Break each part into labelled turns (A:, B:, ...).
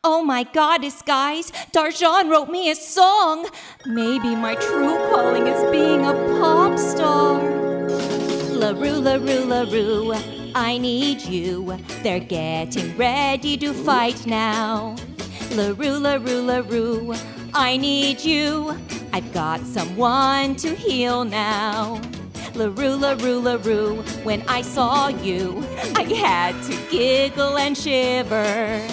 A: Oh my goddess, guys, Darjan wrote me a song. Maybe my true calling is being a pop star. LaRue, LaRue, LaRue, I need you. They're getting ready to fight now. LaRue, LaRue, LaRue, I need you. I've got someone to heal now. LaRue, LaRue, LaRue, when I saw you, I had to giggle and shiver.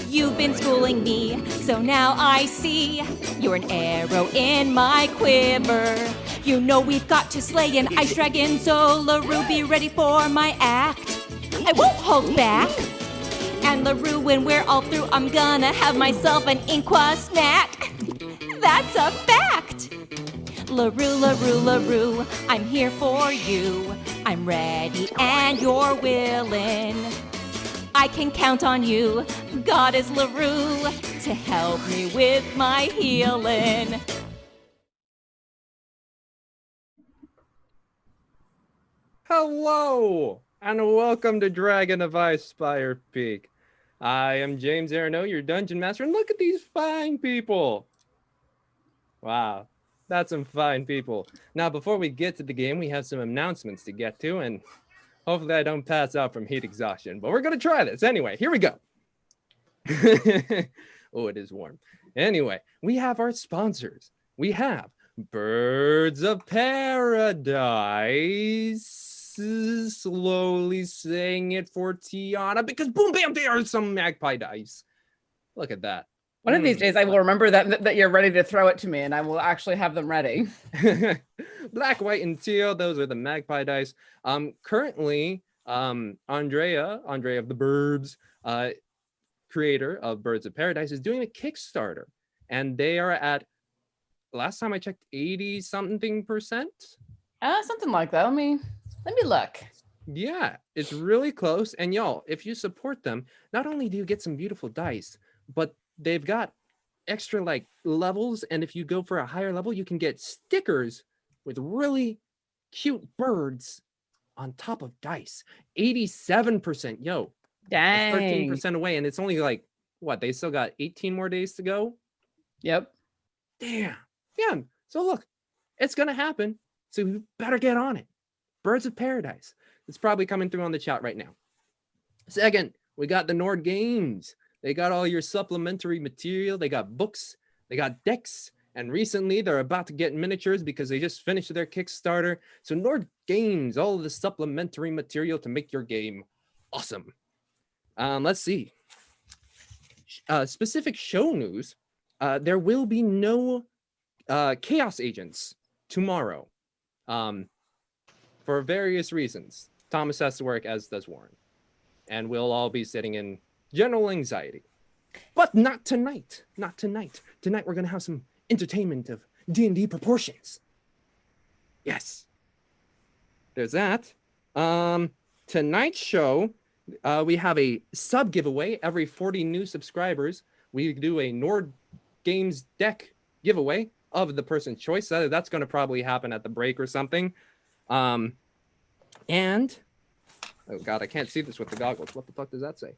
A: You've been schooling me, so now I see you're an arrow in my quiver. You know we've got to slay an ice dragon, so LaRue, be ready for my act. I won't hold back. And LaRue, when we're all through, I'm gonna have myself an Inqua snack. That's a fact. LaRue, LaRue, LaRue, I'm here for you. I'm ready and you're willing. I can count on you, Goddess LaRue, to help me with my healing.
B: Hello, and welcome to Dragon of Icespire Peak. I am James Arano, your Dungeon Master, and look at these fine people. Wow, that's some fine people. Now, before we get to the game, we have some announcements to get to, and hopefully I don't pass out from heat exhaustion, but we're going to try this. Anyway, here we go. Oh, it is warm. Anyway, we have our sponsors. We have Birds of Paradise. Slowly saying it for Tiana because boom, bam, there are some magpie dice. Look at that.
C: One of these days I will remember that you're ready to throw it to me and I will actually have them ready.
B: Black, white, and teal. Those are the magpie dice. Currently, Andrea of the Burbs, creator of Birds of Paradise, is doing a Kickstarter. And they are at, last time I checked, 80-something%.
C: Something like that. Let me look.
B: Yeah, it's really close. And y'all, if you support them, not only do you get some beautiful dice, but they've got extra like levels. And if you go for a higher level, you can get stickers with really cute birds on top of dice. 87%. Yo,
C: dang.
B: 13% away. And it's only like, what? They still got 18 more days to go?
C: Yep.
B: Damn. Yeah. So look, it's going to happen. So you better get on it. Birds of Paradise. It's probably coming through on the chat right now. Second, we got the Nord Games. They got all your supplementary material. They got books. They got decks. And recently, they're about to get miniatures because they just finished their Kickstarter. So Nord Games, all of the supplementary material to make your game awesome. Let's see. Specific show news. There will be no Chaos Agents tomorrow. For various reasons. Thomas has to work, as does Warren. And we'll all be sitting in general anxiety. But not tonight. Not tonight. Tonight we're going to have some entertainment of D&D proportions. Yes. There's that. Tonight's show, we have a sub giveaway. Every 40 new subscribers, we do a Nord Games deck giveaway of the person's choice. That's going to probably happen at the break or something. And oh god, I can't see this with the goggles. What the fuck does that say?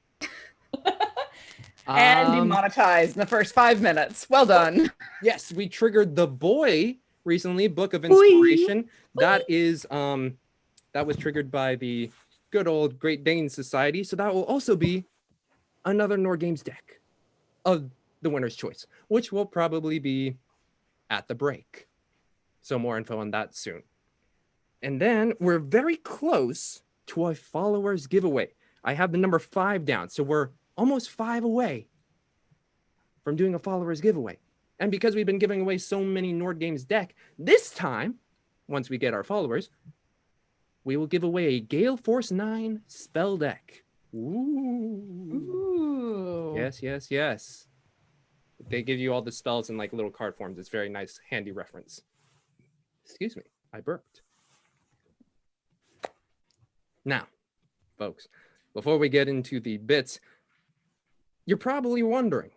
C: And demonetized in the first 5 minutes. Well done.
B: Yes, we triggered the boy recently, Book of Inspiration. Boy. That is that was triggered by the good old Great Dane Society. So that will also be another Nord Games deck of the winner's choice, which will probably be at the break. So more info on that soon. And then we're very close to a followers giveaway. I have the number 5 down, so we're almost 5 away from doing a followers giveaway. And because we've been giving away so many Nord Games deck, this time, once we get our followers, we will give away a Gale Force 9 spell deck. Ooh. Yes, yes, yes. They give you all the spells in like little card forms. It's very nice, handy reference. Excuse me, I burped. Now, folks, before we get into the bits, you're probably wondering,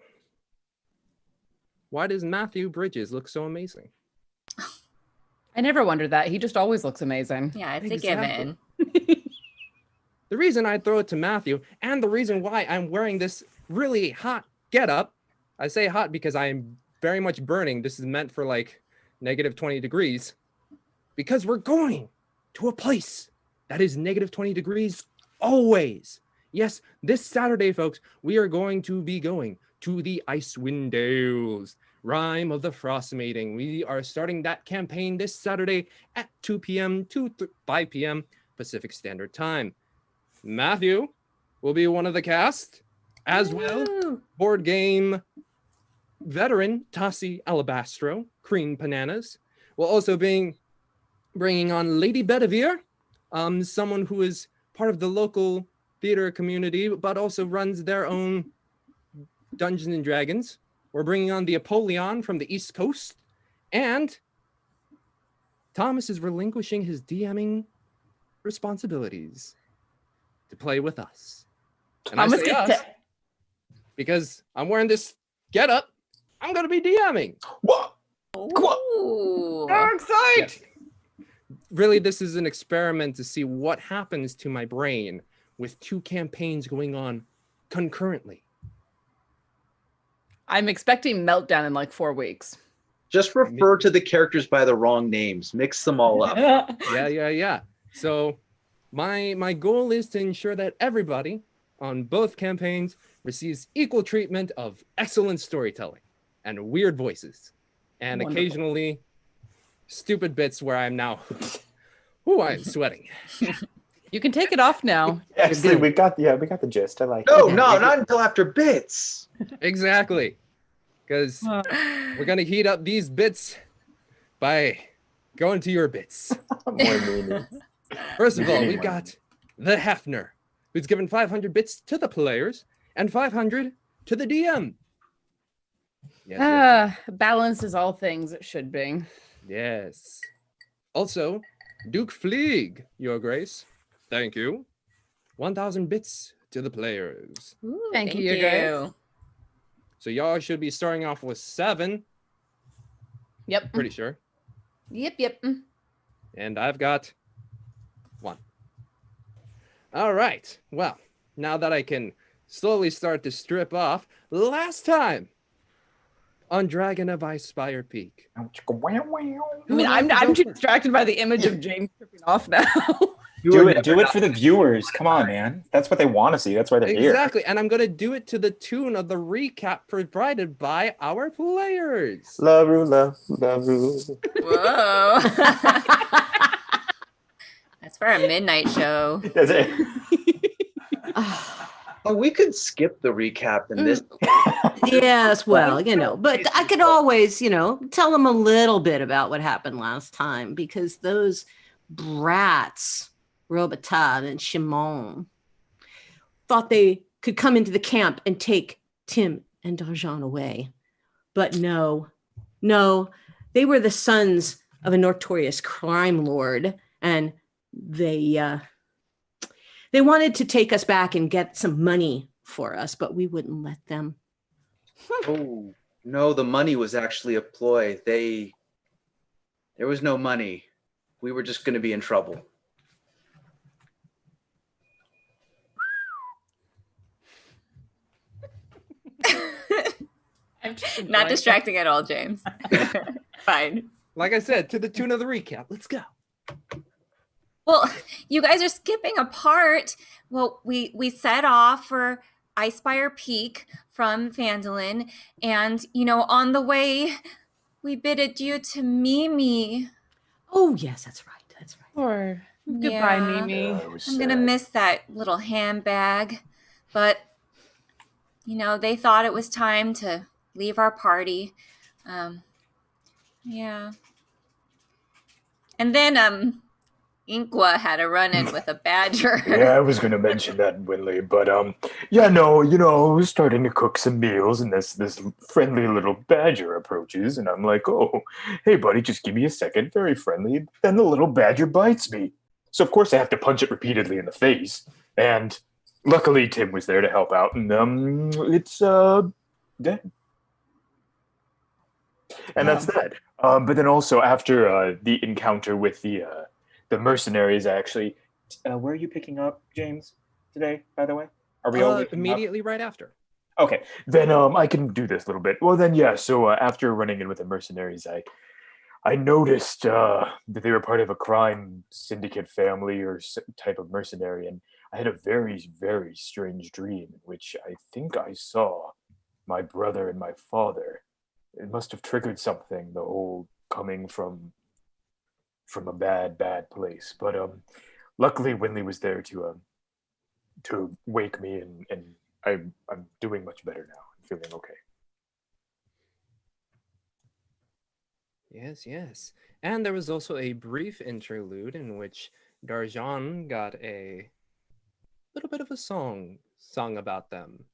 B: why does Matthew Bridges look so amazing?
C: I never wondered that. He just always looks amazing.
A: Yeah, it's
B: Exactly.
A: a given.
B: The reason I throw it to Matthew, and the reason why I'm wearing this really hot getup, I say hot because I'm very much burning. This is meant for like negative 20 degrees, because we're going to a place that is negative 20 degrees always. Yes, this Saturday, folks, we are going to be going to the Icewind Dales, Rime of the Frost Mating. We are starting that campaign this Saturday at 2 p.m. to 5 p.m. Pacific Standard Time. Matthew will be one of the cast, as will board game veteran Tassi Alabastro, Cream Bananas. We'll also be bringing on Lady Bedivere, someone who is part of the local theater community, but also runs their own Dungeons and Dragons. We're bringing on the Apollyon from the East Coast, and Thomas is relinquishing his DMing responsibilities to play with us. And
C: Thomas
B: I say
C: gets
B: us because I'm wearing this getup. I'm going to be DMing.
D: What?
A: Ooh.
C: so excited.
B: Yes. Really, this is an experiment to see what happens to my brain with 2 campaigns going on concurrently.
C: I'm expecting meltdown in like 4 weeks.
D: Just refer to the characters by the wrong names. Mix them all up.
B: Yeah. So my goal is to ensure that everybody on both campaigns receives equal treatment of excellent storytelling and weird voices, and
C: Wonderful.
B: occasionally stupid bits where I'm now, I'm sweating.
C: You can take it off now.
E: Actually, we got the gist. I like
D: No,
E: it.
D: not until after bits.
B: Exactly, because we're gonna heat up these bits by going to your bits.
E: More meaning.
B: First of all,
E: Anyway.
B: we've got the Hefner, who's given 500 bits to the players and 500 to the DM. Yes.
C: Balance is all things it should be.
B: Yes. Also, Duke Fleeg, Your Grace. Thank you. 1,000 bits to the players.
A: Ooh,
C: Thank you, guys.
B: So y'all should be starting off with 7,
C: Yep.
B: pretty sure.
C: Yep.
B: And I've got 1. All right. Well, now that I can slowly start to strip off, last time on Dragon of Icespire Peak.
C: I mean, I'm too distracted by the image of James tripping off now.
E: Do it for the viewers. Come on, man. That's what they want to see. That's why they're here.
B: Exactly. And I'm going to do it to the tune of the recap provided by our players.
E: Love you, love you.
A: Whoa. That's for a midnight show.
E: That's it.
D: Oh, we could skip the recap in this.
F: Yes, well, but I could always, tell them a little bit about what happened last time, because those brats, Robitaille and Shimon, thought they could come into the camp and take Tim and Argent away. But no, they were the sons of a notorious crime lord, and they wanted to take us back and get some money for us, but we wouldn't let them.
D: Oh, no, the money was actually a ploy. There was no money. We were just going to be in trouble.
C: I'm just
A: Not distracting at all, James. Fine.
B: Like I said, to the tune of the recap. Let's go.
A: Well, you guys are skipping a part. Well, we set off for Icespire Peak from Phandalin, and on the way we bid adieu to Mimi.
F: Oh, yes, that's right. That's right.
C: Or goodbye,
A: Yeah.
C: Mimi.
E: it was
A: I'm gonna
E: sad.
A: miss that little handbag, but they thought it was time to leave our party. Yeah. And then Inkwa had a run-in with a badger.
E: Yeah, I was gonna mention that, Winley, but yeah, no, I was starting to cook some meals, and this friendly little badger approaches, and I'm like, oh, hey, buddy, just give me a second, very friendly. Then the little badger bites me, so of course I have to punch it repeatedly in the face, and luckily Tim was there to help out, and it's dead, and that's that. But then also after the encounter with the mercenaries, I actually. Where are you picking up, James, today, by the way? Are we all waking up?
B: Immediately right after.
E: Okay, then I can do this a little bit. Well, then, yeah, so after running in with the mercenaries, I noticed that they were part of a crime syndicate family or type of mercenary, and I had a very, very strange dream in which I think I saw my brother and my father. It must have triggered something, the whole coming from a bad place. But luckily, Winley was there to wake me, and I'm doing much better now. I'm feeling okay.
B: Yes, yes. And there was also a brief interlude in which Darjan got a little bit of a song sung about them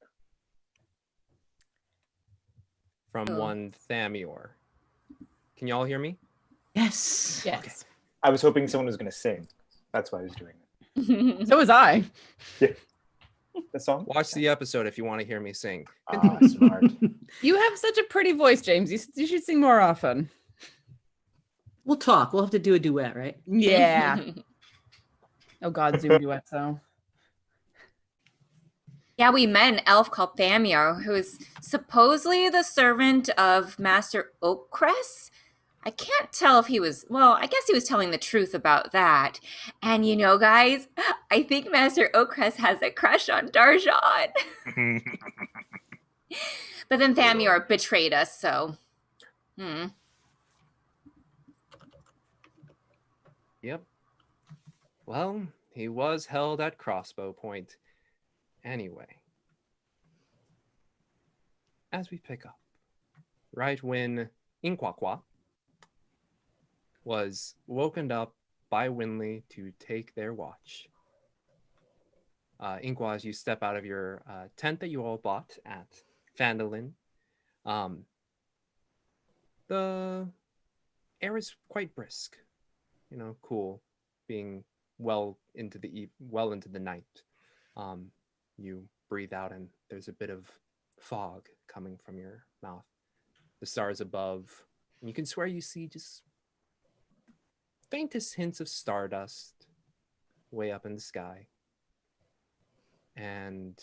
B: from one Thamior. Can y'all hear me?
F: Yes.
C: Yes.
E: I was hoping someone was going to sing. That's why I was doing it.
C: So was I.
E: Yeah. The song?
B: Watch the episode if you want to hear me sing.
E: Ah, smart.
C: You have such a pretty voice, James. You should sing more often.
F: We'll talk. We'll have to do a duet, right?
C: Yeah. Oh God, Zoom duet. So.
A: Yeah, we met an elf called Thamior, who is supposedly the servant of Master Oakcrest. I can't tell if he was, I guess he was telling the truth about that. And guys, I think Master Oakcrest has a crush on Darjan. But then Thamior betrayed us, so.
B: Yep. Well, he was held at crossbow point. Anyway, as we pick up, right when Inkwakwa was woken up by Winley to take their watch. Inkwa, as you step out of your tent that you all bought at Phandalin, the air is quite brisk, cool, being well into the night. You breathe out and there's a bit of fog coming from your mouth. The stars above, and you can swear you see just faintest hints of stardust way up in the sky. And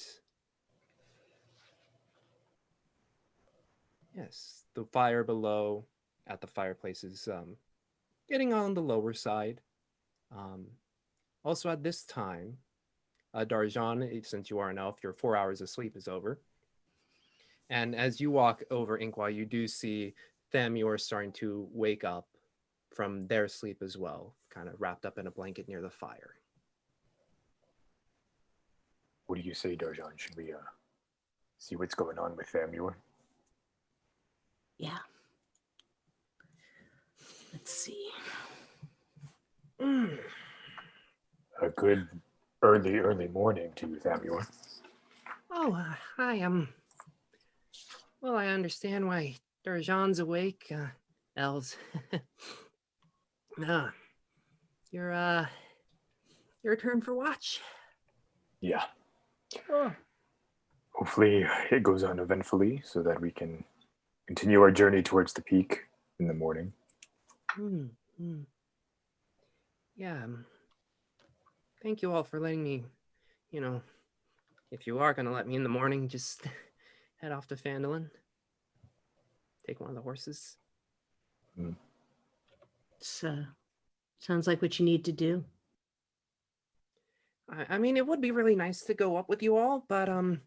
B: yes, the fire below at the fireplace is getting on the lower side. Also at this time, Darjan, since you are an elf, your 4 hours of sleep is over. And as you walk over Inkwa, you do see Thamior starting to wake up from their sleep as well, kind of wrapped up in a blanket near the fire.
E: What do you say, Darjan? Should we see what's going on with Thamior?
F: Yeah. Let's see.
E: A good early morning to you, Thamior.
B: Oh, hi. Well, I understand why Darjan's awake, Els. Your turn for watch.
E: Yeah.
B: Oh.
E: Hopefully it goes on eventfully so that we can continue our journey towards the peak in the morning.
B: Yeah. Thank you all for letting me, if you are going to let me in the morning, just head off to Phandalin. Take one of the horses.
F: Sounds like what you need to do.
B: I mean, it would be really nice to go up with you all, but I'm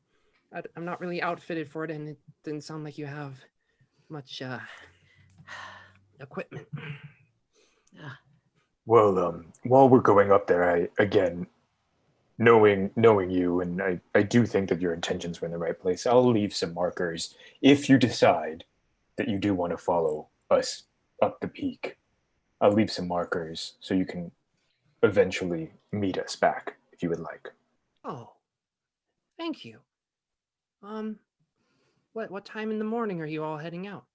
B: not really outfitted for it, and it didn't sound like you have much equipment.
E: Well, while we're going up there, I again, knowing you, and I do think that your intentions were in the right place. I'll leave some markers if you decide that you do want to follow us up the peak. I'll leave some markers so you can eventually meet us back if you would like.
B: Oh, thank you. What time in the morning are you all heading out?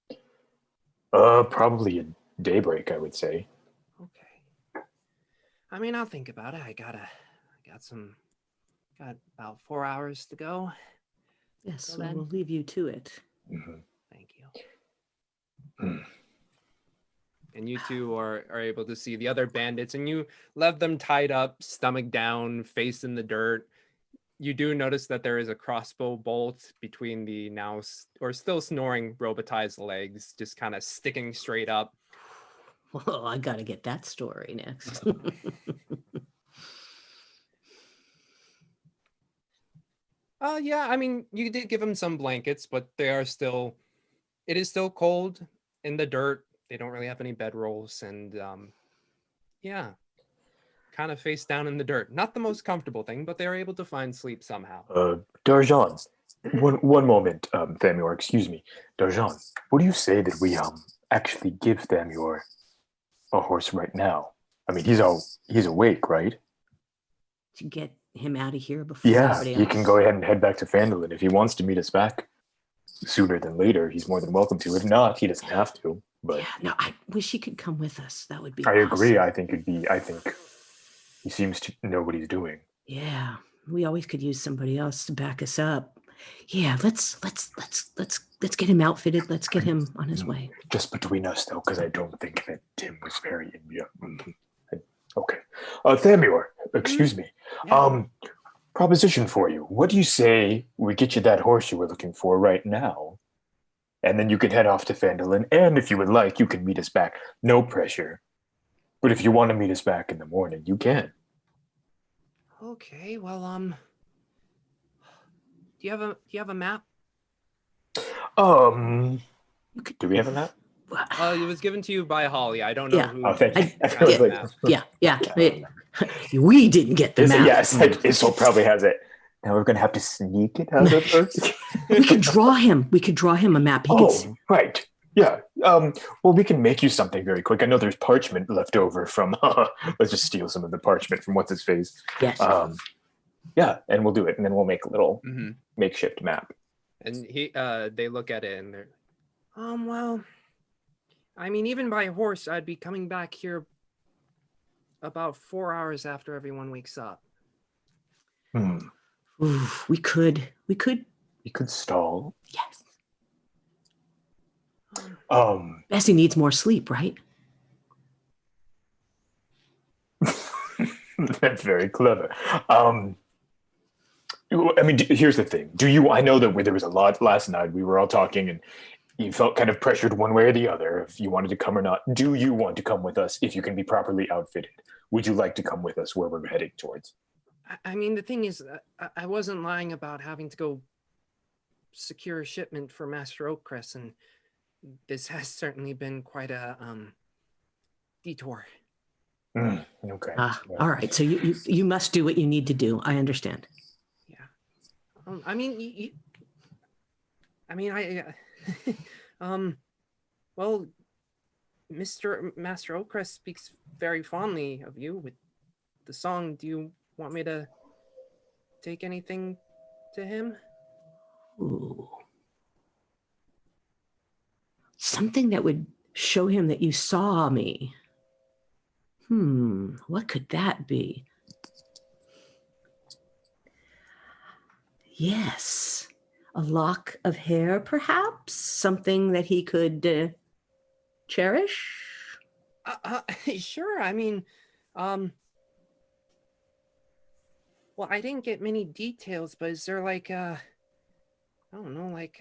E: Probably at daybreak, I would say.
B: Okay. I mean, I'll think about it. I got about 4 hours to go.
F: Yes,
B: Well,
F: so
B: then.
F: we'll leave you to it.
E: Mm-hmm.
B: Thank you. And you two are able to see the other bandits, and you left them tied up, stomach down, face in the dirt. You do notice that there is a crossbow bolt between the still snoring Robotai's legs, just kind of sticking straight up.
F: Well, I got to get that story next.
B: Yeah, I mean, you did give them some blankets, but it is still cold in the dirt. They don't really have any bedrolls, and yeah, kind of face down in the dirt. Not the most comfortable thing, but they're able to find sleep somehow.
E: Darjan, one moment, Thamior, excuse me. Darjan, what do you say that we actually give Thamior a horse right now? I mean, he's awake, right?
F: To get him out of here before
E: Yeah,
F: everybody
E: he
F: else.
E: can go ahead and head back to Phandalin. If he wants to meet us back sooner than later, he's more than welcome to. If not, he doesn't have to. But
F: Yeah, no, I wish he could come with us. That would be
E: I agree.
F: awesome.
E: I think he seems to know what he's doing.
F: Yeah, we always could use somebody else to back us up. Yeah, let's get him outfitted. Let's get him on his way.
E: Just between us, though, because I don't think that Tim was very okay. Thamior, excuse me.
B: Yeah.
E: Proposition for you. What do you say we get you that horse you were looking for right now? And then you can head off to Phandalin, and if you would like, you can meet us back. No pressure. But if you want to meet us back in the morning, you can.
B: Okay, well, do you have a map?
E: Do we have a map?
B: It was given to you by Holly. I don't know
F: Yeah.
B: who.
E: Oh, thank you.
B: got
E: I was
B: the
E: like,
B: map.
F: Yeah. We didn't get the map.
E: Yes, Isol probably has it. Now we're going to have to sneak it out of her.
F: We could draw him. We could draw him a map. He could
E: Right. Yeah. Well, we can make you something very quick. I know there's parchment left over from. Let's just steal some of the parchment from what's his face.
F: Yes.
E: Yeah, and we'll do it, and then we'll make a little
B: Mm-hmm.
E: makeshift map.
B: And they look at it and they're, well, I mean, even by horse, I'd be coming back here about 4 hours after everyone wakes up.
F: Ooh, we could.
E: We could stall.
F: Yes.
E: Bessie
F: needs more sleep, right?
E: That's very clever. I mean, here's the thing. I know that there was a lot last night. We were all talking, and you felt kind of pressured one way or the other if you wanted to come or not. Do you want to come with us if you can be properly outfitted? Would you like to come with us where we're heading towards?
B: I mean, the thing is, I wasn't lying about having to go secure a shipment for Master Oakcrest, and this has certainly been quite a detour.
E: Okay.
F: All right. So you must do what you need to do. I understand.
B: Yeah. I mean, well, Master Oakcrest speaks very fondly of you with the song. Do you want me to take anything to him?
F: Ooh. Something that would show him that you saw me. What could that be? Yes. A lock of hair, perhaps? Something that he could cherish?
B: Sure. I mean, well, I didn't get many details, but is there like, I don't know, like,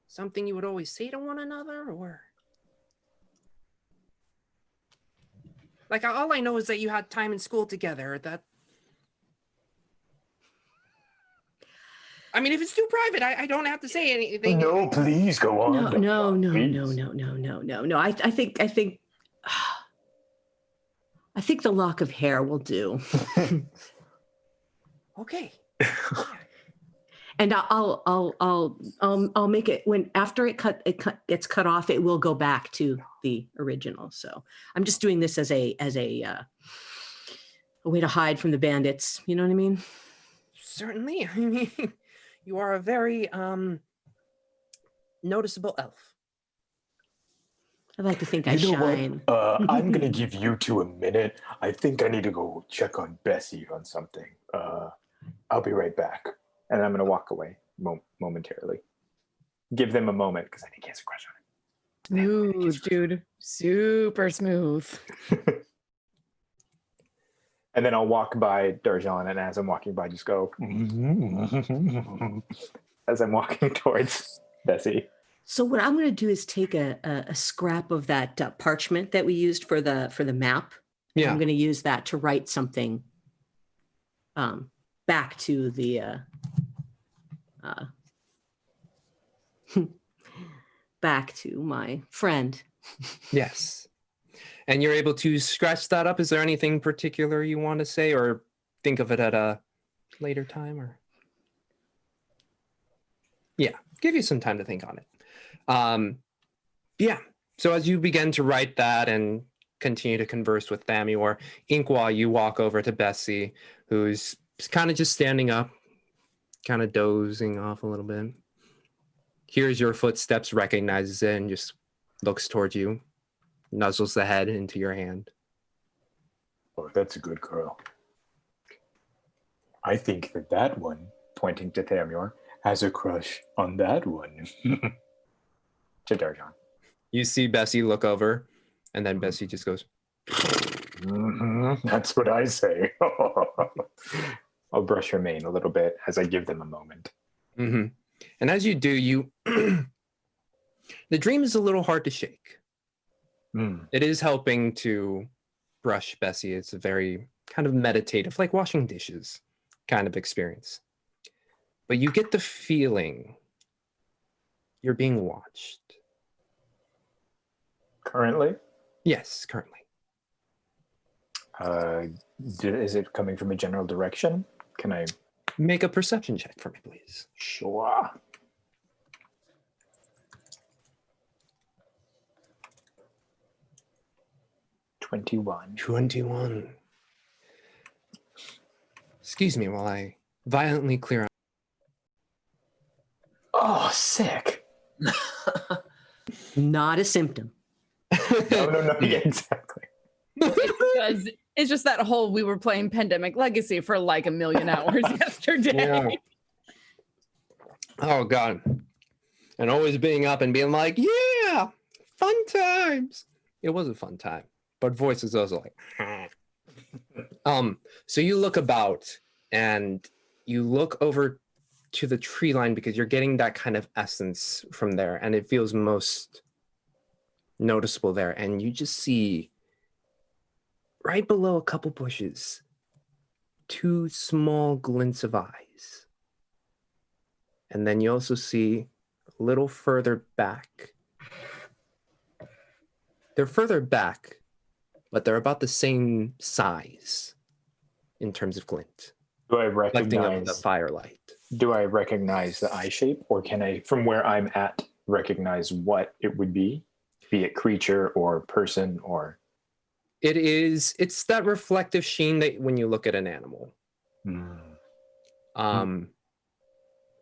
B: something you would always say to one another, or? Like, all I know is that you had time in school together. I mean, if it's too private, I don't have to say anything.
E: No, please go on.
F: No.
E: Please.
F: No. I think I think the lock of hair will do.
B: Okay.
F: And I'll make it when after it gets cut off, it will go back to the original. So I'm just doing this as a way to hide from the bandits. You know what I mean?
B: Certainly. I mean, you are a very noticeable elf.
F: I like to think I
E: You know
F: shine.
E: what? I'm gonna give you two a minute. I think I need to go check on Bessie on something. I'll be right back, and I'm gonna walk away momentarily. Give them a moment because I think he has a crush on it.
C: Smooth, dude. Super smooth.
E: And then I'll walk by Darjan, and as I'm walking by, just go as I'm walking towards Bessie.
F: So what I'm going to do is take a scrap of that parchment that we used for the map.
B: Yeah.
F: I'm going to use that to write something back to the back to my friend.
B: Yes. And you're able to scratch that up. Is there anything particular you want to say or think of it at a later time? Or yeah, give you some time to think on it. Yeah. So as you begin to write that and continue to converse with Thamior, Inkwell, you walk over to Bessie, who's kind of just standing up, kind of dozing off a little bit. Hears your footsteps, recognizes it, and just looks towards you, nuzzles the head into your hand.
E: Oh, that's a good girl. I think that one, pointing to Thamior, has a crush on that one. To Darjan.
B: You see Bessie look over, and then Bessie just goes,
E: That's what I say. I'll brush her mane a little bit as I give them a moment.
B: mm-hmm. And as you do, you the dream is a little hard to shake. It is helping to brush Bessie. It's a very kind of meditative, like washing dishes kind of experience. But you get the feeling you're being watched.
E: Currently?
B: Yes, currently.
E: Is it coming from a general direction? Can I...
B: Make a perception check for me, please.
E: Sure. $21.
B: 21. Excuse me while I violently clear out.
E: Oh, sick.
F: Not a symptom.
E: No, yeah, exactly.
C: Because it's just that whole we were playing Pandemic Legacy for like 1 million hours yesterday.
B: Yeah. Oh, God. And always being up and being like, yeah, fun times. It was a fun time. But voice is also like, so you look about and you look over to the tree line because you're getting that kind of essence from there. And it feels most noticeable there. And you just see right below a couple bushes, 2 small glints of eyes. And then you also see a little further back. They're further back, but they're about the same size in terms of glint.
E: Do I
B: Reflecting up the
E: recognize...
B: firelight.
E: Do I recognize the eye shape, or can I, from where I'm at, recognize what it would be it creature or person or...
B: It's that reflective sheen that when you look at an animal. And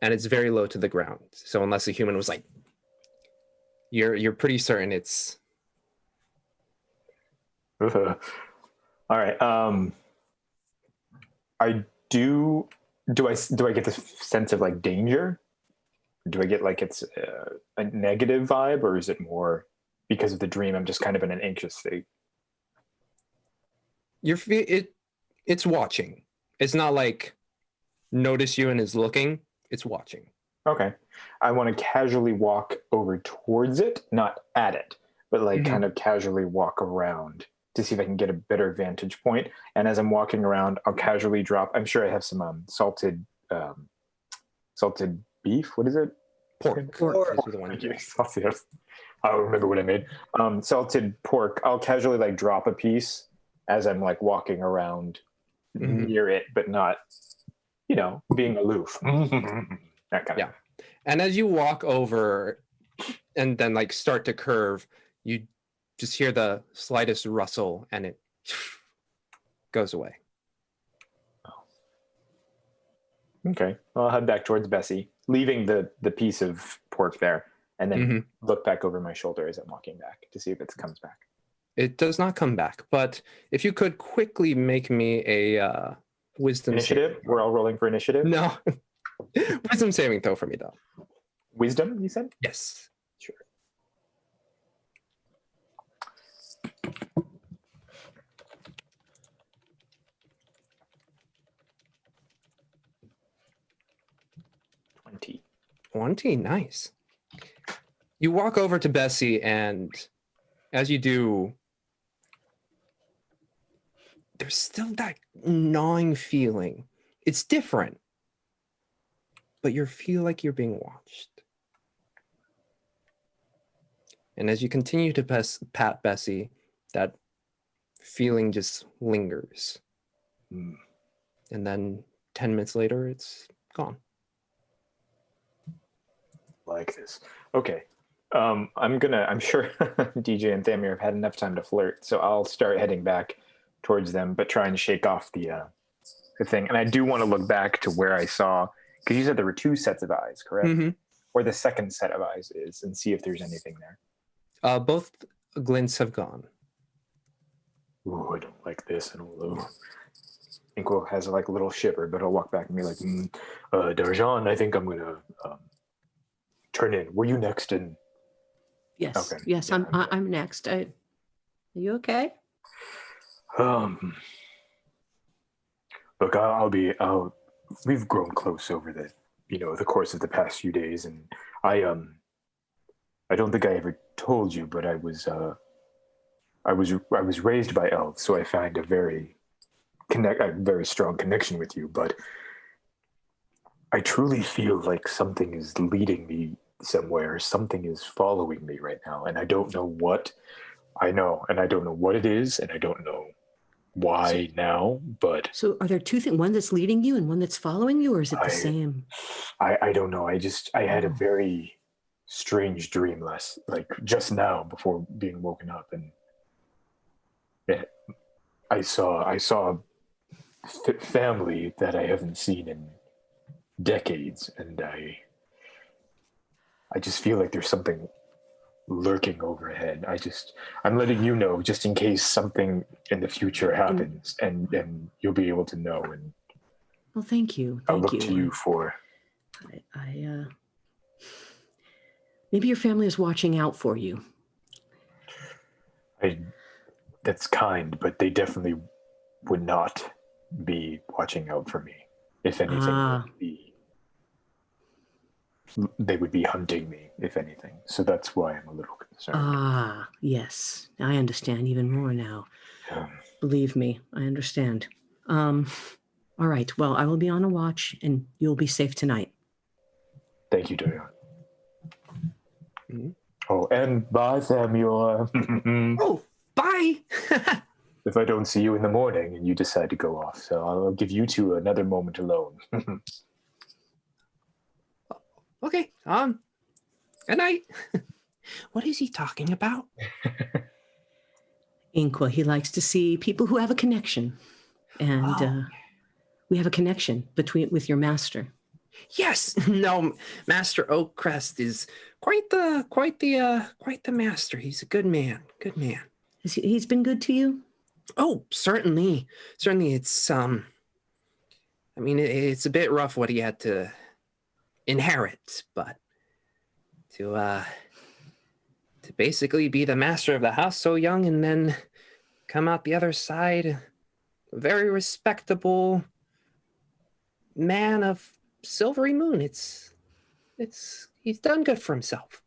B: it's very low to the ground. So unless a human was like, you're pretty certain it's...
E: All right. Do I get this sense of like danger? Do I get like it's a negative vibe, or is it more because of the dream I'm just kind of in an anxious state?
B: It's watching. It's not like notice you and is looking. It's watching.
E: Okay. I want to casually walk over towards it, not at it, but like kind of casually walk around to see if I can get a better vantage point. And as I'm walking around, I'll casually drop. I'm sure I have some salted beef. What is it?
B: Pork. That's the one you do.
E: I don't remember what I made. Salted pork. I'll casually like drop a piece as I'm like walking around
B: Mhm.
E: near it, but not, being aloof. That kind
B: Yeah.
E: of.
B: And as you walk over and then like start to curve, you just hear the slightest rustle and it goes away.
E: Okay. Well, I'll head back towards Bessie, leaving the piece of pork there, and then
B: Mhm.
E: look back over my shoulder as I'm walking back to see if it comes back.
B: It does not come back, but if you could quickly make me a wisdom
E: Initiative?
B: saving
E: We're all rolling for initiative?
B: No. Wisdom saving throw for me, though.
E: Wisdom, you said?
B: Yes.
E: Sure. $20.
B: 20. Nice. You walk over to Bessie, and as you do, there's still that gnawing feeling. It's different, but you feel like you're being watched. And as you continue to pat Bessie, that feeling just lingers.
E: Mm.
B: And then 10 minutes later, it's gone.
E: Like this. Okay. I'm sure DJ and Thamir have had enough time to flirt, so I'll start heading back towards them, but try and shake off the thing. And I do want to look back to where I saw, because you said there were 2 sets of eyes, correct?
B: Mm-hmm.
E: Where the second set of eyes is, and see if there's anything there.
B: Both glints have gone.
E: Ooh, I don't like this. And Inkwell has like a little shiver, but I'll walk back and be like, Darjan, I think I'm gonna turn in. Were you next? And
F: Yes.
E: Okay.
F: Yes,
E: Yeah,
F: I'm next. Are you okay?
E: Look, we've grown close over the course of the past few days, and I don't think I ever told you, but I was raised by elves, so I find a very strong connection with you. But I truly feel like something is leading me somewhere. Something is following me right now, and I don't know what. I know, and I don't know what it is, and I don't know why now. But
F: So are there 2 things, one that's leading you and one that's following you, or is it the same?
E: I don't know. I had a very strange dream just now before being woken up, and I saw family that I haven't seen in decades, and I just feel like there's something lurking overhead. I'm letting you know just in case something in the future happens, and you'll be able to know. And
F: Well, thank you.
E: I'll
F: Thank
E: look to you for.
F: Maybe your family is watching out for you.
E: That's kind, but they definitely would not be watching out for me. If anything, they would be hunting me, if anything. So that's why I'm a little concerned.
F: Yes. I understand even more now.
E: Um,
F: Believe me, I understand. All right. Well, I will be on a watch, and you'll be safe tonight.
E: Thank you, Dorian.
B: Mm-hmm.
E: Oh, and bye, Samuel.
B: Oh, bye!
E: If I don't see you in the morning and you decide to go off, so I'll give you 2 another moment alone.
B: Okay, good night. What is he talking about?
F: Inqua, he likes to see people who have a connection. And we have a connection with your master.
B: Yes, no, Master Oakcrest is quite the master. He's a good man. Good man.
F: He's been good to you?
B: Oh, certainly. It's it's a bit rough what he had to inherit, but to basically be the master of the house so young and then come out the other side, a very respectable man of Silvery Moon. He's done good for himself.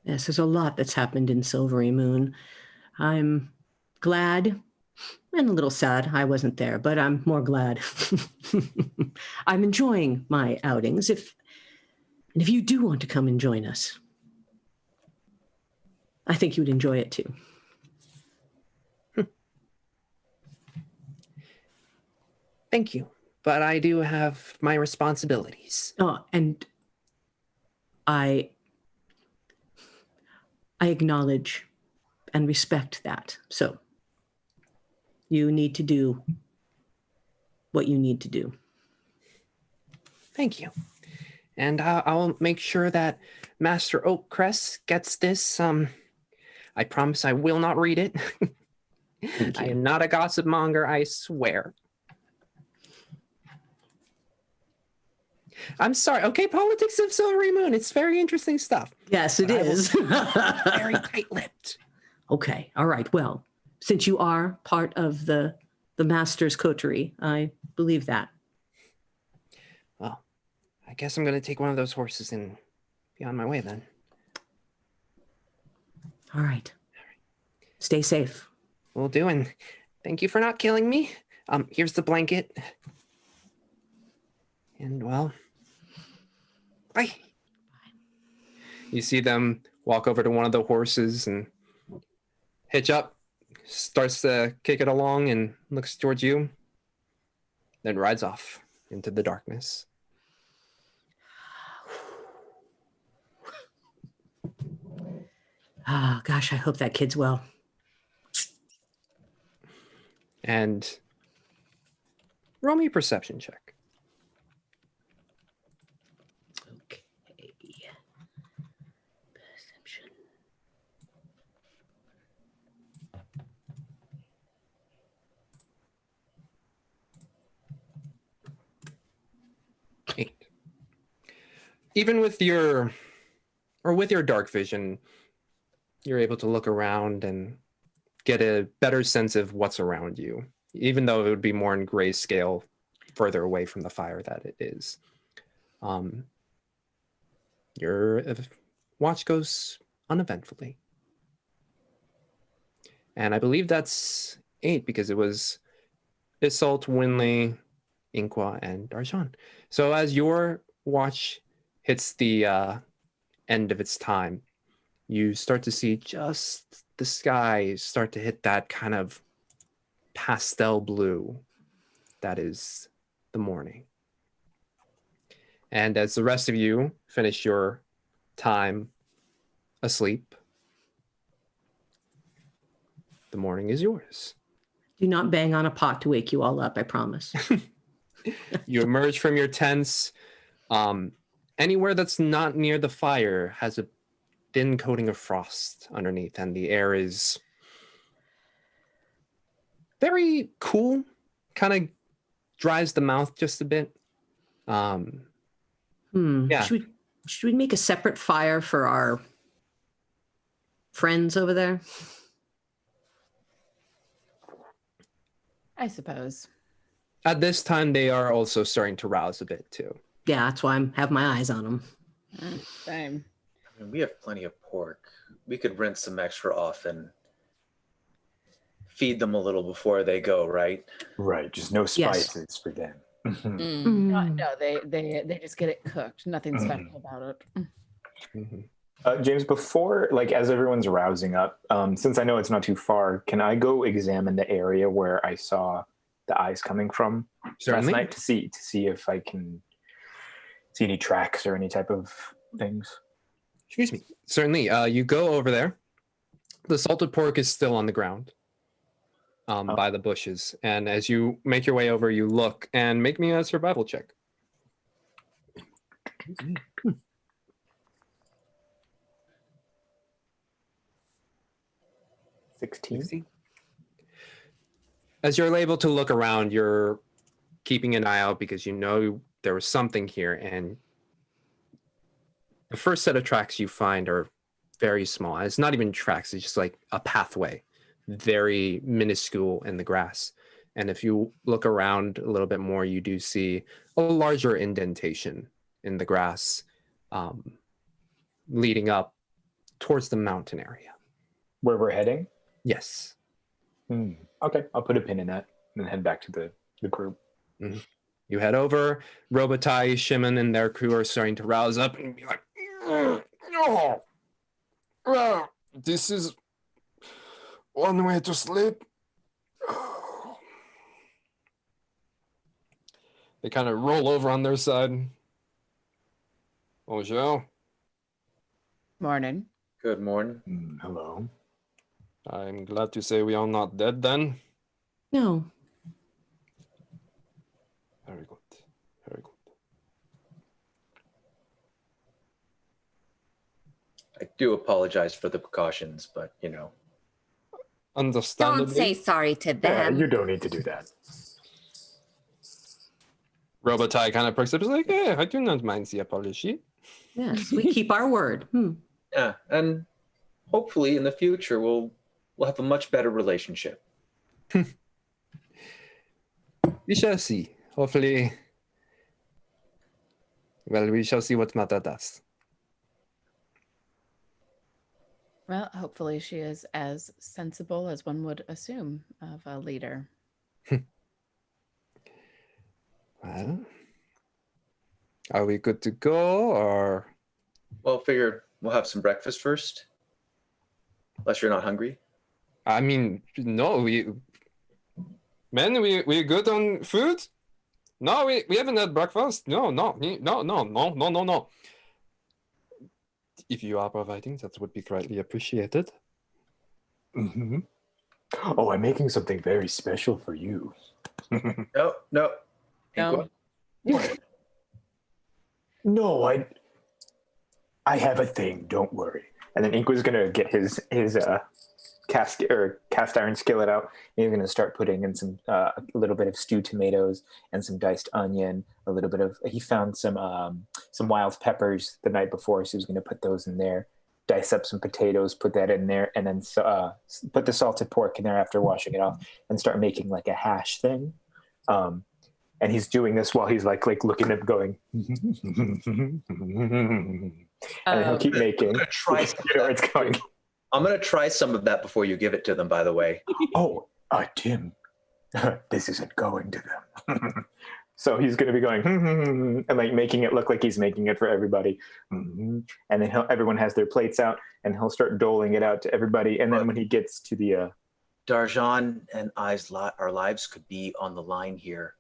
F: Yes, there's a lot that's happened in Silvery Moon. I'm glad and a little sad I wasn't there, but I'm more glad. I'm enjoying my outings. If you do want to come and join us, I think you would enjoy it too.
B: Thank you. But I do have my responsibilities.
F: Oh, and I acknowledge and respect that. So you need to do what you need to do.
B: Thank you. And I'll make sure that Master Oakcrest gets this. I promise I will not read it. I am not a gossip monger, I swear. I'm sorry. Okay, politics of Silvery Moon. It's very interesting stuff.
F: Yes, it is.
B: Very tight-lipped.
F: Okay. All right. Well, since you are part of the master's coterie, I believe that.
B: Well, I guess I'm going to take one of those horses and be on my way then.
F: All right. Stay safe.
B: Will do, and thank you for not killing me. Here's the blanket. And, well, bye. You see them walk over to one of the horses and hitch up, starts to kick it along and looks towards you, then rides off into the darkness.
F: Ah, gosh, I hope that kid's well.
B: And roll me a perception check.
F: Okay. Perception.
B: 8. Even with your dark vision, you're able to look around and get a better sense of what's around you, even though it would be more in grayscale further away from the fire that it is. Your watch goes uneventfully. And I believe that's 8 because it was Isolt, Winley, Inqua, and Argent. So as your watch hits the end of its time, you start to see just the sky start to hit that kind of pastel blue that is the morning. And as the rest of you finish your time asleep, the morning is yours.
F: Do not bang on a pot to wake you all up, I promise.
B: You emerge from your tents. Anywhere that's not near the fire has a thin coating of frost underneath, and the air is very cool, kind of dries the mouth just a bit. Yeah.
F: Should we make a separate fire for our friends over there?
C: I suppose.
B: At this time, they are also starting to rouse a bit too.
F: Yeah, that's why I have my eyes on them.
C: Same.
D: I mean, we have plenty of pork. We could rinse some extra off and feed them a little before they go, right?
E: Right, just no spices for them.
C: No, they just get it cooked. Nothing special about it.
E: James, before, like, as everyone's rousing up, since I know it's not too far, can I go examine the area where I saw the eyes coming from
B: Certainly.
E: last night to see if I can see any tracks or any type of things?
B: Excuse me. Certainly. You go over there. The salted pork is still on the ground by the bushes. And as you make your way over, you look and make me a survival check.
E: 16.
B: As you're able to look around, you're keeping an eye out because you know there was something here, and the first set of tracks you find are very small. It's not even tracks, it's just like a pathway, very minuscule in the grass. And if you look around a little bit more, you do see a larger indentation in the grass leading up towards the mountain area.
E: Where we're heading?
B: Yes.
E: Okay, I'll put a pin in that and head back to the group.
B: Mm-hmm. You head over. Robitaille, Shimon, and their crew are starting to rouse up and be like, this is one way to sleep. They kind of roll over on their side. Bonjour.
C: Morning.
D: Good morning.
E: Hello.
B: I'm glad to say we are not dead then.
F: No.
B: Very good. Very good.
D: I do apologize for the precautions, but
B: Understandably.
A: Don't say sorry to
E: Yeah,
A: them.
E: you don't need to do that.
B: Robotai kind of perks up. He's like, yeah, I do not mind the apology.
F: Yes, we keep our word.
D: yeah, and hopefully in the future we'll have a much better relationship.
B: We shall see. Hopefully. Well, we shall see what Mata does.
C: Well, hopefully she is as sensible as one would assume of a leader.
B: Well, are we good to go, or?
D: Well, figured we'll have some breakfast first. Unless you're not hungry.
B: I mean, no, we good on food? No, we haven't had breakfast. No. If you are providing, that would be greatly appreciated.
E: Mm-hmm. Oh, I'm making something very special for you.
D: No.
C: No.
E: No, I have a thing. Don't worry. And then Inqua's gonna get his cast iron skillet out. And he's gonna start putting in some a little bit of stewed tomatoes and some diced onion. A little bit of he found some wild peppers the night before, so he's gonna put those in there. Dice up some potatoes, put that in there, and then put the salted pork in there after washing it off, and start making like a hash thing. And he's doing this while he's like looking at going, and he'll keep making.
D: Try
E: It's going.
D: I'm gonna try some of that before you give it to them. By the way.
E: Oh, Tim, this isn't going to them. So he's going to be going and like making it look like he's making it for everybody. And then everyone has their plates out, and he'll start doling it out to everybody. And then when he gets to the
D: Darjan and our lives could be on the line here.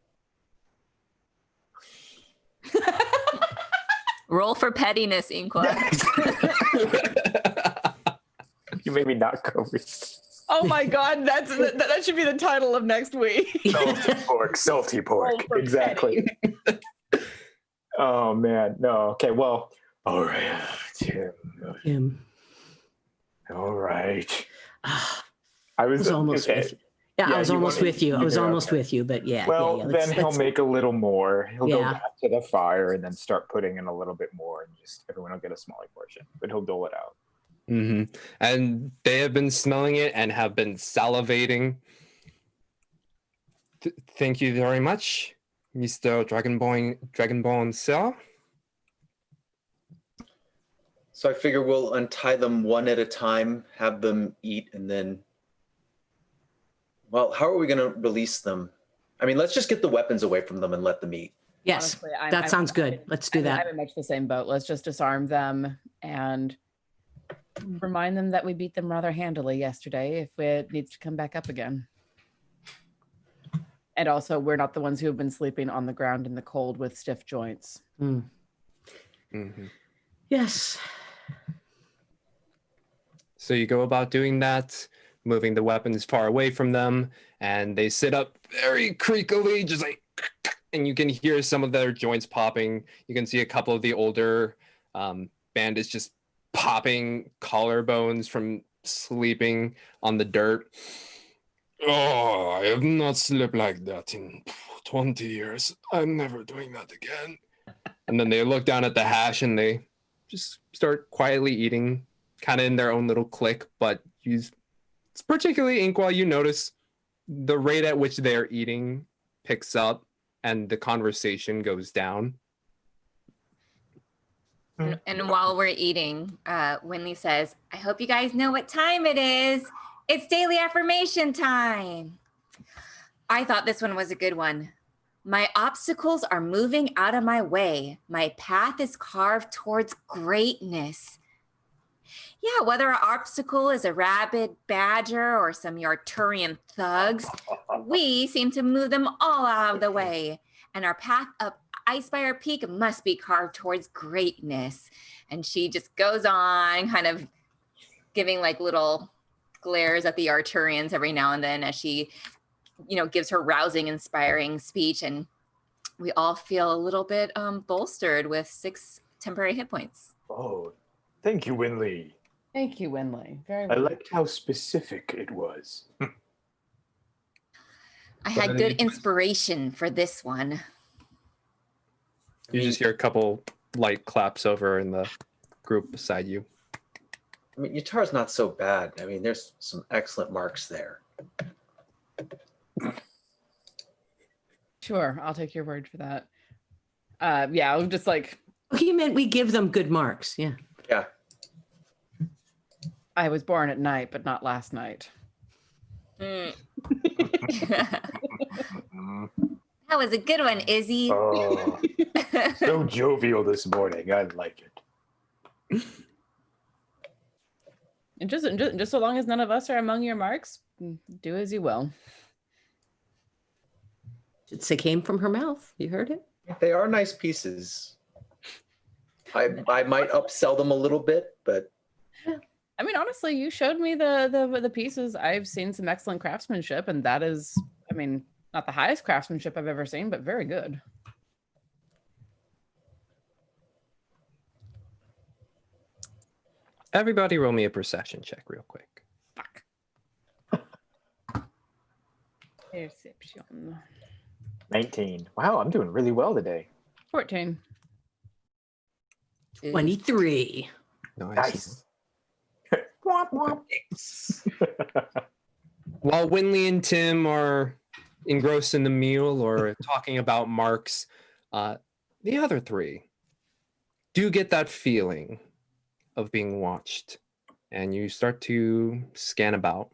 A: Roll for pettiness, Inqua.
E: You made me not go with
C: Oh my God, that should be the title of next week.
E: salty pork. Exactly. Oh man, no. Okay, well, all right, Tim. All right. I was
F: almost with you. Yeah, I was almost with you. I was almost with you, but yeah.
E: Well,
F: yeah.
E: Then he'll make a little more. He'll go back to the fire and then start putting in a little bit more, and just everyone will get a smaller portion, but he'll dole it out.
B: Mm-hmm. And they have been smelling it and have been salivating. Thank you very much, Mr. Dragonborn Sir.
D: So I figure we'll untie them one at a time, have them eat, and then... Well, how are we going to release them? I mean, let's just get the weapons away from them and let them eat.
F: Yes,
C: Honestly,
F: that sounds good. Let's do that.
C: I'm in much the same boat. Let's just disarm them and remind them that we beat them rather handily yesterday if it needs to come back up again. And also, we're not the ones who have been sleeping on the ground in the cold with stiff joints.
B: Mm-hmm.
F: Yes.
B: So you go about doing that, moving the weapons far away from them, and they sit up very creakily, just like, and you can hear some of their joints popping. You can see a couple of the older bandits just popping collarbones from sleeping on the dirt. Oh, I have not slept like that in 20 years. I'm never doing that again. And then they look down at the hash and they just start quietly eating, kind of in their own little clique, but it's particularly Inqua, you notice the rate at which they're eating picks up and the conversation goes down.
A: And while we're eating, Winley says, I hope you guys know what time it is. It's daily affirmation time. I thought this one was a good one. My obstacles are moving out of my way. My path is carved towards greatness. Yeah, whether our obstacle is a rabid badger or some Yarturian thugs, we seem to move them all out of the way.
G: and our path up Icespire Peak must be carved towards greatness. And she just goes on, kind of giving like little glares at the Arturians every now and then as she, gives her rousing, inspiring speech. And we all feel a little bit bolstered with 6 temporary hit points.
E: Oh, thank you, Winley.
C: Thank you, Winley. Very
E: I
C: well.
E: liked how specific it was.
G: I had good inspiration for this one.
B: You just hear a couple light claps over in the group beside you.
D: I mean, Yatar's not so bad. I mean, there's some excellent marks there.
C: Sure, I'll take your word for that. Yeah, I'm just like,
F: He meant we give them good marks. Yeah.
D: Yeah.
C: I was born at night, but not last night.
G: That was a good one, Izzy.
E: Oh, so jovial this morning. I like it.
C: And just so long as none of us are among your marks, do as you will.
F: It came from her mouth. You heard it?
D: They are nice pieces. I might upsell them a little bit, but
C: I mean, honestly, you showed me the pieces. I've seen some excellent craftsmanship, and that is, I mean, not the highest craftsmanship I've ever seen, but very good.
B: Everybody roll me a perception check real quick.
C: Perception.
E: 19. Wow, I'm doing really well today.
C: 14.
F: 23.
E: Nice.
B: While Winley and Tim are engrossed in the meal or talking about marks, the other three do get that feeling of being watched, and you start to scan about,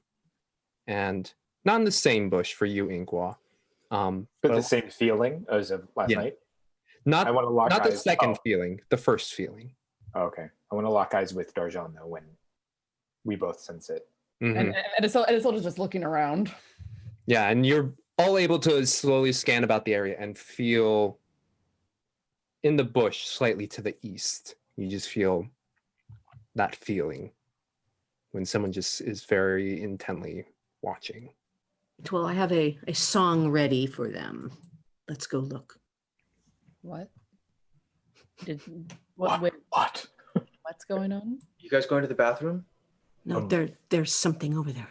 B: and not in the same bush for you, Inkwa,
E: But the same feeling as of last
B: Yeah.
E: night.
B: not
E: I want to lock
B: not
E: eyes.
B: the second feeling, the first feeling.
E: Oh, okay. I want to lock eyes with Darjan though when we both sense it.
B: Mhm.
C: And Isolde's just looking around.
B: Yeah, and you're all able to slowly scan about the area and feel in the bush slightly to the east. You just feel that feeling when someone just is very intently watching.
F: Well, I have a song ready for them. Let's go look.
C: What?
E: What?
C: What's going on?
D: you guys going to the bathroom?
F: No, there's something over there.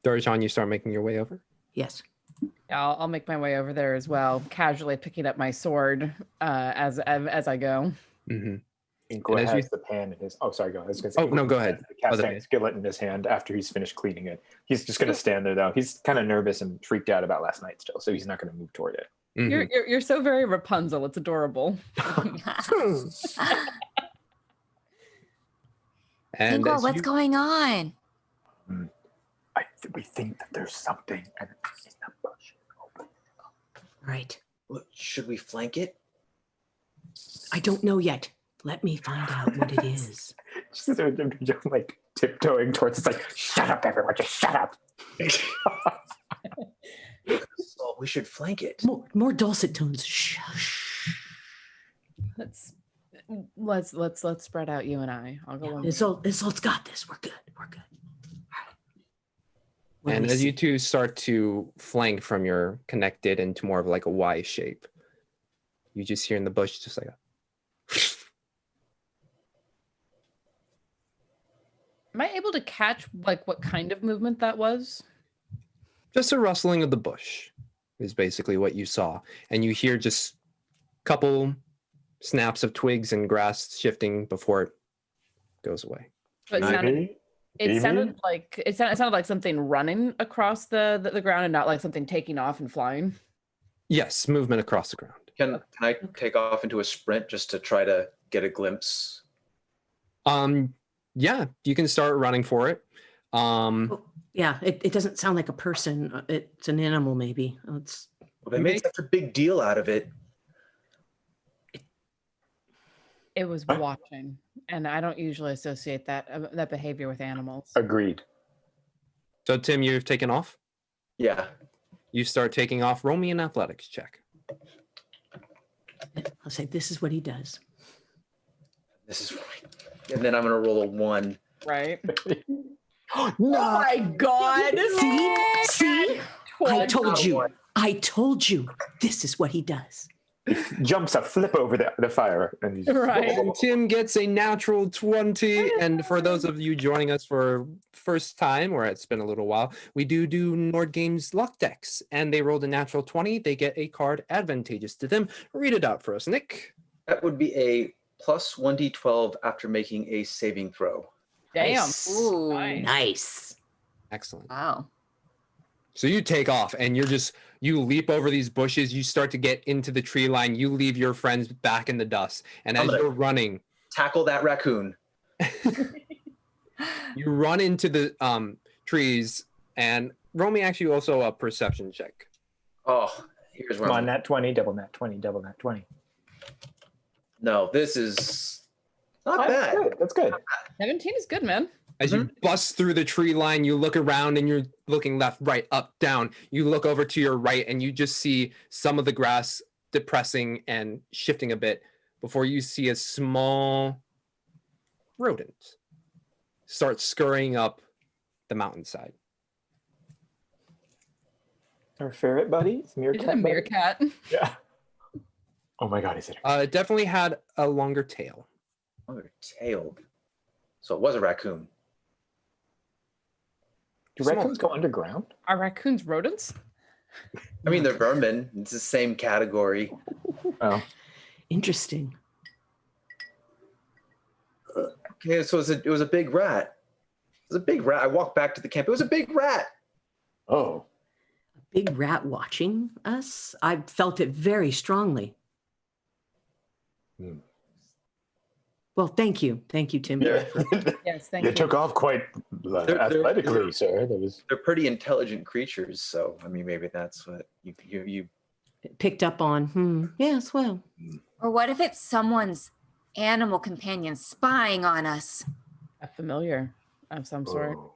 B: Darjan, you start making your way over?
F: Yes.
C: Yeah, I'll make my way over there as well, casually picking up my sword as I go.
B: Mm-hmm.
E: Inko
B: as
E: has
B: you-
E: the pan in his. Oh, sorry, go. I was gonna say.
B: Oh, no, go ahead.
E: The cast
B: Other
E: iron
B: pan.
E: skillet in his hand after he's finished cleaning it. He's just gonna stand there though. He's kind of nervous and freaked out about last night still, so he's not gonna move toward it.
B: Mhm.
C: You're so very Rapunzel. It's adorable.
B: And
G: Ingor,
B: as
G: what's
B: you-
G: going on?
E: We think that there's something in the bush.
F: Right.
D: Look, should we flank it?
F: I don't know yet. Let me find out what it is.
E: Just like tiptoeing towards. It's like, shut up, everyone! Just shut up.
D: So we should flank it.
F: More dulcet tones. Shush.
C: Let's spread out, you and I. I'll go. on.
F: Isolde's got this. We're good. All right. What do
B: And
F: we
B: as
F: see?
B: you two start to flank from your connected into more of like a Y shape, you just hear in the bush just like a
C: Am I able to catch like what kind of movement that was?
B: just a rustling of the bush is basically what you saw. And you hear just a couple snaps of twigs and grass shifting before it goes away.
C: So
E: Maybe.
C: it sounded
E: Amy?
C: like it sounded like something running across the ground and not like something taking off and flying.
B: Yes, movement across the ground.
D: Can I take off into a sprint just to try to get a glimpse?
B: Yeah, you can start running for it.
F: Oh, yeah, it doesn't sound like a person. It's an animal, maybe. It's
D: Well, they made such a big deal out of it.
C: It was watching, and I don't usually associate that behavior with animals.
E: Agreed.
B: So Tim, you've taken off?
D: Yeah.
B: You start taking off. Roll me an athletics check.
F: I'll say, this is what he does.
D: This is and then I'm gonna roll a 1.
C: Right.
E: No.
C: Oh my God.
F: See? I told you.
D: One.
F: I told you. This is what he does.
E: Jumps a flip over the fire. And he's
C: Right.
B: And Tim gets a natural 20. And for those of you joining us for first time, or it's been a little while, we do Nord Games luck decks. And they rolled a natural 20. They get a card advantageous to them. Read it out for us, Nick.
D: That would be a plus 1d12 after making a saving throw.
C: Damn.
F: Nice.
G: Ooh.
F: Nice.
B: Excellent.
G: Wow.
B: So you take off and you leap over these bushes. You start to get into the tree line. You leave your friends back in the dust. And as you're running,
D: Tackle that raccoon.
B: you run into the trees. And roll me actually also a perception check.
D: Oh, here's where
E: Come on,
D: I'm.
E: nat 20, double nat 20, double nat 20.
D: No, this is not
E: That's
D: bad.
E: good. That's good.
C: 17 is good, man.
B: As you bust through the tree line, you look around and you're looking left, right, up, down. You look over to your right and you just see some of the grass depressing and shifting a bit before you see a small rodent start scurrying up the mountainside.
E: Our ferret buddies,
C: Is it a
E: meerkat. buddy?
C: meerkat?
E: Yeah. Oh my God, is it?
B: It definitely had a longer tail.
D: Longer tailed. So it was a raccoon.
E: Do
B: small.
E: raccoons go underground?
C: Are raccoons rodents?
D: I mean, they're vermin. It's the same category.
E: Oh,
F: Interesting.
D: Okay, so it was a big rat. It was a big rat. I walked back to the camp. It was a big rat.
E: oh.
F: A big rat watching us. I felt it very strongly.
E: Hmm.
F: Well, thank you. Thank you, Tim.
E: Yeah.
C: Yes, thank
E: You
C: you.
E: took off quite
D: They're-
E: athletically, sir. That was.
D: They're pretty intelligent creatures, so I mean, maybe that's what you
F: Picked up on. Yes, well.
G: Or what if it's someone's animal companion spying on us?
C: A familiar of some sort.
E: Oh,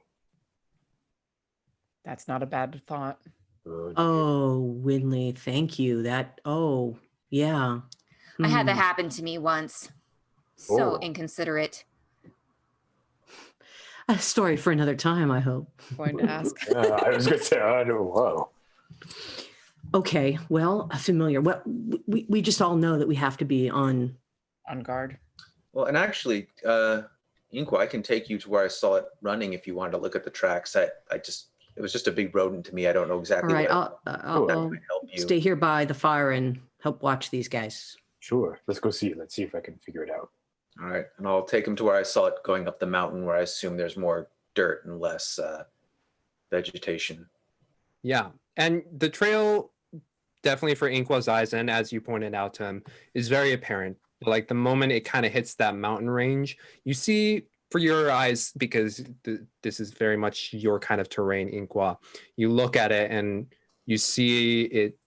C: That's not a bad thought.
E: oh,
F: Oh, Winley, thank you. Yeah.
G: I had that
F: Hmm.
G: happen to me once. So
E: Oh.
G: inconsiderate.
F: A story for another time, I hope.
C: Going to ask.
E: yeah, I was gonna say, oh, no, whoa.
F: Okay, well, a familiar. Well, we just all know that we have to be on.
C: On guard.
D: Well, and actually, Inqua, I can take you to where I saw it running if you wanted to look at the tracks. It was just a big rodent to me. I don't know
F: All
D: exactly
F: right,
D: what
F: I'll
D: that might help you.
F: stay here by the fire and help watch these guys.
E: Sure, let's go see it. Let's see if I can figure it out.
D: All right, and I'll take him to where I saw it going up the mountain, where I assume there's more dirt and less vegetation.
B: Yeah. And the trail, definitely for Inqua's eyes, and as you pointed out to him, is very apparent. Like the moment it kind of hits that mountain range, you see for your eyes, because this is very much your kind of terrain, Inqua, you look at it and you see it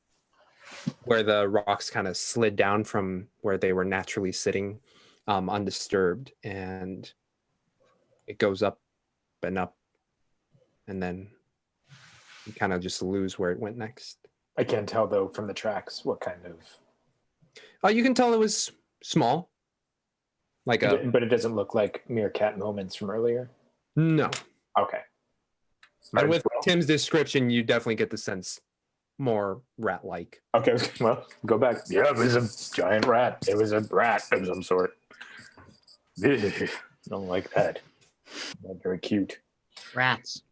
B: where the rocks kind of slid down from where they were naturally sitting undisturbed, and it goes up and up, and then you kind of just lose where it went next.
E: I can't tell though from the tracks what kind of.
B: You can tell it was small, like
E: But it doesn't look like meerkat moments from earlier.
B: no.
E: Okay.
B: And with
E: Well,
B: Tim's description, you definitely get the sense more rat-like.
E: okay, well, go back. Yeah, it was a giant rat. It was a rat of some sort. Don't like that. Not very cute.
F: Rats.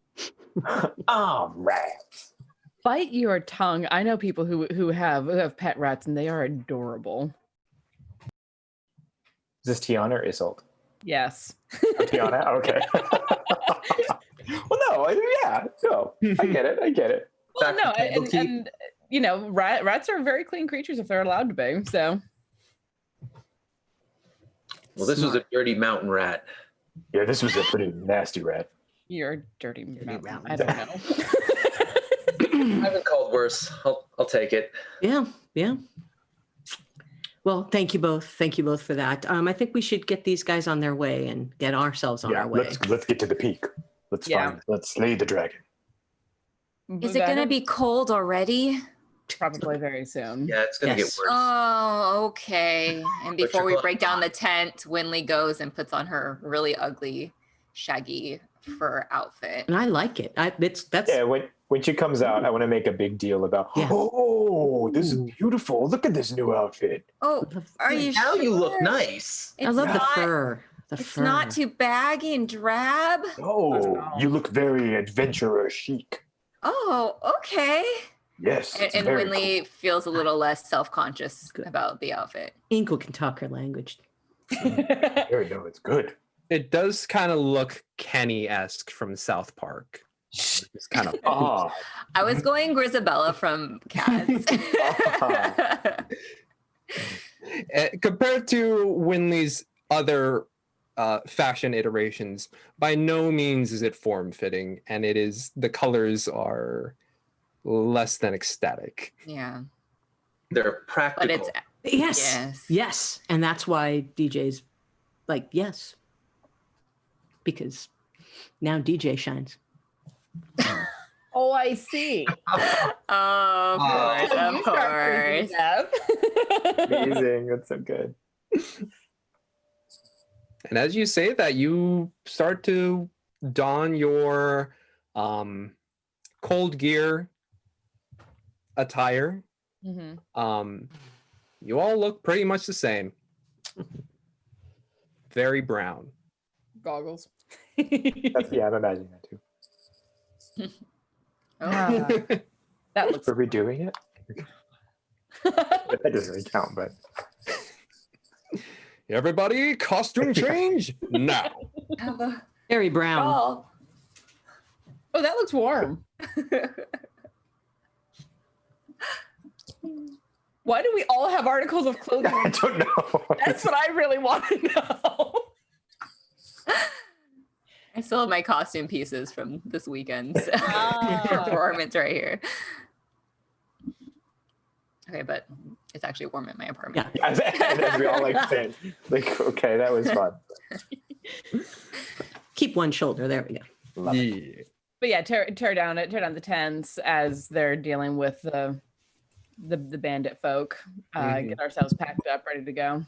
E: Oh, rats.
C: Bite your tongue. I know people who have pet rats and they are adorable.
E: Is this Tiana or Isolde?
C: Yes.
E: Oh, Tiana? Okay. Well, no, I get it.
C: Well,
D: Back
C: no,
D: to Candle Keep.
C: and you know, rats are very clean creatures if they're allowed to be. So
D: Well, this was a dirty mountain rat.
E: Yeah, this was a pretty nasty rat.
C: you're a dirty mountain.
F: rat.
C: I don't know.
D: I've been called worse. I'll take it.
F: Yeah. Well, thank you both. Thank you both for that. I think we should get these guys on their way and get ourselves on
E: Yeah,
F: our way.
E: let's get to the peak. Let's
C: Yeah.
E: slay the dragon.
G: Is it gonna be cold already?
C: Probably very soon.
D: Yeah, it's gonna get
F: Yes.
D: worse.
G: Oh, okay. And
D: But
G: before
D: you're
G: we
D: going
G: break down
D: on.
G: the tent, Winley goes and puts on her really ugly, shaggy fur outfit.
F: And I like it. That's
E: Yeah, when she comes out, I want to make a big deal about.
F: Yeah.
E: Oh, this is
F: Ooh.
E: beautiful! Look at this new outfit.
G: Oh, are you
D: Now
G: sure?
D: you look nice.
F: I love the
G: not-
F: fur. The
G: It's
F: fur.
G: not too baggy and drab.
E: Oh, you look very adventurer chic.
G: Oh, okay.
E: Yes,
G: And,
E: it's
G: and
E: very
G: Winley feels a little less self-conscious
F: Good.
G: about the outfit.
F: Inkle can talk her language.
E: cool. There we go. It's good.
B: It does kind of look Kenny-esque from South Park. It's kind of
E: Ah,
G: I was going Grisabella from Cats.
B: compared to Winley's other fashion iterations, by no means is it form-fitting, and the colors are less than ecstatic.
G: Yeah,
D: They're
G: but
D: practical.
G: it's
F: Yes.
G: yes.
F: And that's why DJ's like, yes. Because now DJ shines.
C: Oh, I see.
G: Of course.
E: amazing. That's so good.
B: And as you say that, you start to don your cold gear attire.
C: Mhm.
B: You all look pretty much the same. Very brown.
C: Goggles.
E: Yeah, I'm imagining that too.
C: Ah, that looks.
E: Are we doing it? That doesn't really count, but
B: Everybody, costume change now.
F: Very brown.
G: Oh.
C: Oh, that looks warm. Why do we all have articles of
E: I
C: clothing?
E: don't know.
C: That's what I really want to know.
G: I still have my costume pieces from this weekend's
C: Ah.
G: performance right here. Okay, but it's actually warm in my apartment.
F: Yeah.
E: And then we all like saying, like, okay, that was fun.
F: Keep one shoulder. There we go.
E: Love it.
B: Yeah.
C: But yeah, tear down the tents as they're dealing with the bandit folk.
B: Mhm.
C: Get ourselves packed up, ready to go.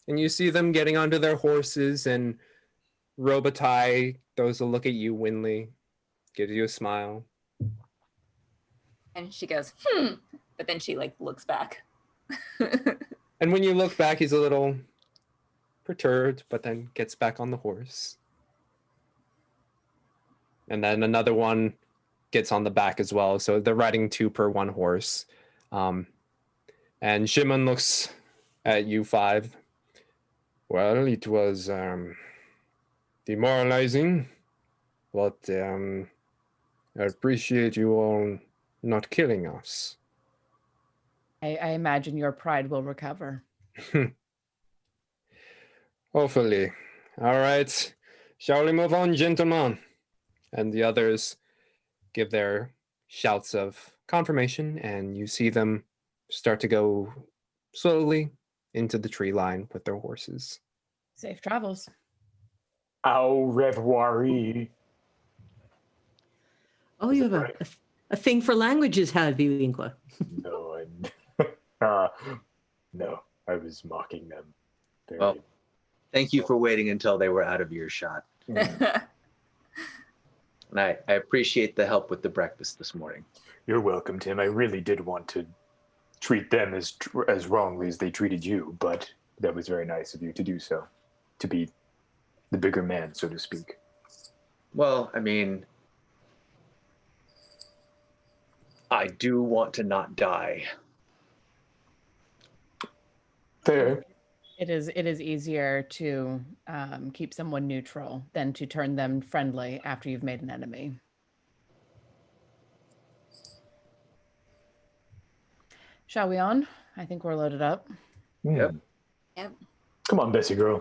B: And you see them getting onto their horses, and Robitaille throws a look at you, Winley, gives you a smile.
G: And she goes, but then she like looks back.
B: And when you look back, he's a little perturbed, but then gets back on the horse. And then another one gets on the back as well. So they're riding two per one horse. And Shimon looks at you five. Well, it was demoralizing, but I appreciate you all not killing us.
C: I imagine your pride will recover.
B: Hopefully. All right. Shall we move on, gentlemen? And the others give their shouts of confirmation, and you see them start to go slowly into the tree line with their horses.
C: Safe travels.
E: Au revoir.
F: Oh, you have a thing for languages, have you, Inkla?
E: No, no, I was mocking them. Very-
D: Well, thank you for waiting until they were out of earshot.
E: Mm.
D: And I appreciate the help with the breakfast this morning.
E: You're welcome, Tim. I really did want to treat them as wrongly as they treated you, but that was very nice of you to do so, to be the bigger man, so to speak.
D: Well, I mean, I do want to not die.
E: Fair.
C: It is easier to keep someone neutral than to turn them friendly after you've made an enemy. Shall we on? I think we're loaded up.
D: Yep.
G: Yep.
E: Come on, Bessie girl.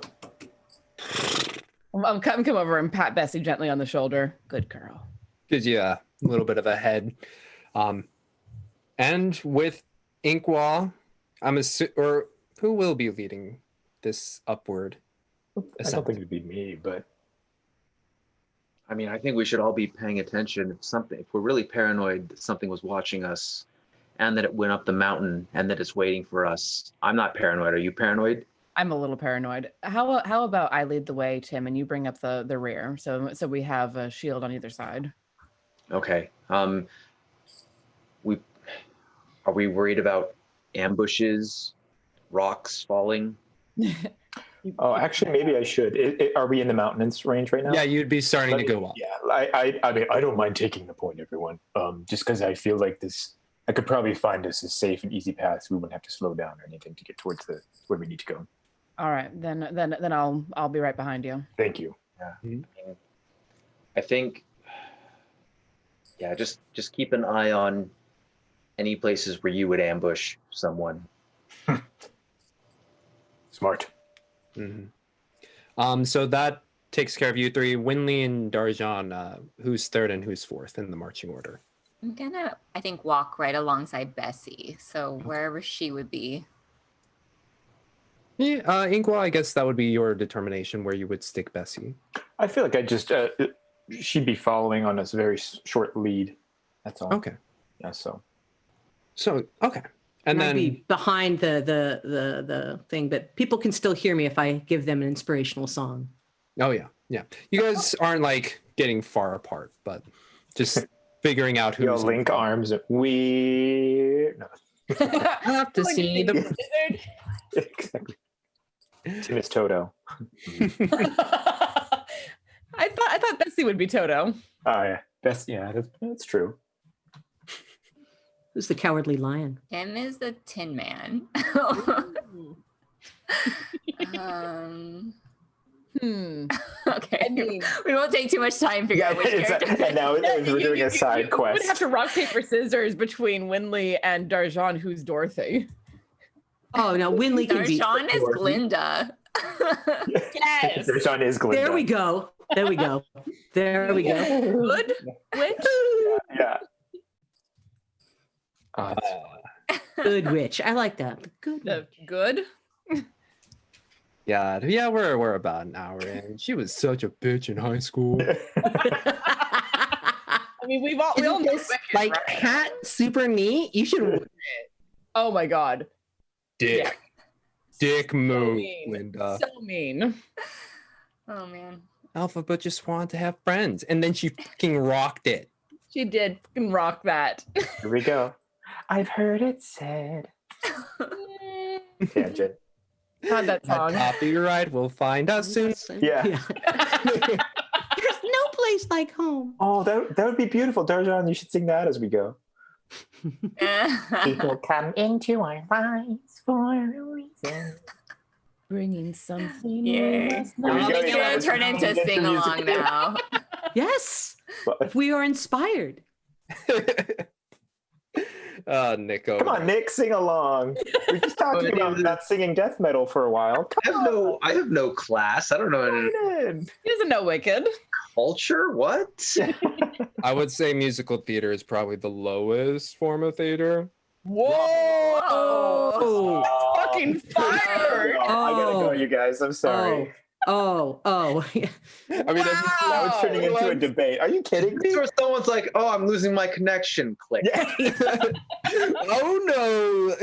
C: Come over and pat Bessie gently on the shoulder. Good girl.
B: Gives you a little bit of a head. And with Inkwell, or who will be leading this upward
E: I don't
B: ascent?
E: think it'd be me, but
D: I mean, I think we should all be paying attention. If we're really paranoid that something was watching us, and that it went up the mountain, and that it's waiting for us. I'm not paranoid. Are you paranoid?
C: I'm a little paranoid. How about I lead the way, Tim, and you bring up the rear, so we have a shield on either side.
D: Okay. Are we worried about ambushes, rocks falling?
E: Oh, actually, maybe I should. Are we in the mountains range right now?
B: Yeah, you'd be starting to go up.
E: Yeah, I mean, I don't mind taking the point, everyone. Just because I feel like I could probably find us a safe and easy path. So we wouldn't have to slow down or anything to get towards where we need to go.
C: All right, then I'll be right behind you.
E: Thank you.
D: Yeah. I think. Yeah, just keep an eye on any places where you would ambush someone.
E: Smart.
B: Mm-hmm. So that takes care of you three. Winley and Darjan, who's third and who's fourth in the marching order?
G: I'm gonna, I think, walk right alongside Bessie. So wherever she would be.
B: Yeah, Inqua, I guess that would be your determination where you would stick Bessie.
E: I feel like she'd be following on a very short lead. That's all.
B: Okay.
E: Yeah. So
B: okay. And
F: I'd
B: then
F: be behind the thing, but people can still hear me if I give them an inspirational song.
B: Oh yeah. You guys aren't like getting far apart, but just figuring out who's
E: link arms. We
B: have to see the
E: exactly. Tim is Toto.
C: I thought Bessie would be Toto.
E: Oh yeah, that's true.
F: Who's the cowardly lion?
G: Tim is the Tin Man. Okay.
C: I mean,
G: we won't take too much time figuring out which character.
E: And now we're doing a side
C: You
E: quest.
C: would have to rock, paper, scissors between Winley and Darjan, who's Dorothy.
F: Oh no, Winley can be.
G: Darjan is Glinda.
C: Yes.
E: Darjan is Glinda.
F: There we go. There we go.
C: Good witch.
E: Yeah.
F: Good witch. I like that. The good witch.
C: Good.
B: Yeah, we're about an hour in. She was such a bitch in high school.
C: I mean, we all know
B: this, like
C: right?
B: hat super neat. You should wear it.
C: Oh my god.
B: Dick. Dick move,
C: mean.
B: Linda.
C: So mean.
G: Oh man.
B: Alpha but just wanted to have friends. And then she fucking rocked it.
C: She did fucking rock that.
E: Here we go. I've heard it said. Tangent.
C: Had that song.
B: Copyright will find us soon.
E: Yeah.
F: There's no place like home.
E: Oh, that would be beautiful, Darjan. You should sing that as we go. People come into our lives for a reason.
C: Bringing something.
G: Yay.
E: Here we
G: I
E: go,
G: think
E: you
G: you're gonna
E: guys.
G: turn into
E: Get the
G: sing along
E: music.
G: now.
F: Yes, we are inspired.
B: Nico.
E: Come on, Nick, sing along. We're just talking about not singing death metal for a while.
D: I have no class. I don't know any
C: He doesn't know Wicked.
D: culture. What?
B: I would say musical theater is probably the lowest form of theater.
C: Whoa!
G: Whoa.
C: That's fucking fire!
E: I gotta go, you guys. I'm sorry.
F: Oh.
B: I mean,
E: Now it's turning into a debate. Are you kidding me?
D: It's where someone's like, "Oh, I'm losing my connection." Click.
B: oh no.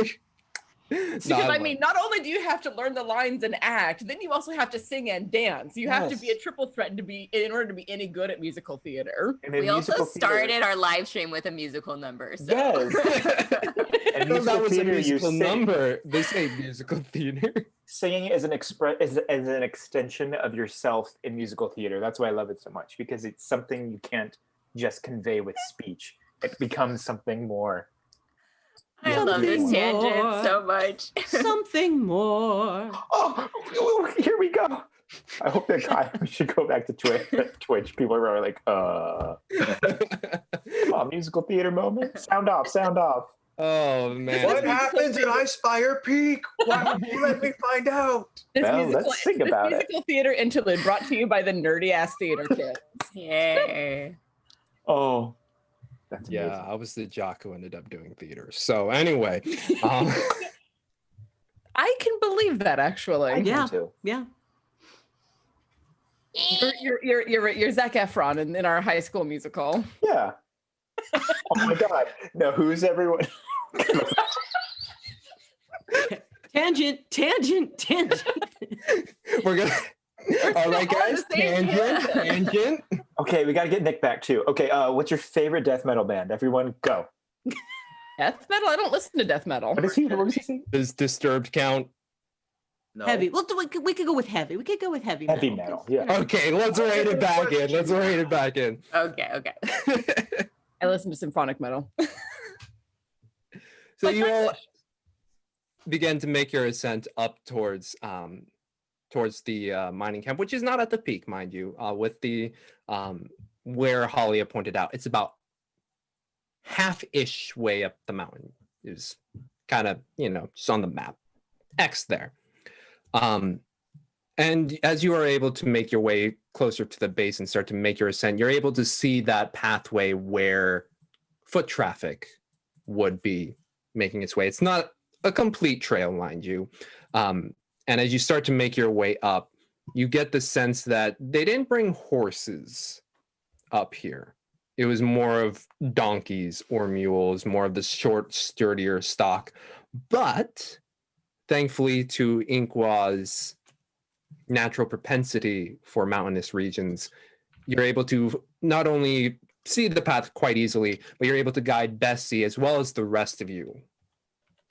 C: Because I mean, not only do you have to learn the lines and act, then you also have to sing and dance. You have to be a triple threat in order to be any good at musical theater.
G: We also started our live stream with a musical number. So.
E: Yes. And
B: that was a
E: theater, you
B: musical
E: sing.
B: number. They say musical theater.
E: Singing is an extension of yourself in musical theater. That's why I love it so much, because it's something you can't just convey with speech. It becomes something more.
G: I love this
F: Something
G: tangent
F: more.
G: so much.
F: Something more.
E: Oh, here we go. I hope we should go back to Twitch. People are like, come on, musical theater moment. Sound off.
B: Oh man.
D: What happens at Icespire Peak? Why don't you let me find out?
E: Let's think about it.
C: Musical theater interlude brought to you by the nerdy ass theater kids.
G: Yay.
E: Oh, that's amazing.
B: Yeah, I was the jock who ended up doing theater. So anyway,
C: I can believe that actually.
E: I do
F: Yeah.
E: too.
F: Yeah.
C: You're Zac Efron in our High School Musical.
E: Yeah. Oh my God. No, who's everyone?
F: Tangent.
B: We're gonna. All right, guys. Tangent.
E: Okay, we got to get Nick back too. Okay, what's your favorite death metal band? Everyone, go.
C: Death metal? I don't listen to death metal.
E: What does he say?
B: Does Disturbed count?
D: No.
F: Heavy. Well, we could go with heavy. We could go with heavy.
E: Heavy metal, yeah.
B: Okay, let's rein it back in.
G: Okay.
C: I listen to symphonic metal.
B: So you all begin to make your ascent up towards the mining camp, which is not at the peak, mind you. With the where Halia pointed out, it's about half-ish way up the mountain. Is kind of just on the map, X there. And as you are able to make your way closer to the base and start to make your ascent, you're able to see that pathway where foot traffic would be making its way. It's not a complete trail, mind you. And as you start to make your way up, you get the sense that they didn't bring horses up here. It was more of donkeys or mules, more of the short, sturdier stock. But thankfully to Inkwa's natural propensity for mountainous regions, you're able to not only see the path quite easily, but you're able to guide Bessie as well as the rest of you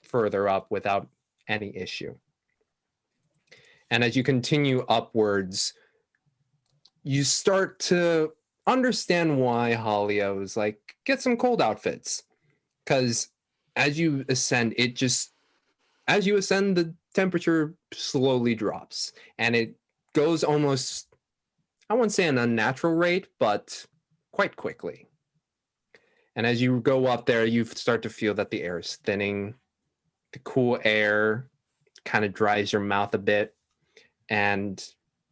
B: further up without any issue. And as you continue upwards, you start to understand why Halia was like, get some cold outfits. Because as you ascend, the temperature slowly drops. And it goes almost, I wouldn't say an unnatural rate, but quite quickly. And as you go up there, you start to feel that the air is thinning. The cool air kind of dries your mouth a bit. And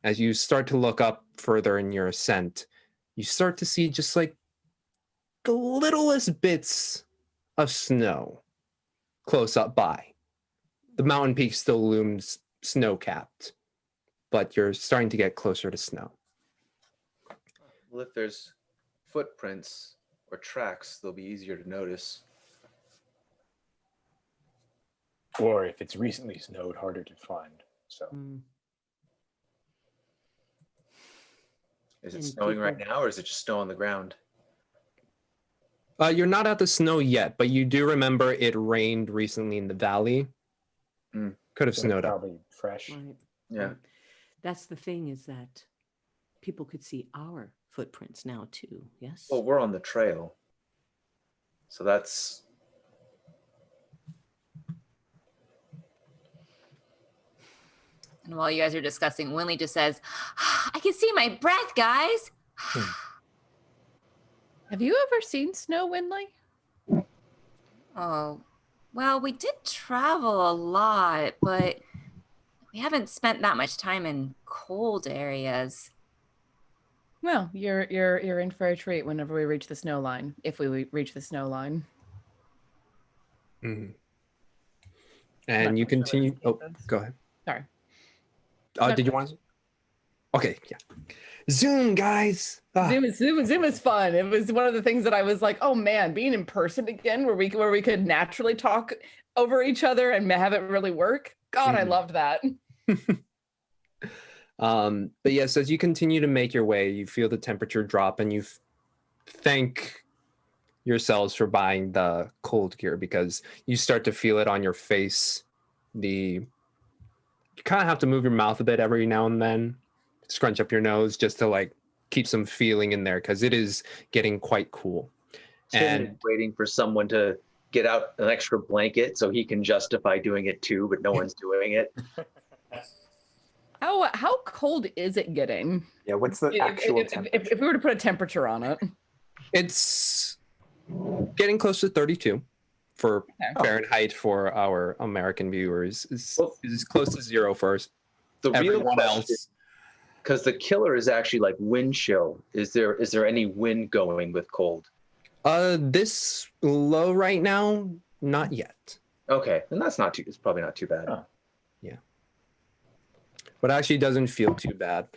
B: as you start to look up further in your ascent, you start to see just like the littlest bits of snow close up by. The mountain peak still looms snow-capped, but you're starting to get closer to snow.
D: Well, if there's footprints or tracks, they'll be easier to notice.
E: Or if it's recently snowed, harder to find. So.
D: Is it
F: And
D: snowing right
F: people-
D: now, or is it just snow on the ground?
B: You're not at the snow yet, but you do remember it rained recently in the valley. Could have
E: So
B: snowed up.
E: probably fresh.
F: Right.
D: Yeah.
F: Right. That's the thing, is that people could see our footprints now too. Yes.
D: Well, we're on the trail. So that's...
G: And while you guys are discussing, Winley just says, I can see my breath, guys.
C: Have you ever seen snow, Winley?
G: Oh, well, we did travel a lot, but we haven't spent that much time in cold areas.
C: Well, you're in for a treat whenever we reach the snow line, if we reach the snow line.
B: And
C: Not
B: you
C: quite sure
B: continue.
C: what
B: Oh,
C: this is.
B: go ahead.
C: Sorry.
B: Did you want to? Okay, yeah. Zoom, guys.
C: Zoom is fun. It was one of the things that I was like, oh man, being in person again, where we could naturally talk over each other and have it really work. God, I loved that.
B: But yes, as you continue to make your way, you feel the temperature drop, and you thank yourselves for buying the cold gear, because you start to feel it on your face. You kind of have to move your mouth a bit every now and then, scrunch up your nose just to like keep some feeling in there, because it is getting quite cool.
D: And waiting for someone to get out an extra blanket so he can justify doing it too, but no one's doing it.
C: How cold is it getting?
E: Yeah, what's the actual temperature?
C: If we were to put a temperature on it.
B: It's getting close to 32 for Fahrenheit for our American viewers. Is close to zero first.
D: The real
B: Everyone
D: question,
B: else.
D: because the killer is actually like wind chill. Is there any wind going with cold?
B: This low right now, not yet.
D: Okay, and it's probably not too bad.
E: Oh.
B: But actually doesn't feel too bad.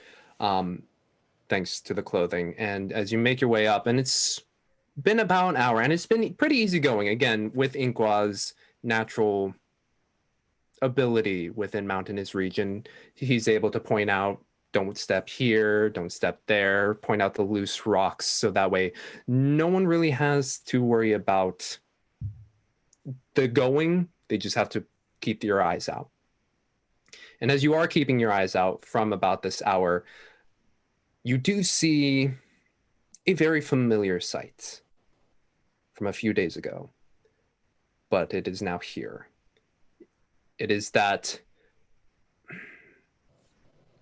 B: thanks to the clothing. And as you make your way up, and it's been about an hour, and it's been pretty easy going. Again, with Inkwa's natural ability within mountainous region, he's able to point out, don't step here, don't step there, point out the loose rocks, so that way no one really has to worry about the going. They just have to keep your eyes out. And as you are keeping your eyes out from about this hour, you do see a very familiar sight from a few days ago, but it is now here. It is that,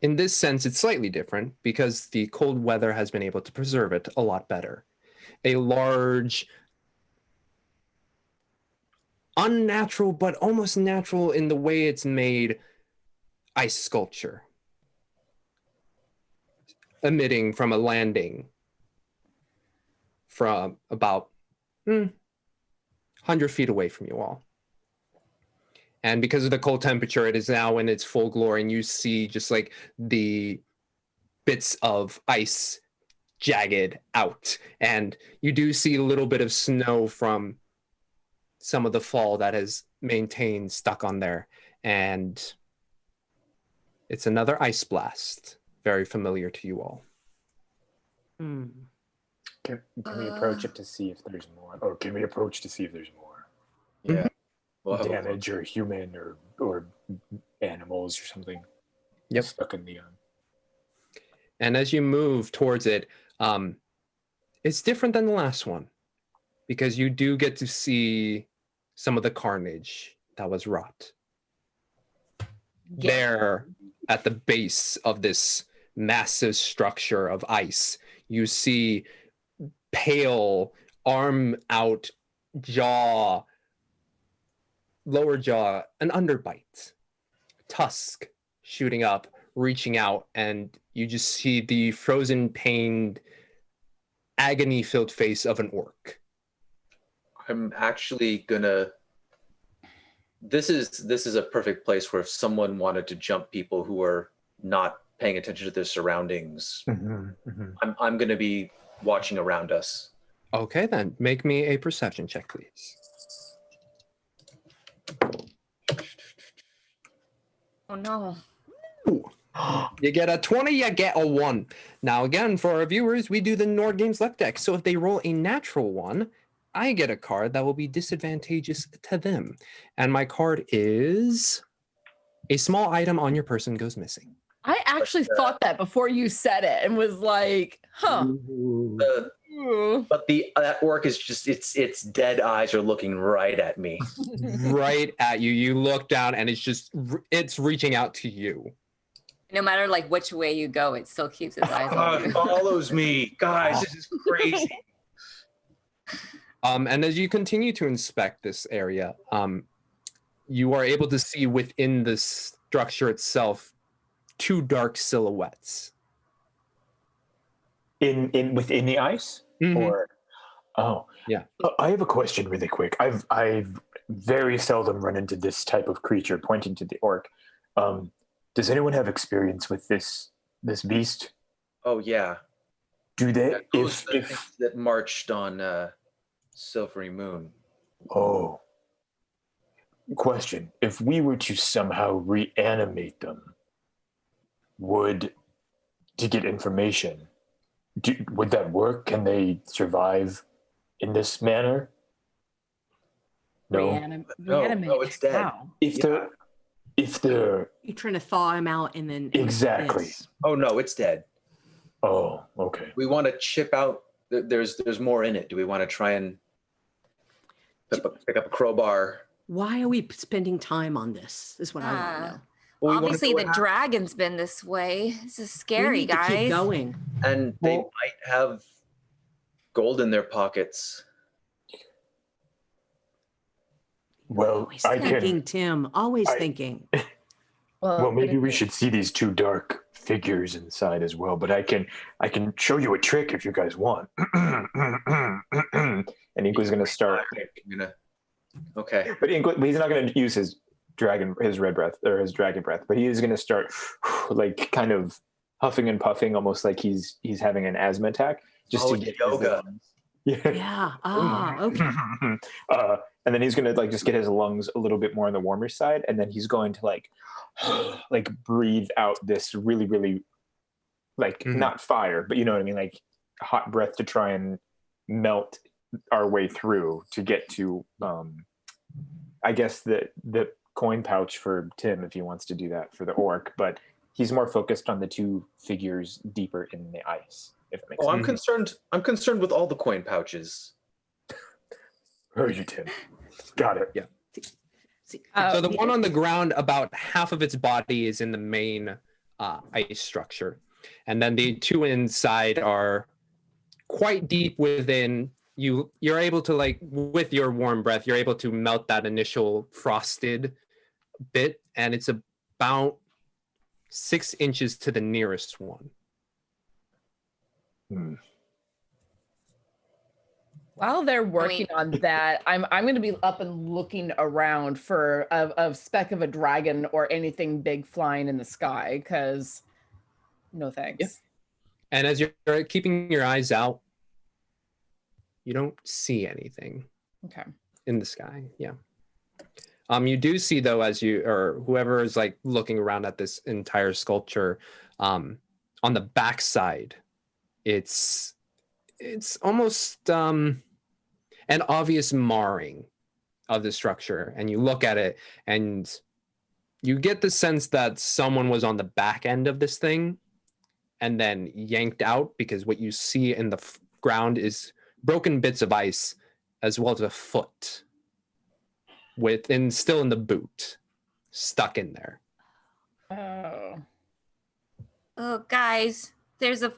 B: in this sense, it's slightly different because the cold weather has been able to preserve it a lot better. A large, unnatural, but almost natural in the way it's made, ice sculpture emitting from a landing from about 100 feet away from you all. And because of the cold temperature, it is now in its full glory, and you see just like the bits of ice jagged out. And you do see a little bit of snow from some of the fall that has maintained stuck on there. And it's another ice blast, very familiar to you all.
E: Can we approach it to see if there's more? Or can we approach to see if there's more?
D: Yeah. Well,
E: Damage or human or animals or something.
B: Yep.
E: Stuck in the
B: And as you move towards it, it's different than the last one because you do get to see some of the carnage that was wrought. There at the base of this massive structure of ice, you see pale, arm out jaw, lower jaw, an underbite, tusk shooting up, reaching out, and you just see the frozen, pained, agony-filled face of an orc.
D: I'm actually gonna. This is a perfect place where if someone wanted to jump people who are not paying attention to their surroundings, I'm gonna be watching around us.
B: Okay, then make me a perception check, please.
G: Oh no.
B: You get a 20, you get a 1. Now again, for our viewers, we do the Nord Games luck deck. So if they roll a natural 1, I get a card that will be disadvantageous to them. And my card is a small item on your person goes missing.
C: I actually thought that before you said it and was like, huh.
D: But that orc is just its dead eyes are looking right at me.
B: Right at you. You look down and it's reaching out to you.
G: No matter like which way you go, it still keeps its eyes on you.
D: It follows me. Guys, this is crazy.
B: And as you continue to inspect this area, you are able to see within the structure itself 2 dark silhouettes.
E: within the ice? Or
B: yeah.
E: I have a question really quick. I've very seldom run into this type of creature, pointing to the orc. Does anyone have experience with this beast?
D: Oh yeah.
E: Do they?
D: Those things that marched on Silvery Moon.
E: Oh. Question. If we were to somehow reanimate them, to get information, would that work? Can they survive in this manner? No.
D: No, it's dead.
C: How?
E: If they're
F: You're trying to thaw him out and then
E: exactly.
F: this.
D: Oh no, it's dead.
E: Oh, okay.
D: We want to chip out. There's more in it. Do we want to try and pick up a crowbar?
F: Why are we spending time on this? Is what I want to know.
D: Well, we wanna
G: Obviously,
D: know what
G: the
D: happened.
G: dragon's been this way. This is
F: We
G: scary,
F: need to
G: guys.
F: keep going.
D: And they might have gold in their pockets.
E: Well,
F: Always
E: I
F: thinking,
E: can.
F: Tim. Always thinking.
E: Well, maybe
C: but
E: we
C: if-
E: should see these 2 dark figures inside as well. But I can show you a trick if you guys want. And Inko's going to start.
D: Okay.
E: But he's not going to use his red breath or his dragon breath. But he is going to start like kind of huffing and puffing, almost like he's having an asthma attack, just to get
D: yoga.
E: His lungs.
F: Yeah. Ah, okay.
E: And then he's gonna like just get his lungs a little bit more on the warmer side, and then he's going to like breathe out this really, really like not fire, but you know what I mean, like hot breath to try and melt our way through to get to I guess the coin pouch for Tim if he wants to do that for the orc, but he's more focused on the two figures deeper in the ice, if it makes sense.
D: I'm concerned with all the coin pouches.
E: Heard you, Tim. Got it.
B: Yeah.
F: See,
B: So the one on the ground, about half of its body is in the main ice structure. And then the two inside are quite deep within. You're able to, like, with your warm breath, you're able to melt that initial frosted bit, and it's about 6 inches to the nearest one.
C: While they're working on that, I'm going to be up and looking around for a speck of a dragon or anything big flying in the sky, because no thanks.
B: Yeah. And as you're keeping your eyes out, you don't see anything in the sky. Yeah. You do see, though, as you, or whoever is like looking around at this entire sculpture, on the backside, it's almost an obvious marring of the structure. And you look at it and you get the sense that someone was on the back end of this thing and then yanked out, because what you see in the ground is broken bits of ice as well as a foot still in the boot, stuck in there.
G: Oh, guys, there's a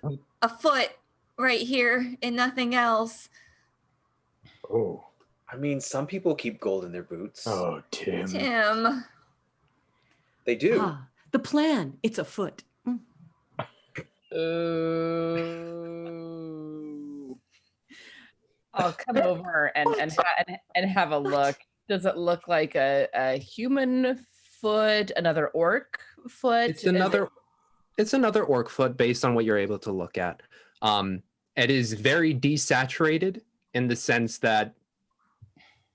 G: foot right here and nothing else.
E: Oh.
D: I mean, some people keep gold in their boots.
E: Oh, Tim.
G: Tim.
D: They do.
F: Ah, the plan. It's a foot.
C: I'll come over and have a look. Does it look like a human foot, another orc foot?
B: It's another orc foot based on what you're able to look at. It is very desaturated in the sense that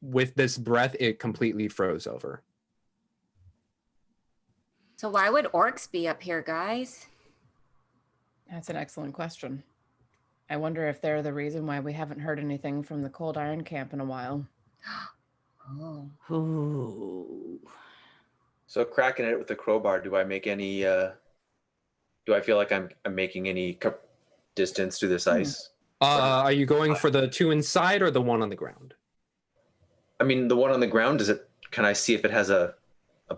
B: with this breath, it completely froze over.
G: So why would orcs be up here, guys?
C: That's an excellent question. I wonder if they're the reason why we haven't heard anything from the Cold Iron Camp in a while.
G: Oh.
F: Oh.
D: So cracking it with the crowbar, do I make any? Do I feel like I'm making any distance to this ice?
B: Are you going for the two inside or the one on the ground?
D: I mean, the one on the ground. Can I see if it has a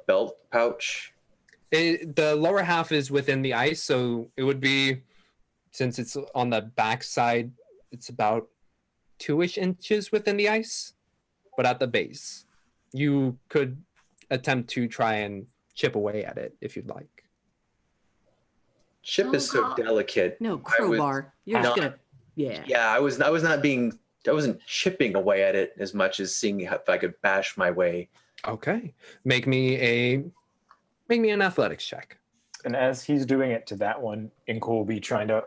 D: belt pouch?
B: The lower half is within the ice, so it would be, since it's on the back side, it's about 2-ish inches within the ice. But at the base, you could attempt to try and chip away at it if you'd like.
D: Chip is so delicate.
F: No, crowbar. You're just gonna, yeah.
D: Yeah, I wasn't chipping away at it as much as seeing if I could bash my way.
B: Okay, make me an athletics check.
E: And as he's doing it to that one, Inko will be trying to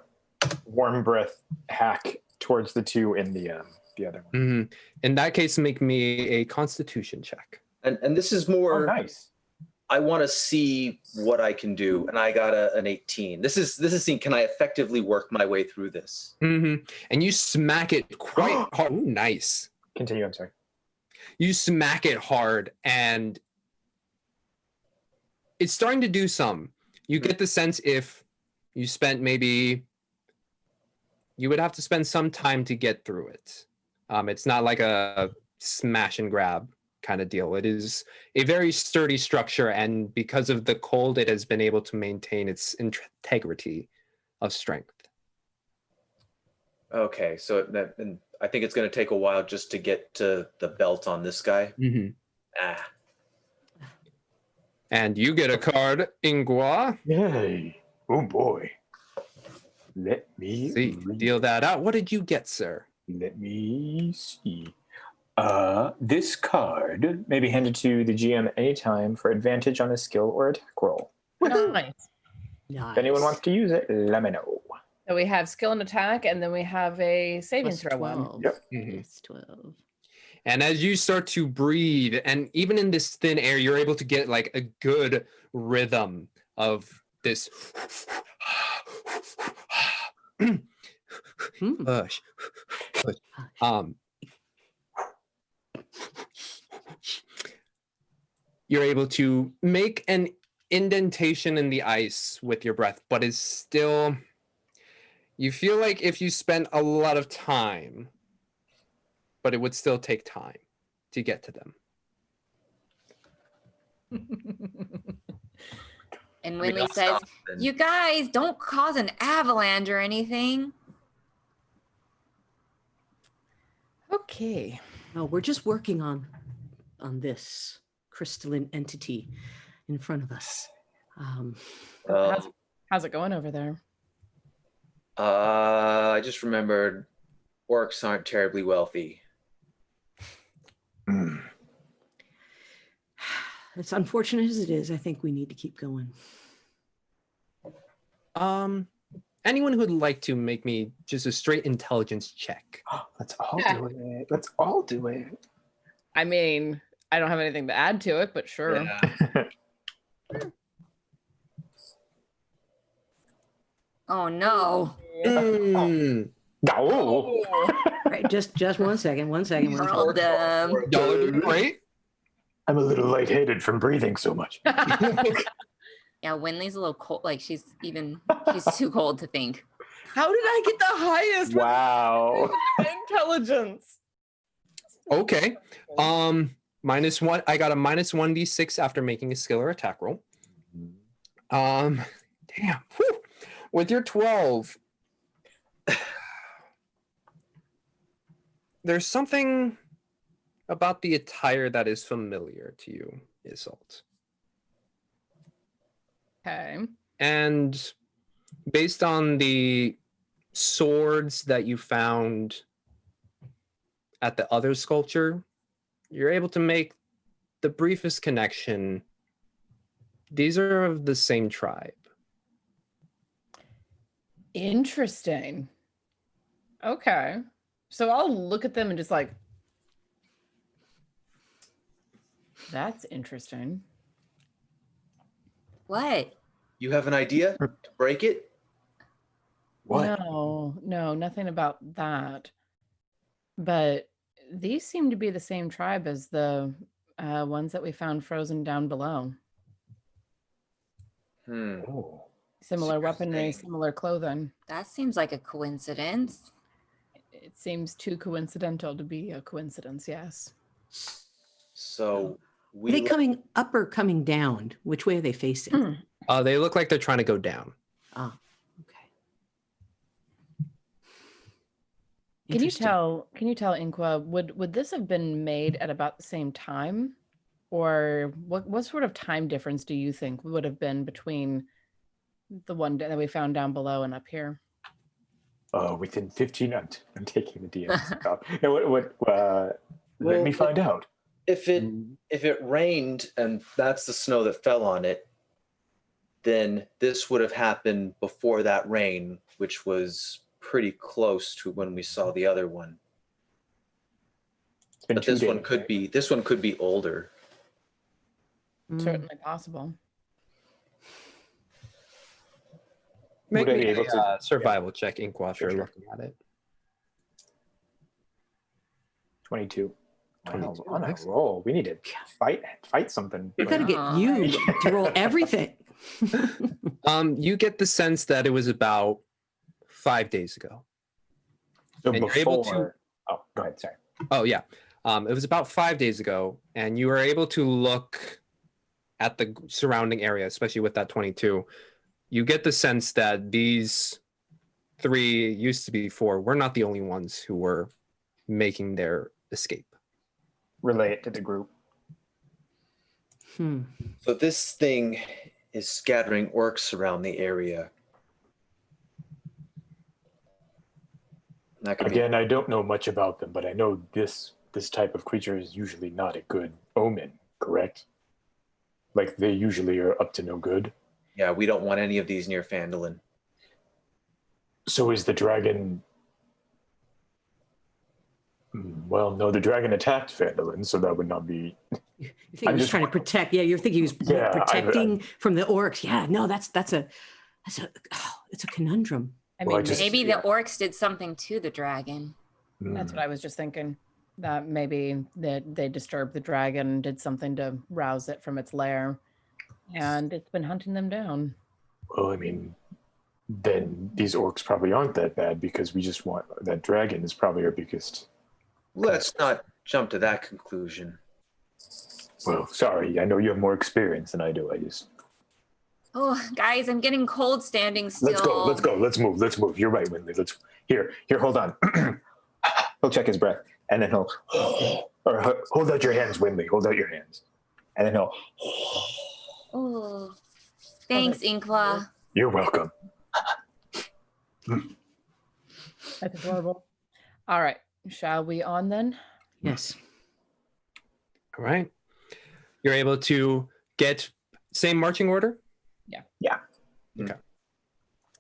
E: warm breath hack towards the two in the other one.
B: Mm-hmm. In that case, make me a Constitution check.
D: And this is more.
E: Oh, nice.
D: I want to see what I can do, and I got an 18. This is seeing, can I effectively work my way through this?
B: Mm-hmm. And you smack it quite hard. Ooh, nice.
E: Continue. I'm sorry.
B: You smack it hard, and it's starting to do some. You get the sense if you spent maybe, you would have to spend some time to get through it. It's not like a smash and grab kind of deal. It is a very sturdy structure, and because of the cold, it has been able to maintain its integrity of strength.
D: Okay, so and I think it's going to take a while just to get to the belt on this guy.
B: Mm-hmm.
D: Ah.
B: And you get a card, Ingwa.
E: Yay. Oh, boy. Let me
B: See, deal that out. What did you get, sir?
E: Let me see. This card may be handed to the GM anytime for advantage on a skill or attack roll.
C: Nice.
F: Nice.
E: If anyone wants to use it, let me know.
C: So we have skill and attack, and then we have a saving
F: Plus
C: throw one.
F: 12.
E: Yep.
F: Yes, 12.
B: And as you start to breathe, and even in this thin air, you're able to get like a good rhythm of this. Push. You're able to make an indentation in the ice with your breath, but it's still, you feel like if you spent a lot of time, but it would still take time to get to them.
G: And Winley says, "You guys don't cause an avalanche or anything."
C: Okay.
F: No, we're just working on this crystalline entity in front of us.
C: How's it going over there?
D: I just remembered orcs aren't terribly wealthy.
F: As unfortunate as it is, I think we need to keep going.
B: Anyone who would like to make me just a straight intelligence check?
E: Let's all do it. Let's all do it.
C: I mean, I don't have anything to add to it, but sure.
D: Yeah.
G: Oh no.
E: No.
F: Right, just one second.
G: Rolled them.
B: Y'all are doing great.
E: I'm a little lightheaded from breathing so much.
G: Yeah, Winley's a little cold. Like she's too cold to think.
C: How did I get the highest
E: Wow.
C: intelligence?
B: Okay. -1. I got a -1d6 after making a skill or attack roll. Damn. Whew. With your 12, there's something about the attire that is familiar to you, Isolde.
C: Okay.
B: And based on the swords that you found at the other sculpture, you're able to make the briefest connection. These are of the same tribe.
C: Interesting. Okay. So I'll look at them and just like, that's interesting.
G: What?
D: You have an idea to break it?
E: What?
C: No, nothing about that. But these seem to be the same tribe as the ones that we found frozen down below.
E: Oh.
C: Similar weaponry,
D: Interesting.
C: similar clothing.
G: That seems like a coincidence.
C: It seems too coincidental to be a coincidence, yes.
D: So
F: Are they coming up or coming down? Which way are they facing?
B: They look like they're trying to go down.
F: Ah, okay.
C: Can you
F: Interesting.
C: tell, Inqua, would this have been made at about the same time? Or what sort of time difference do you think would have been between the one that we found down below and up here?
E: Within 15. I'm taking the DM's top. No, let
D: Well,
E: me find out.
D: If it rained and that's the snow that fell on it, then this would have happened before that rain, which was pretty close to when we saw the other one.
E: It's been
D: But
E: 2
D: this
E: days.
D: one could be older.
C: Certainly possible.
B: Make
E: Would I
B: me
E: be able
B: a
E: to-
B: survival check, Inqua, if you're
E: Sure.
B: looking at it.
E: 22. Wow,
B: 22,
E: on a
B: excellent.
E: roll. We need to fight something.
F: We gotta get you to roll everything.
B: You get the sense that it was about 5 days ago.
E: So
B: and you're able to-
E: before. Oh, go ahead. Sorry.
B: Oh, yeah. It was about 5 days ago, and you were able to look at the surrounding area, especially with that 22. You get the sense that these 3, used to be 4, were not the only ones who were making their escape.
E: Relay it to the group.
D: So this thing is scattering orcs around the area. That could
E: Again, I don't know much about them, but I know this type of creature is usually not a good omen, correct? Like they usually are up to no good.
D: Yeah, we don't want any of these near Phandalin.
E: So is the dragon? Well, no, the dragon attacked Phandalin, so that would not be.
F: You think he was
E: just
F: trying to protect? Yeah, you're thinking he was protecting from the orcs. Yeah, no, it's a conundrum.
C: I
E: Well,
C: mean,
G: Maybe the orcs did something to the dragon.
C: that's what I was just thinking. That maybe that they disturbed the dragon, did something to rouse it from its lair, and it's been hunting them down.
E: Well, I mean, then these orcs probably aren't that bad because we just want that dragon is probably our biggest.
D: Let's not jump to that conclusion.
E: Well, sorry, I know you have more experience than I do. I just.
G: Oh, guys, I'm getting cold standing still.
E: Let's go. Let's move. You're right, Winley. Here, hold on. He'll check his breath, and then he'll, or hold out your hands, Winley. Hold out your hands, and then he'll.
G: Oh, thanks, Inkla.
E: You're welcome.
C: That's adorable. All right, shall we on then?
F: Yes.
B: All right. You're able to get same marching order?
E: Yeah.
B: Okay.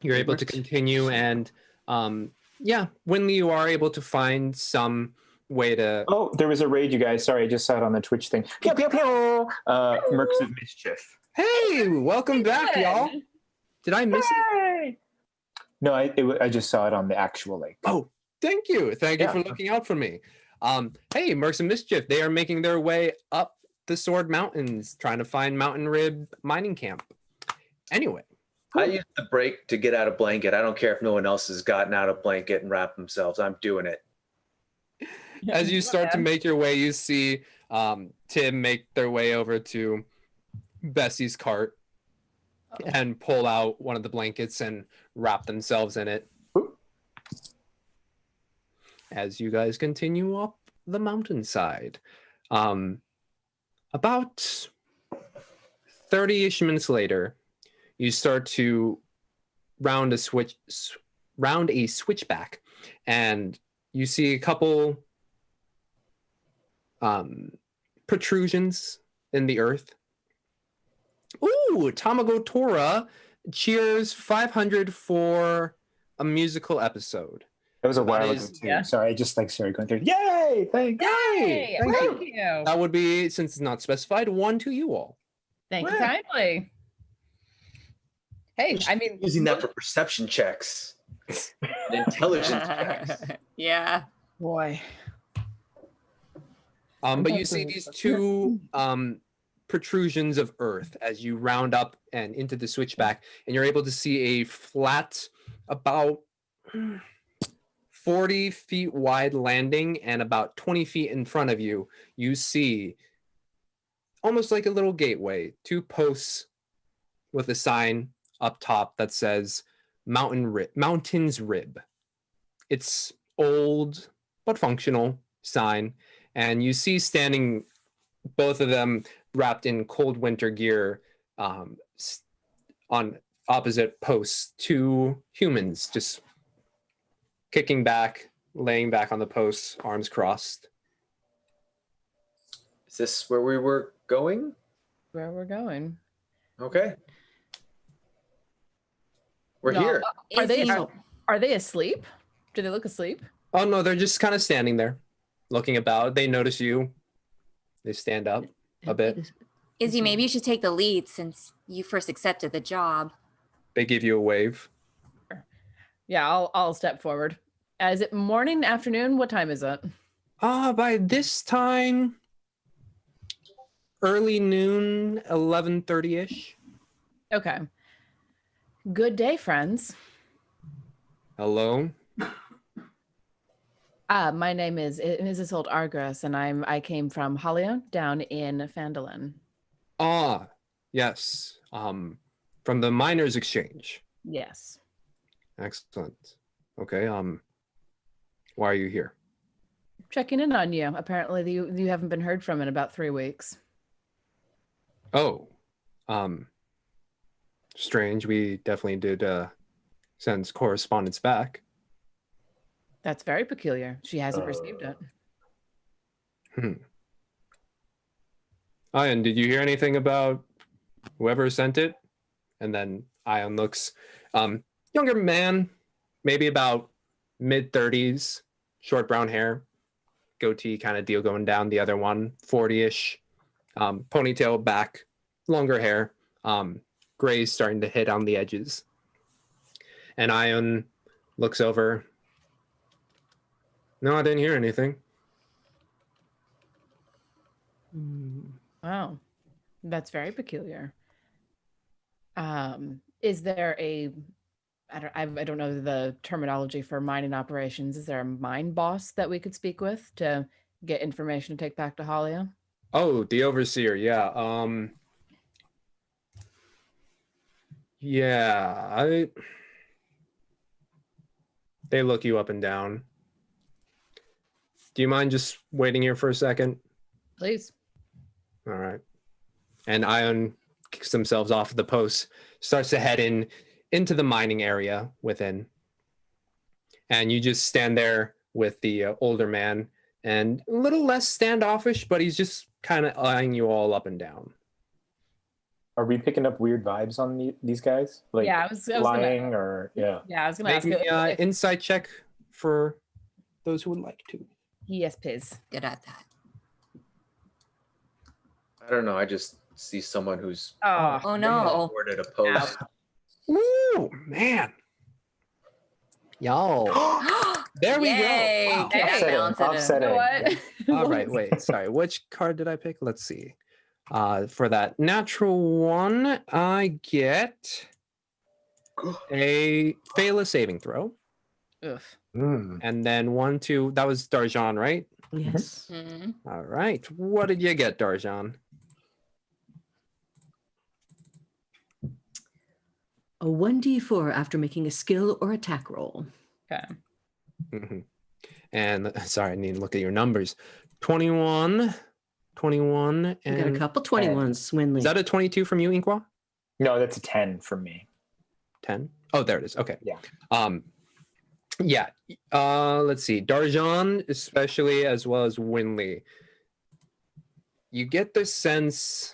B: You're able to continue and Winley, you are able to find some way to
E: Oh, there was a raid, you guys. Sorry, I just saw it on the Twitch thing. Pew, pew, pew. Mercs of Mischief.
B: Hey, welcome back, y'all. Did I miss it?
E: No, I just saw it on the actual link.
B: Oh, thank you. Thank you
E: Yeah.
B: for looking out for me. Hey, Mercs of Mischief, they are making their way up the Sword Mountains, trying to find Mountain Rib mining camp. Anyway.
D: I used the break to get out a blanket. I don't care if no one else has gotten out a blanket and wrapped themselves. I'm doing it.
B: As you start to make your way, you see Tim make their way over to Bessie's cart and pull out one of the blankets and wrap themselves in it. As you guys continue up the mountainside. About 30-ish minutes later, you start to round a switchback, and you see a couple protrusions in the earth. Ooh, Tamago Tora cheers 500 for a musical episode.
E: That was a while ago
B: is-
E: too.
C: yeah.
E: Sorry, I just started going through. Yay! Thanks.
B: Yay!
C: Thank you.
B: That would be, since it's not specified, 1 to you all.
C: Thank you kindly. Hey, I mean,
D: Using that for perception checks, and intelligence checks.
G: Yeah.
C: boy.
B: But you see these two protrusions of earth as you round up and into the switchback, and you're able to see a flat, about 40 feet wide landing, and about 20 feet in front of you, you see almost like a little gateway, 2 posts with a sign up top that says Mountain's Rib. It's old but functional sign, and you see standing both of them wrapped in cold winter gear on opposite posts, 2 humans just kicking back, laying back on the posts, arms crossed.
D: Is this where we were going?
C: Where we're going.
D: Okay. We're
C: No,
D: here.
C: Are
G: Is
C: they
G: he-
C: are they asleep? Do they look asleep?
B: Oh no, they're just kind of standing there, looking about. They notice you. They stand up a bit.
G: Izzy, maybe you should take the lead since you first accepted the job.
B: They give you a wave.
C: Yeah, I'll step forward. Is it morning, afternoon? What time is it?
B: By this time, early noon, 11:30-ish.
C: Okay. Good day, friends.
B: Hello.
C: My name is Isolde Argras, and I came from Halia down in Phandalin.
B: Ah, yes. From the Miners Exchange.
C: Yes.
B: Excellent. Okay. Why are you here?
C: Checking in on you. Apparently you haven't been heard from in about 3 weeks.
B: Oh, strange. We definitely did send correspondence back.
C: That's very peculiar. She hasn't received it.
B: Oh, and did you hear anything about whoever sent it? And then Ion looks younger man, maybe about mid-30s, short brown hair, goatee kind of deal going down. The other one, 40-ish, ponytail back, longer hair, grays starting to hit on the edges. And Ion looks over. No, I didn't hear anything.
C: Wow, that's very peculiar. Is there a I don't know the terminology for mining operations. Is there a mine boss that we could speak with to get information to take back to Halia?
B: Oh, the overseer, yeah. They look you up and down. Do you mind just waiting here for a second?
C: Please.
B: All right. And Ion kicks themselves off the post, starts to head into the mining area within. And you just stand there with the older man, and a little less standoffish, but he's just kind of eyeing you all up and down.
E: Are we picking up weird vibes on these guys? Like
C: Yeah, I was
E: lying
C: gonna,
E: or yeah.
C: Yeah, I was gonna
B: Make
C: ask
B: me
C: you.
B: insight check for those who would like to.
C: Yes, please.
G: Good at that.
D: I don't know. I just see someone who's
G: Oh no.
D: bored at a post.
B: Ooh, man. Yo. There we
G: Yay.
B: go. Wow.
G: Okay, I balance it in.
E: Offsetting.
C: You know what?
B: All right, wait. Sorry. Which card did I pick? Let's see. For that natural one, I get a fail a saving throw.
C: Oof.
B: And then 1, 2. That was Darjan, right?
F: Yes.
G: Mhm.
B: All right. What did you get, Darjan?
F: A 1d4 after making a skill or attack roll.
C: Okay.
B: Mm-hmm. And sorry, I need to look at your numbers. 21, and
F: We got a couple 21s, Swinley.
B: is that a 22 from you, Inqua?
E: No, that's a 10 from me.
B: 10. Oh, there it is. Okay.
E: Yeah.
B: Yeah. Let's see. Darjan, especially, as well as Winley. You get the sense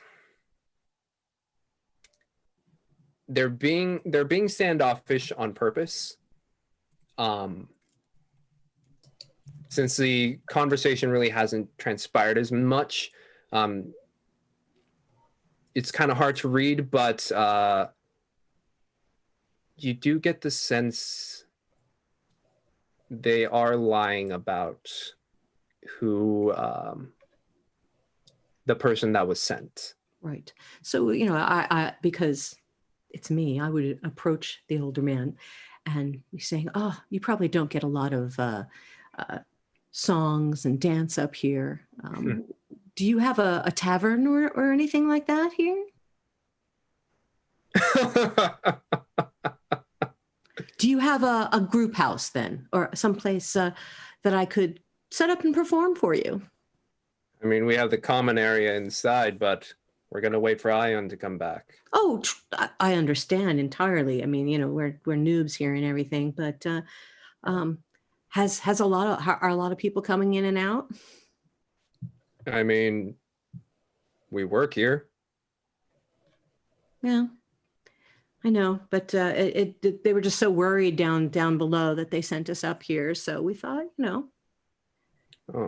B: they're being standoffish on purpose. Since the conversation really hasn't transpired as much, it's kind of hard to read, but you do get the sense they are lying about who the person that was sent.
F: Right. So, I because it's me, I would approach the older man and be saying, oh, you probably don't get a lot of songs and dance up here. Do you have a tavern or anything like that here? Do you have a group house then, or someplace that I could set up and perform for you?
B: I mean, we have the common area inside, but we're going to wait for Ion to come back.
F: Oh, I understand entirely. I mean, we're noobs here and everything, but are a lot of people coming in and out?
B: I mean, we work here.
F: Yeah, I know, but they were just so worried down below that they sent us up here. So we thought,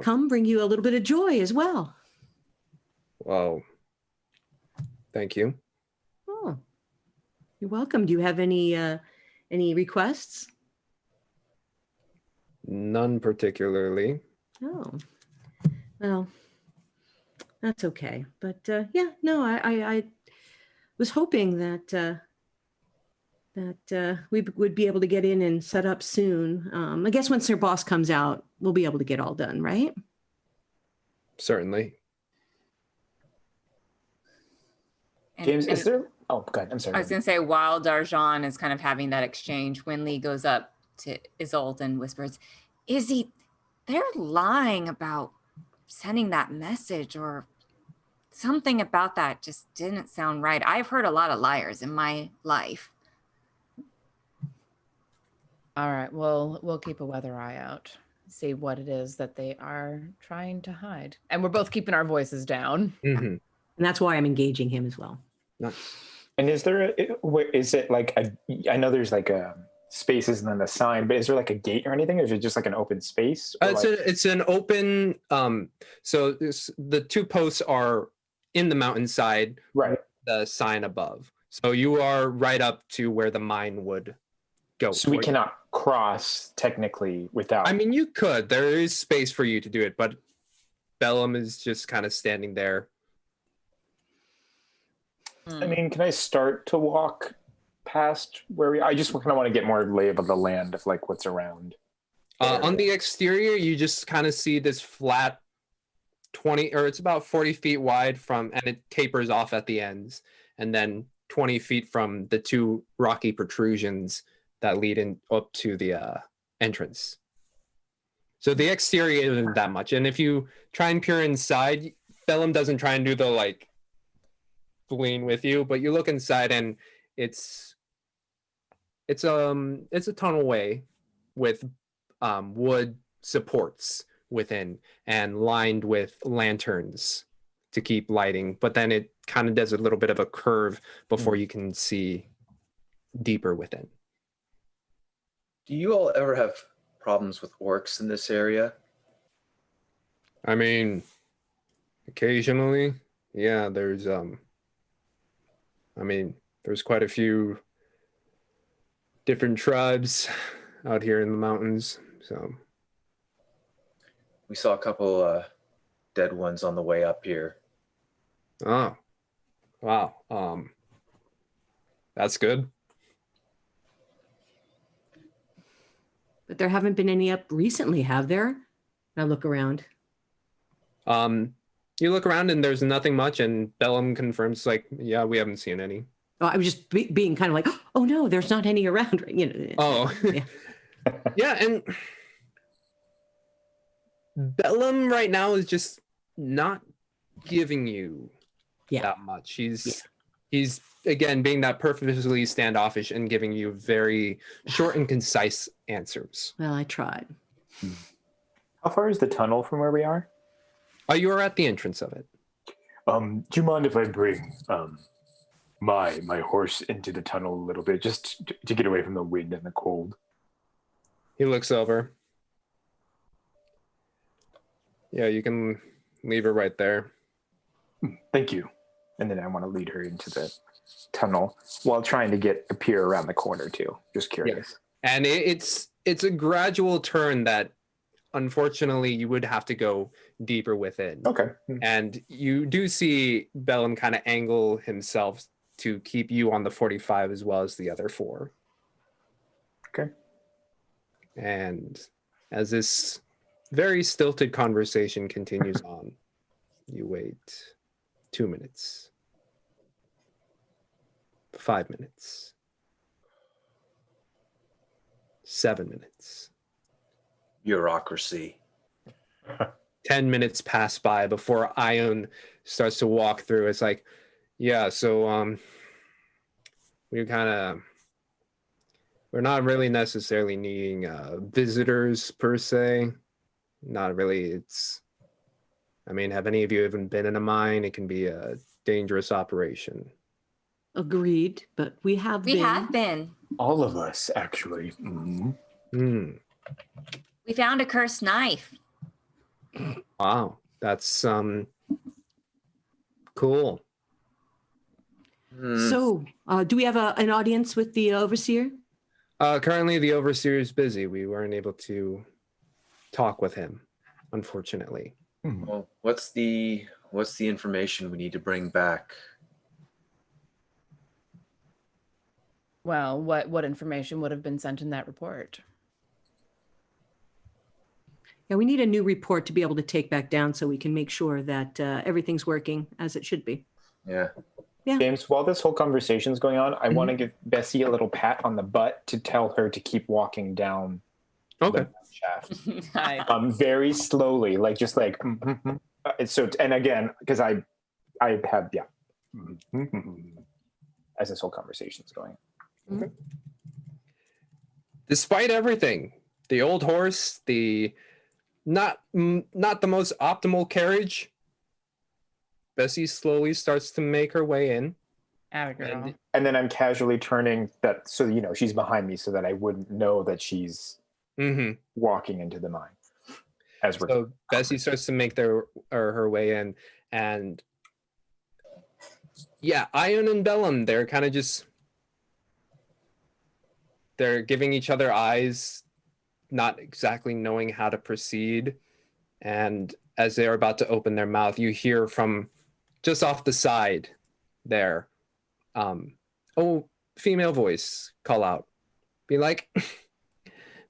F: come bring you a little bit of joy as well.
B: Well, thank you.
F: Oh, you're welcome. Do you have any requests?
B: None particularly.
F: Oh, well, that's okay. But yeah, no, I was hoping that we would be able to get in and set up soon. I guess once their boss comes out, we'll be able to get all done, right?
B: Certainly.
E: James, is there? Oh, go ahead. I'm sorry.
G: I was going to say, while Darjan is kind of having that exchange, Winley goes up to Isolde and whispers, Izzy, they're lying about sending that message, or something about that just didn't sound right. I've heard a lot of liars in my life.
C: All right. Well, we'll keep a weather eye out. See what it is that they are trying to hide. And we're both keeping our voices down.
B: Mm-hmm.
F: And that's why I'm engaging him as well.
B: Nice.
E: And is there is it like I know there's like a spaces and then the sign, but is there like a gate or anything, or is it just like an open space?
B: It's an open. So the two posts are in the mountainside,
E: right?
B: With the sign above. So you are right up to where the mine would go.
E: So we cannot cross technically without.
B: I mean, you could. There is space for you to do it, but Bellum is just kind of standing there.
E: I mean, can I start to walk past where we? I just kind of want to get more lay of the land of like what's around.
B: On the exterior, you just kind of see this flat 20, or it's about 40 feet wide and it tapers off at the ends, and then 20 feet from the two rocky protrusions that lead in up to the entrance. So the exterior isn't that much, and if you try and peer inside, Bellum doesn't try and do the like fleeing with you, but you look inside and it's a tunnel way with wood supports within and lined with lanterns to keep lighting, but then it kind of does a little bit of a curve before you can see deeper within.
D: Do you all ever have problems with orcs in this area?
B: I mean, occasionally, yeah, there's quite a few different tribes out here in the mountains, so
D: We saw a couple dead ones on the way up here.
B: oh wow, that's good.
F: But there haven't been any up recently, have there? I look around.
B: You look around and there's nothing much, and Bellum confirms, like, yeah, we haven't seen any.
F: Oh, I was just being kind of like, oh no, there's not any around. You know.
B: Oh,
F: Yeah.
B: yeah, and Bellum right now is just not giving you that much. He's again being that purposely standoffish and giving you very short and concise answers.
F: Well, I tried.
E: How far is the tunnel from where we are?
B: You are at the entrance of it.
E: Do you mind if I bring my horse into the tunnel a little bit, just to get away from the wind and the cold?
B: He looks over. Yeah, you can leave her right there.
E: Thank you. And then I want to lead her into the tunnel while trying to appear around the corner too. Just curious.
B: Yeah. And it's a gradual turn that unfortunately you would have to go deeper within.
E: Okay.
B: And you do see Bellum kind of angle himself to keep you on the 45 as well as the other four.
E: Okay.
B: And as this very stilted conversation continues on, you wait 2 minutes, 5 minutes, 7 minutes.
D: Bureaucracy.
B: 10 minutes pass by before Ion starts to walk through. It's like, yeah, so we're not really necessarily needing visitors per se. Not really. Have any of you even been in a mine? It can be a dangerous operation.
F: Agreed, but we have been.
E: All of us, actually. Mm-hmm.
G: We found a cursed knife.
B: Wow, that's cool.
F: So, do we have an audience with the overseer?
B: Currently, the overseer is busy. We weren't able to talk with him, unfortunately.
D: Well, what's the information we need to bring back?
C: Well, what information would have been sent in that report?
F: Yeah, we need a new report to be able to take back down so we can make sure that everything's working as it should be.
D: Yeah.
E: James, while this whole conversation is going on, I want to give Bessie a little pat on the butt to tell her to keep walking down the shaft. Very slowly, so, and again, because I have, as this whole conversation is going.
B: Okay. Despite everything, the old horse, the not the most optimal carriage, Bessie slowly starts to make her way in.
C: Girl.
E: And then I'm casually turning that so she's behind me so that I wouldn't know that she's walking into the mine. As we're
B: So Bessie starts to make her way in, and Ion and Bellum, they're kind of they're giving each other eyes, not exactly knowing how to proceed. And as they're about to open their mouth, you hear from just off the side there, female voice call out, be like,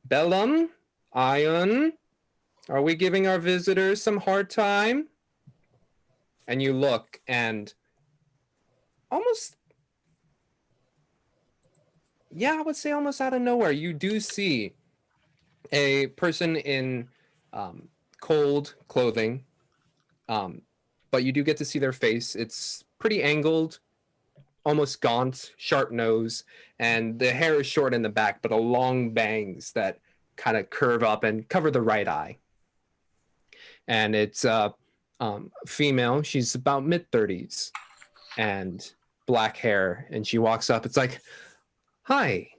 B: Bellum, Ion, are we giving our visitors some hard time? And you look, and almost, I would say almost out of nowhere, you do see a person in cold clothing, but you do get to see their face. It's pretty angled, almost gaunt, sharp nose, and the hair is short in the back, but a long bangs that kind of curve up and cover the right eye. And it's female. She's about mid-30s and black hair. And she walks up. It's like, hi.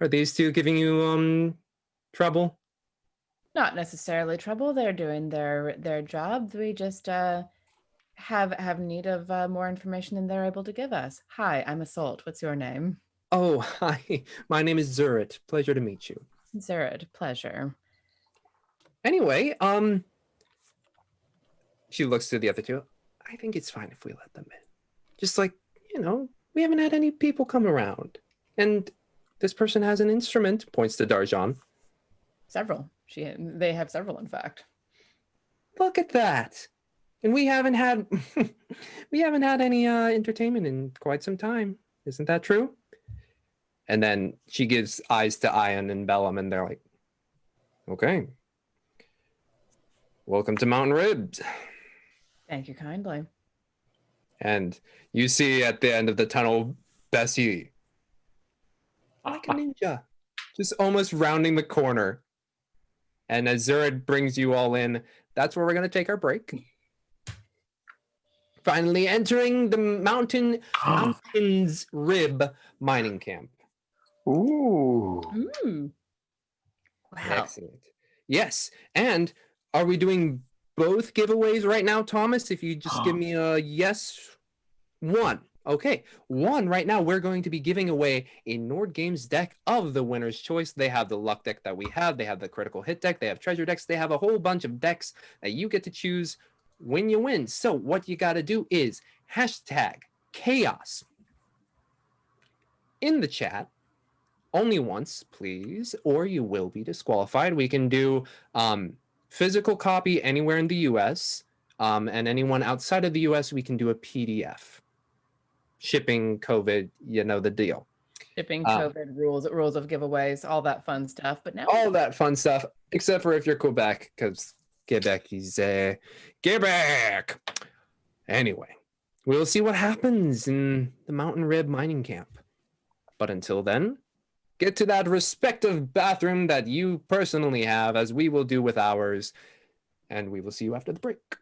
B: Are these two giving you trouble?
C: Not necessarily trouble. They're doing their job. We just have need of more information than they're able to give us. Hi, I'm Assault. What's your name?
B: Oh, hi. My name is Zurit. Pleasure to meet you.
C: Zurit, pleasure.
B: Anyway, she looks to the other two. I think it's fine if we let them in. Just like, we haven't had any people come around. And this person has an instrument, points to Darjan.
C: Several. They have several, in fact.
B: Look at that. And we haven't had any entertainment in quite some time. Isn't that true? And then she gives eyes to Ion and Bellum, and they're like, okay. Welcome to Mountain Ribs.
C: Thank you kindly.
B: And you see at the end of the tunnel, Bessie, like a ninja, just almost rounding the corner. And as Zurid brings you all in, that's where we're going to take our break. Finally entering the Mountain's Rib mining camp.
E: Ooh.
F: Wow.
B: Excellent. Yes. And are we doing both giveaways right now, Thomas? If you just give me a yes. One. Okay. One right now, we're going to be giving away a Nord Games deck of the winner's choice. They have the luck deck that we have. They have the critical hit deck. They have treasure decks. They have a whole bunch of decks that you get to choose when you win. So what you got to do is hashtag chaos in the chat only once, please, or you will be disqualified. We can do physical copy anywhere in the US, and anyone outside of the US, we can do a PDF. Shipping, COVID, you know the deal.
C: Shipping, COVID, rules of giveaways, all that fun stuff. But now
B: all that fun stuff, except for if you're Quebec, because Quebec is Quebec. Anyway, we'll see what happens in the Mountain Rib mining camp. But until then, get to that respective bathroom that you personally have, as we will do with ours, and we will see you after the break.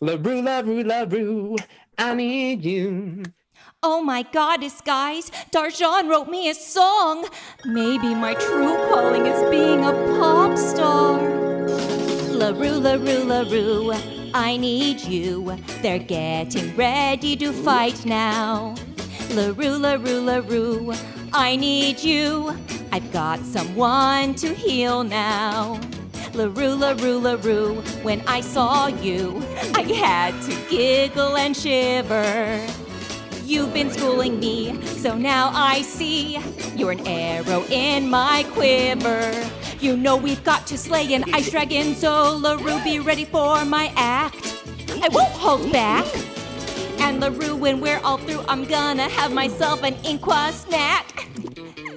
B: LaRue, LaRue, LaRue, I need you.
A: Oh my goddess, guys, Darjan wrote me a song. Maybe my true calling is being a pop star. LaRue, LaRue, LaRue, I need you. They're getting ready to fight now. LaRue, LaRue, LaRue, I need you. I've got someone to heal now. LaRue, LaRue, LaRue, when I saw you, I had to giggle and shiver. You've been schooling me, so now I see you're an arrow in my quiver. You know we've got to slay an ice dragon, so LaRue, be ready for my act. I won't hold back. And LaRue, when we're all through, I'm gonna have myself an Inqua snack.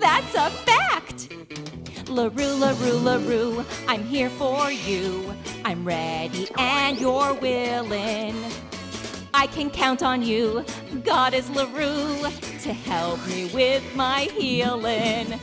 A: That's a fact. LaRue, LaRue, LaRue, I'm here for you. I'm ready and you're willing. I can count on you, Goddess LaRue, to help me with my healing.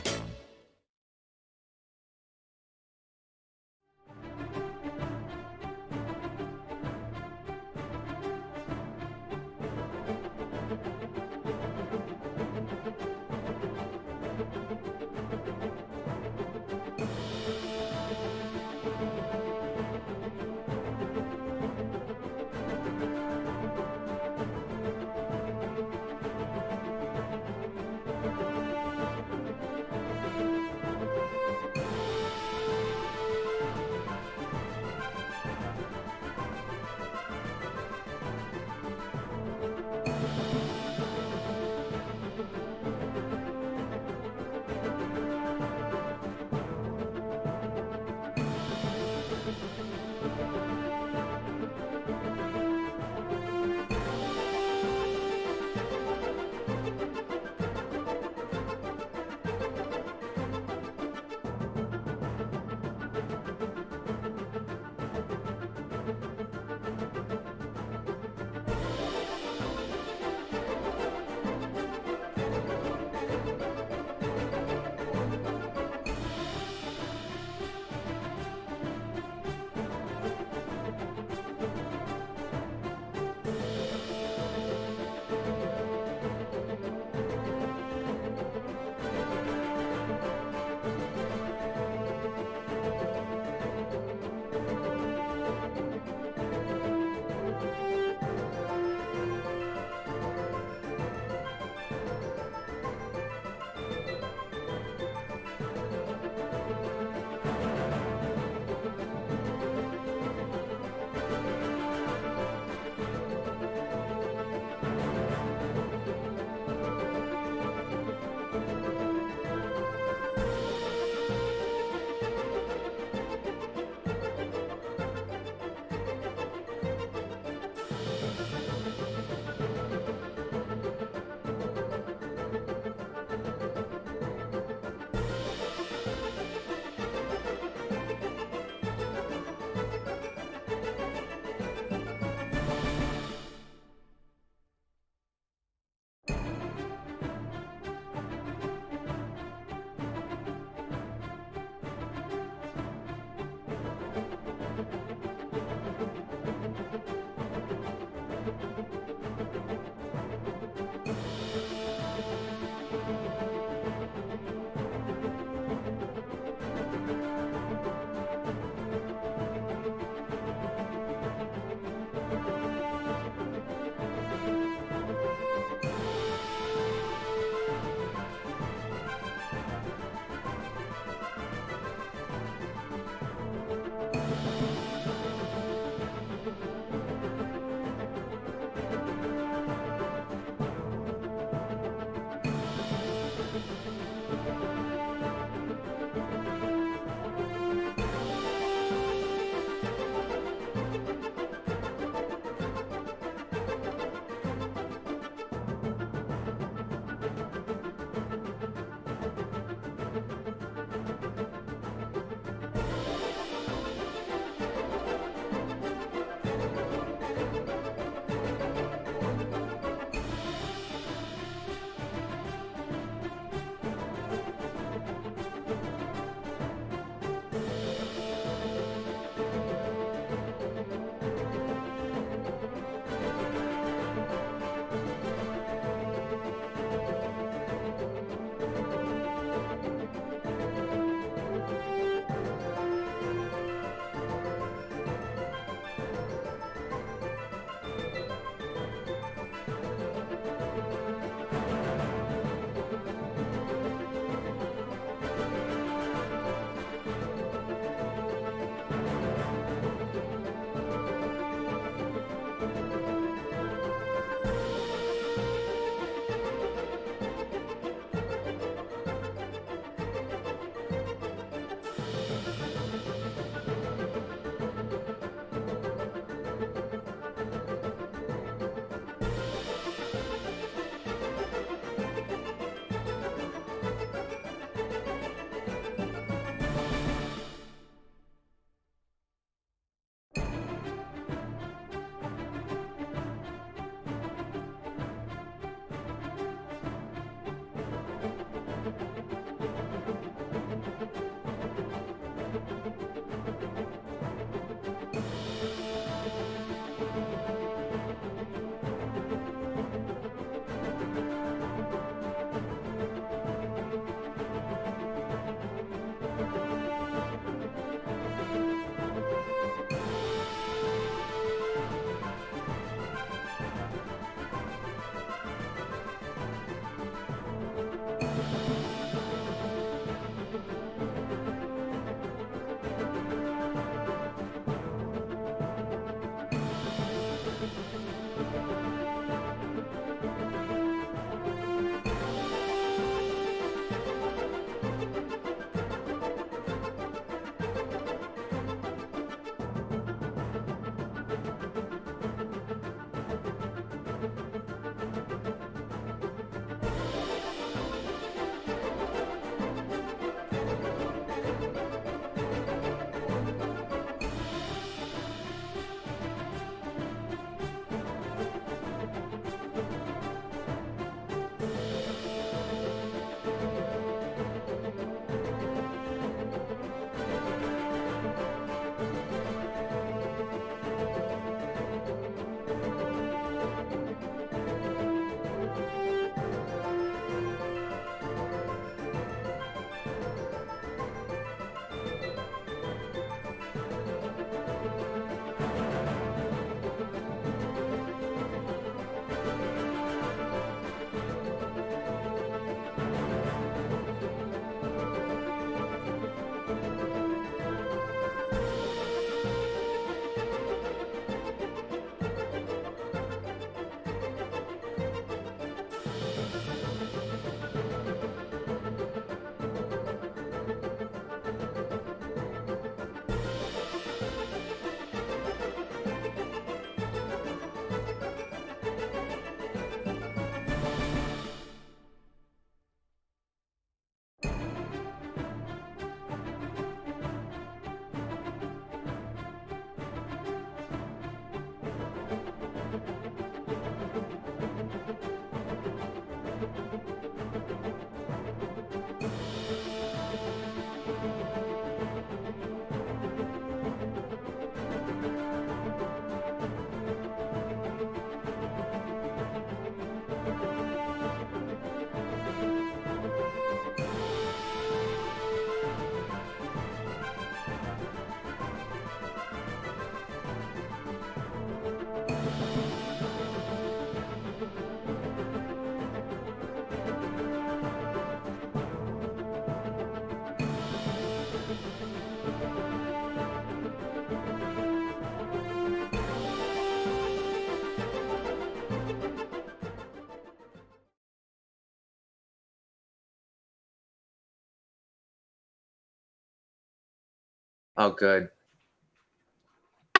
D: Oh, good.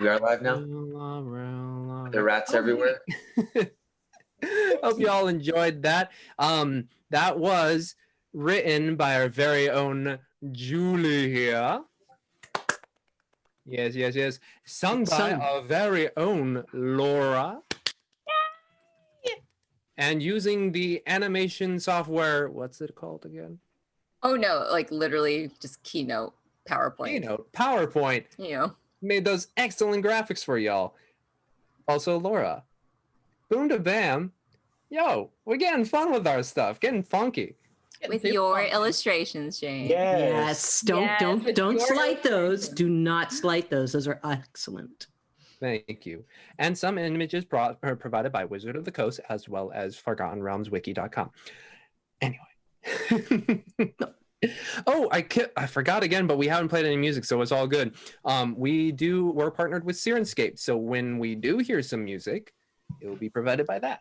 D: We are live now. There are rats everywhere.
B: Hope you all enjoyed that. That was written by our very own Julie here. Yes. Sung by our very own Laura. And using the animation software, what's it called again?
G: Oh no, like literally just Keynote, PowerPoint. You know.
B: Made those excellent graphics for y'all. Also, Laura. Boom to bam. Yo, we're getting fun with our stuff, getting funky.
G: With your illustrations, Jane.
F: Yes. Don't slight those. Do not slight those. Those are excellent.
B: Thank you. And some images are provided by Wizard of the Coast as well as ForgottenRealmsWiki.com. Anyway. Oh, I forgot again, but we haven't played any music, so it's all good. We're partnered with Sirenscape, so when we do hear some music, it will be provided by that.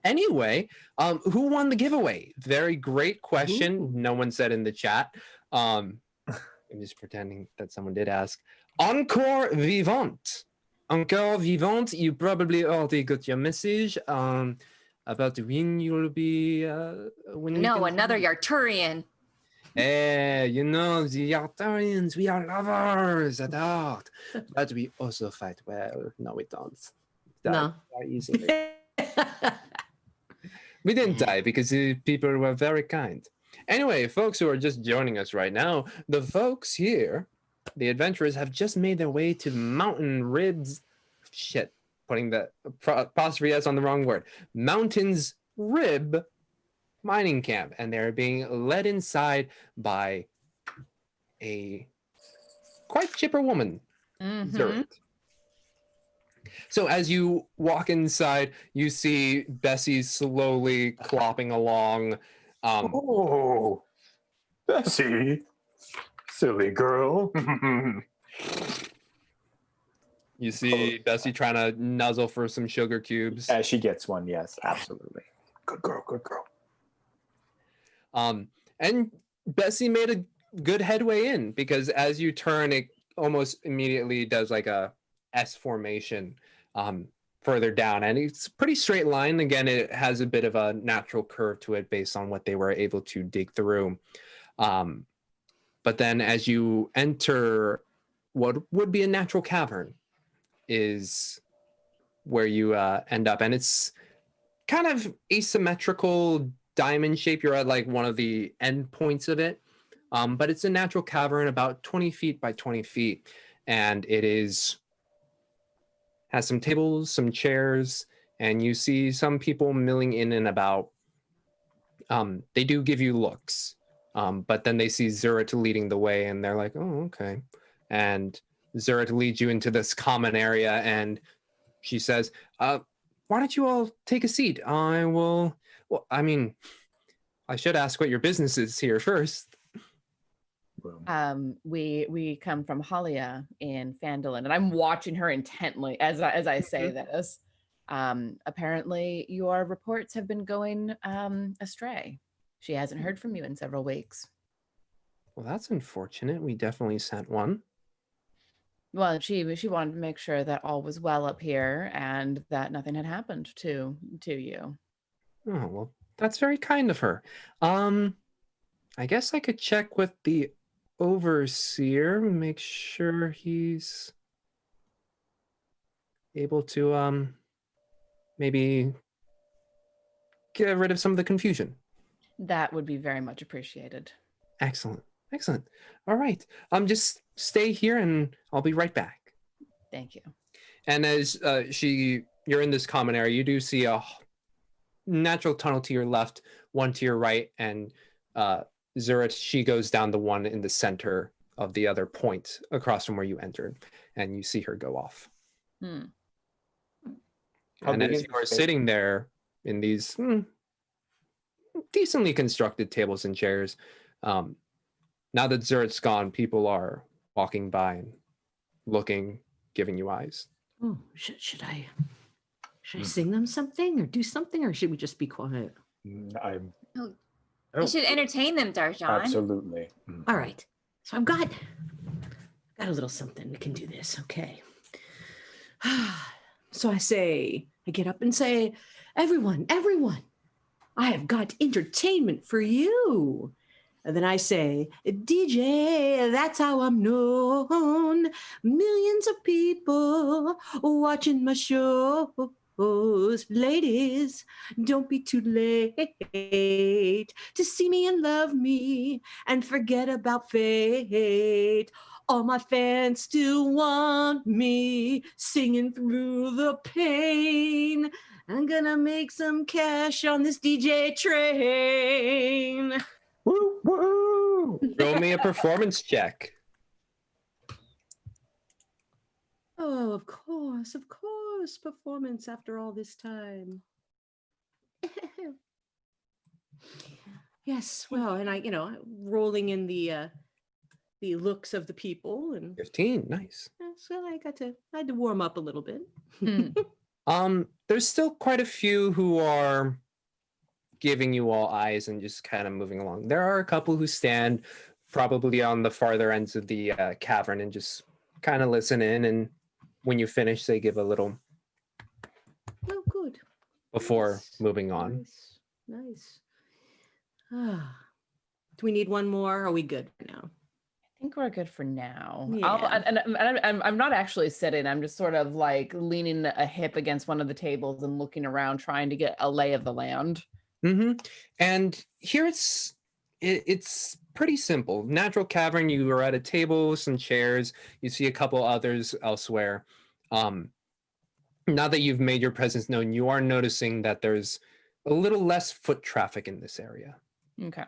B: Anyway, who won the giveaway? Very great question. Ooh. No one said in the chat. I'm just pretending that someone did ask. Encore Vivant. Encore Vivant, you probably already got your message about when you'll be...
G: another Yarturian.
B: Hey, the Yarturians, we are lovers at heart. But we also fight well. No, we don't. Die easily. We didn't die because the people were very kind. Anyway, folks who are just joining us right now, the folks here, the adventurers, have just made their way to Mountain Ribs. Shit, putting the apostrophe S on the wrong word. Mountain's Rib mining camp, and they're being led inside by a quite chipper woman, Zerth. So as you walk inside, you see Bessie slowly clopping along.
E: Oh, Bessie, silly girl.
B: You see Bessie trying to nuzzle for some sugar cubes.
E: As she gets one, yes, absolutely. Good girl, good girl.
B: And Bessie made a good headway in, because as you turn, it almost immediately does like a S formation further down, and it's a pretty straight line. Again, it has a bit of a natural curve to it based on what they were able to dig through. But then as you enter what would be a natural cavern is where you end up, and it's kind of asymmetrical diamond shape. You're at like one of the end points of it, but it's a natural cavern about 20 feet by 20 feet, and it has some tables, some chairs, and you see some people milling in and about. They do give you looks, but then they see Zerut leading the way, and they're like, oh, okay. And Zerut leads you into this common area, and she says, why don't you all take a seat? I should ask what your business is here first.
C: We come from Halia in Phandalin, and I'm watching her intently as I say this. Apparently, your reports have been going astray. She hasn't heard from you in several weeks.
B: Well, that's unfortunate. We definitely sent one.
C: Well, she wanted to make sure that all was well up here and that nothing had happened to you.
B: Oh, well, that's very kind of her. I guess I could check with the overseer, make sure he's able to maybe get rid of some of the confusion.
C: That would be very much appreciated.
B: Excellent. All right. Just stay here and I'll be right back.
C: Thank you.
B: And as you're in this common area, you do see a natural tunnel to your left, one to your right, and Zerut, she goes down the one in the center of the other point across from where you entered, and you see her go off. And as you are sitting there in these decently constructed tables and chairs, now that Zerut's gone, people are walking by and looking, giving you eyes.
F: Oh, should I sing them something or do something, or should we just be quiet?
G: You should entertain them, Darjan.
E: Absolutely.
F: All right. So I've got Got a little something. We can do this. Okay. So I get up and say, everyone, I have got entertainment for you. And then I say, DJ, that's how I'm known. Millions of people watching my shows. Ladies, don't be too late to see me and love me and forget about fate. All my fans still want me singing through the pain. I'm gonna make some cash on this DJ train.
E: Woo, woo.
B: Roll me a performance check.
F: Oh, of course, performance after all this time. Yes, well, and I, rolling in the looks of the people, and
B: 15, nice.
F: so I had to warm up a little bit.
B: There's still quite a few who are giving you all eyes and just kind of moving along. There are a couple who stand probably on the farther ends of the cavern and just kind of listen in, and when you finish, they give a little
F: Oh, good.
B: before
F: Nice.
B: moving on.
F: Nice. Do we need one more? Or are we good now?
C: I think we're good for now.
F: Yeah.
C: I'm not actually sitting. I'm just sort of like leaning a hip against one of the tables and looking around, trying to get a lay of the land.
B: Mm-hmm. And here it's pretty simple. Natural cavern. You are at a table, some chairs. You see a couple others elsewhere. Now that you've made your presence known, you are noticing that there's a little less foot traffic in this area.
C: Okay.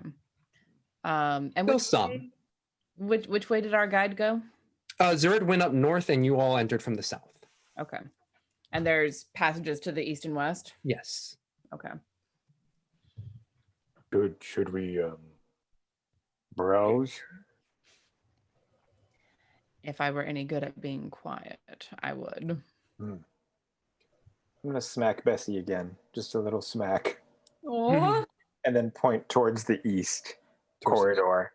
C: And
B: Still some.
C: Which way did our guide go?
B: Zurid went up north, and you all entered from the south.
C: Okay. And there's passages to the east and west?
B: Yes.
C: Okay.
E: Should we browse?
C: If I were any good at being quiet, I would.
E: I'm gonna smack Bessie again, just a little smack,
C: Oh.
E: and then point towards the east
B: Towards the-
E: corridor.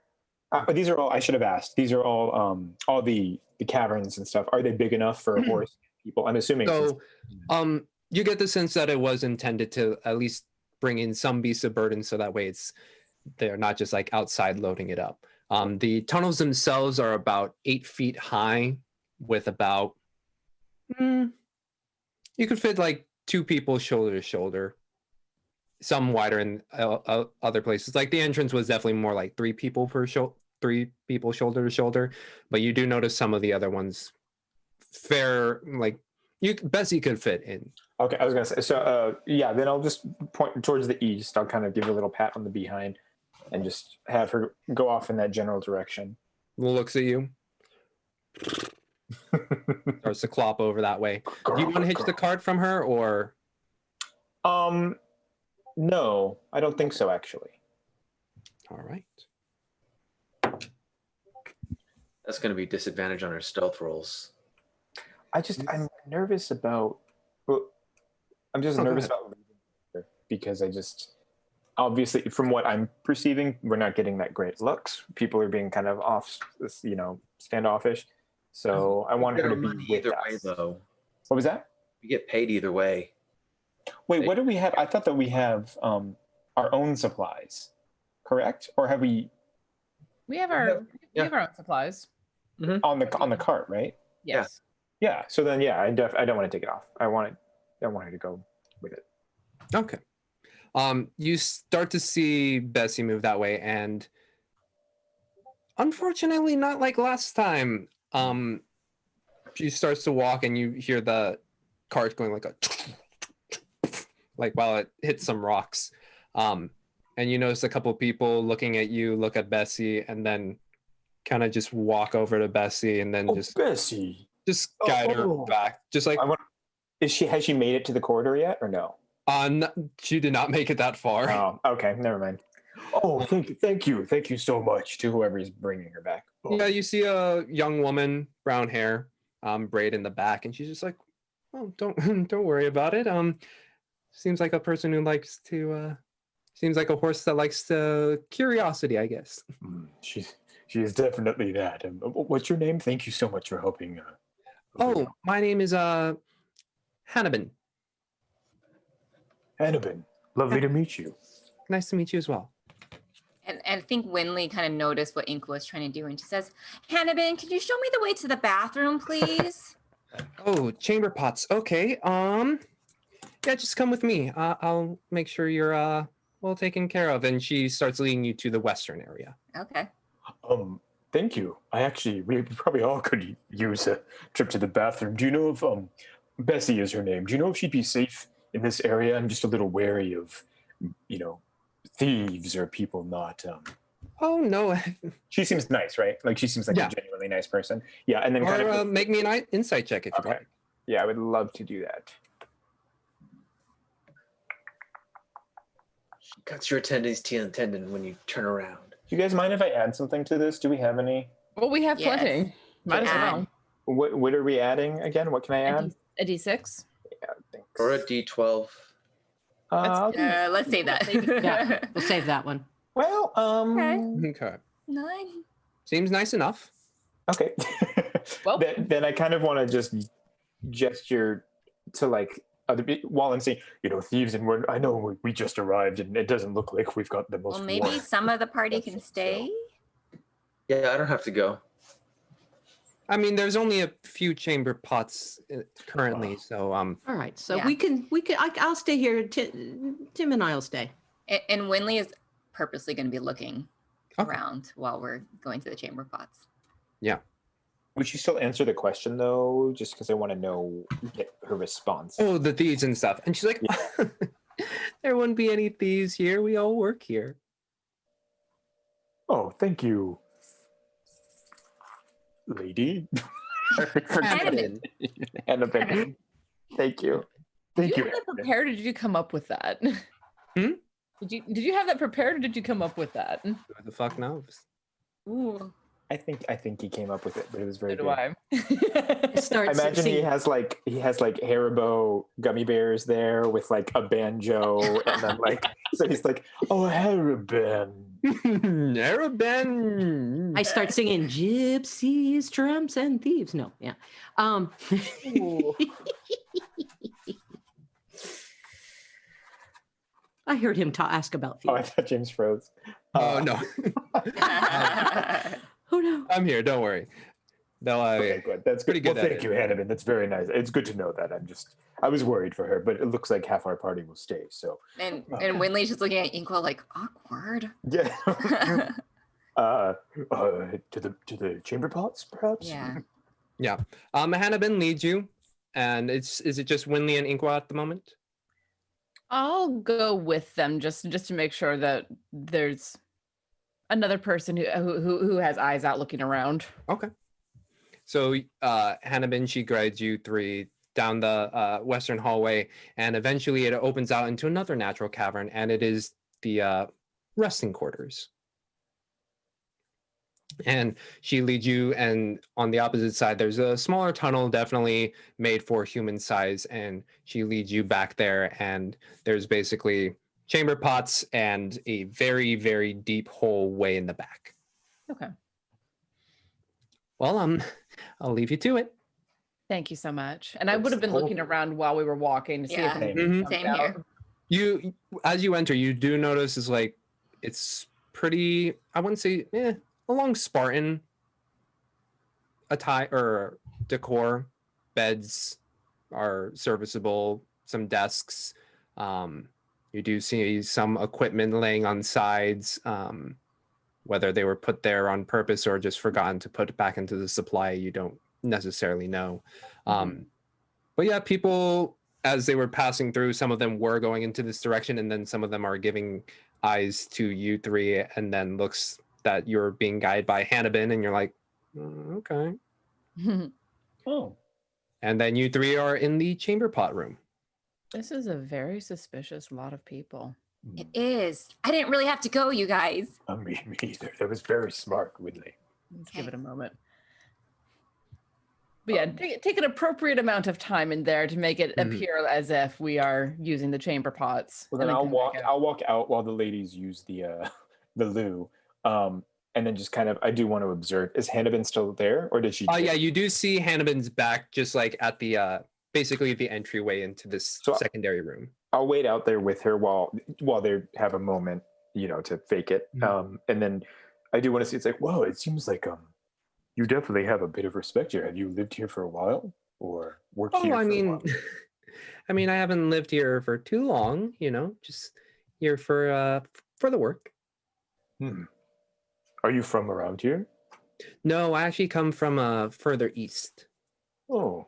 E: These are all. I should have asked. These are all the caverns and stuff. Are they big enough for a horse? People, I'm assuming.
B: So, you get the sense that it was intended to at least bring in some beasts of burden, so that way they're not just like outside loading it up. The tunnels themselves are about 8 feet high, with about you could fit like 2 people shoulder to shoulder. Some wider in other places. Like the entrance was definitely more like 3 people shoulder to shoulder, but you do notice some of the other ones Bessie could fit in.
E: Okay, I was gonna say. So, yeah. Then I'll just point towards the east. I'll kind of give her a little pat on the behind, and just have her go off in that general direction.
B: Looks at you. Starts to clop over that way. Do you want to hitch the cart from her, or?
E: No, I don't think so. Actually.
B: All right.
D: That's going to be disadvantage on our stealth rolls.
E: I'm nervous about. Well, I'm just nervous about leaving her because obviously from what I'm perceiving, we're not getting that great looks. People are being kind of standoffish. So I want her to be with
D: either
E: us.
D: way, though.
E: What was that?
D: We get paid either way.
E: Wait, what do we have? I thought that we have our own supplies, correct? Or have we
C: We have our own supplies.
E: on the cart, right?
C: Yes.
E: Yeah. So then, yeah, I don't want to take it off. I want her to go with it.
B: Okay. You start to see Bessie move that way, and unfortunately, not like last time. She starts to walk, and you hear the cart going like a like while it hits some rocks. And you notice a couple people looking at you, look at Bessie, and then kind of just walk over to Bessie, and then
E: Bessie.
B: just guide her back. Just like,
E: has she made it to the corridor yet, or no?
B: She did not make it that far.
E: Oh, okay, never mind. Oh, thank you so much to whoever is bringing her back. Oh.
B: Yeah, you see a young woman, brown hair, braid in the back, and she's just like, "Oh, don't worry about it. Seems like a person who likes to, seems like a horse that likes to curiosity, I guess."
E: She is definitely that. What's your name? Thank you so much for helping.
B: Oh, my name is Hannibin.
E: Hannibin. Lovely to meet you.
B: Nice to meet you as well.
G: And I think Winley kind of noticed what Inka was trying to do, and she says, Hannibin, can you show me the way to the bathroom, please?
B: Oh, chamber pots. Okay. Yeah, just come with me. I'll make sure you're well taken care of. And she starts leading you to the western area.
G: Okay.
E: Thank you. We probably all could use a trip to the bathroom. Do you know if Bessie is her name? Do you know if she'd be safe in this area? I'm just a little wary of, thieves or people not.
B: Oh no.
E: She seems nice, right? Like she seems like a genuinely nice person. Yeah, and then
B: or, make me an insight check if you like.
E: Yeah, I would love to do that.
D: She cuts your Achilles tendon when you turn around.
E: Do you guys mind if I add something to this? Do we have any?
C: Well, we have
G: Yes.
C: plenty. Might as well.
E: What are we adding again? What can I add?
C: A D6.
E: Yeah, thanks.
D: Or a D12.
G: Let's say that.
F: Yeah, we'll save that one.
E: Well,
B: Okay.
G: 9.
B: Seems nice enough.
E: okay.
C: Well-
E: then I kind of want to just gesture to like other people while I'm saying, thieves, and I know we just arrived, and it doesn't look like we've got the most.
G: Well, maybe
E: warm
G: some of the party can
E: outfits,
G: stay.
D: Yeah, I don't have to go.
B: I mean, there's only a few chamber pots currently, so
F: All right, so
G: Yeah.
F: we can. I'll stay here. Tim and I'll stay.
G: And Winley is purposely going to be looking
B: Okay.
G: around while we're going to the chamber pots.
E: Would you still answer the question though, just because I want to get her response?
B: Oh, the thieves and stuff. And she's like, there wouldn't be any thieves here. We all work here.
E: Oh, thank you, lady.
G: Hannibin.
E: Hannibin. Thank you. Thank
C: Did
E: you.
C: you have that prepared, or did you come up with that?
B: Hmm?
C: Did you have that prepared, or did you come up with that?
B: Who the fuck knows?
G: Ooh.
E: I think he came up with it, but it was very
C: So do
E: good.
C: I.
F: It starts.
E: I imagine he
F: singing.
E: has like Haribo gummy bears there with like a banjo, and then so he's like, oh, Haribo.
B: Arabin.
F: I start singing gypsies, tramps, and thieves. No, yeah. I heard him ask about
E: Oh, I
F: thieves.
E: thought James froze.
B: Oh no,
F: Oh no.
B: I'm here. Don't worry. No,
E: Okay, good. That's
B: pretty
E: good.
B: good
E: Well,
B: at
E: thank
B: it.
E: you, Hannibin. That's very nice. It's good to know that. I was worried for her, but it looks like half our party will stay. So
G: and Winley's just looking at Inqua like, awkward.
E: yeah. To the chamber pots, perhaps.
G: Yeah.
B: Hannibin leads you, and is it just Winley and Inqua at the moment?
C: I'll go with them just to make sure that there's another person who has eyes out looking around.
B: Okay. So Hannibin, she guides you 3 down the western hallway, and eventually it opens out into another natural cavern, and it is the resting quarters. And she leads you, and on the opposite side, there's a smaller tunnel, definitely made for human size, and she leads you back there, and there's basically chamber pots and a very, very deep hole way in the back.
C: Okay.
B: Well, I'll leave you to it.
C: Thank you so much. And I
E: That's
C: would have been
E: cool.
C: looking around while we were walking to see
G: Yeah.
C: if anything
B: Mhm.
C: jumped
G: Same
C: out.
G: here.
B: You, as you enter, you do notice is like it's pretty. I wouldn't say along Spartan attire or decor. Beds are serviceable. Some desks. You do see some equipment laying on sides. Whether they were put there on purpose or just forgotten to put back into the supply, you don't necessarily know. But yeah, people, as they were passing through, some of them were going into this direction, and then some of them are giving eyes to you 3, and then looks that you're being guided by Hannibin, and you're like, okay.
E: Oh.
B: And then you 3 are in the chamber pot room.
C: This is a very suspicious lot of people.
G: It is. I didn't really have to go, you guys.
E: Me either. That was very smart, Whitley.
C: Let's give it a moment. But yeah, take an appropriate amount of time in there to make it appear as if we are using the chamber pots.
E: Well, then
C: and
E: I'll
C: come back
E: walk.
C: out.
E: I'll walk out while the ladies use the loo, and then just kind of, I do want to observe. Is Hannibin still there, or did she?
B: Oh yeah, you do see Hannibin's back, just like at the basically the entryway into this secondary room.
E: I'll wait out there with her while they have a moment, to fake it. And then I do want to see. It's like, whoa! It seems like you definitely have a bit of respect here. Have you lived here for a while, or worked here?
B: I mean, I haven't lived here for too long. Just here for the work.
E: Are you from around here?
B: No, I actually come from further east.
E: Oh,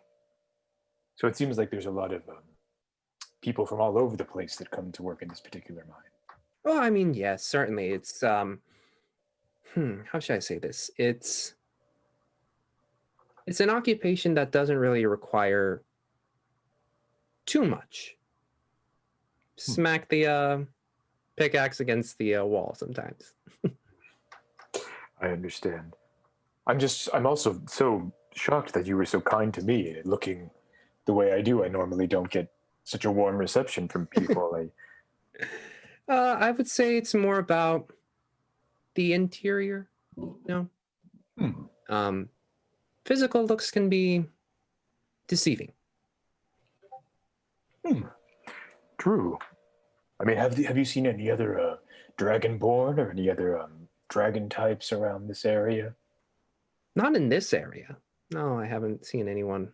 E: so it seems like there's a lot of people from all over the place that come to work in this particular mine.
B: Well, I mean, yes, certainly. It's how should I say this? It's an occupation that doesn't really require too much. Smack the pickaxe against the wall sometimes.
E: I understand. I'm also so shocked that you were so kind to me. Looking the way I do, I normally don't get such a warm reception from people.
B: I would say it's more about the interior. Physical looks can be deceiving.
E: True. I mean, have you seen any other dragonborn or any other dragon types around this area?
B: Not in this area. No, I haven't seen anyone.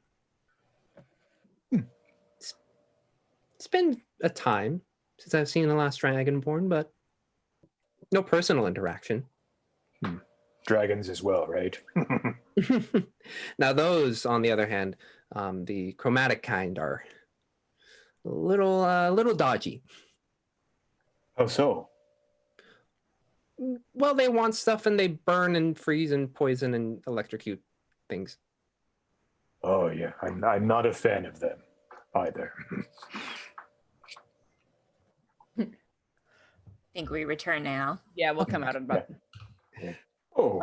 B: It's been a time since I've seen the last dragonborn, but no personal interaction.
E: Dragons as well, right?
B: Now those, on the other hand, the chromatic kind are a little dodgy.
E: How so?
B: Well, they want stuff and they burn and freeze and poison and electrocute things.
E: Oh yeah, I'm not a fan of them either.
G: Think we return now.
C: Yeah, we'll come out in about.
E: Oh,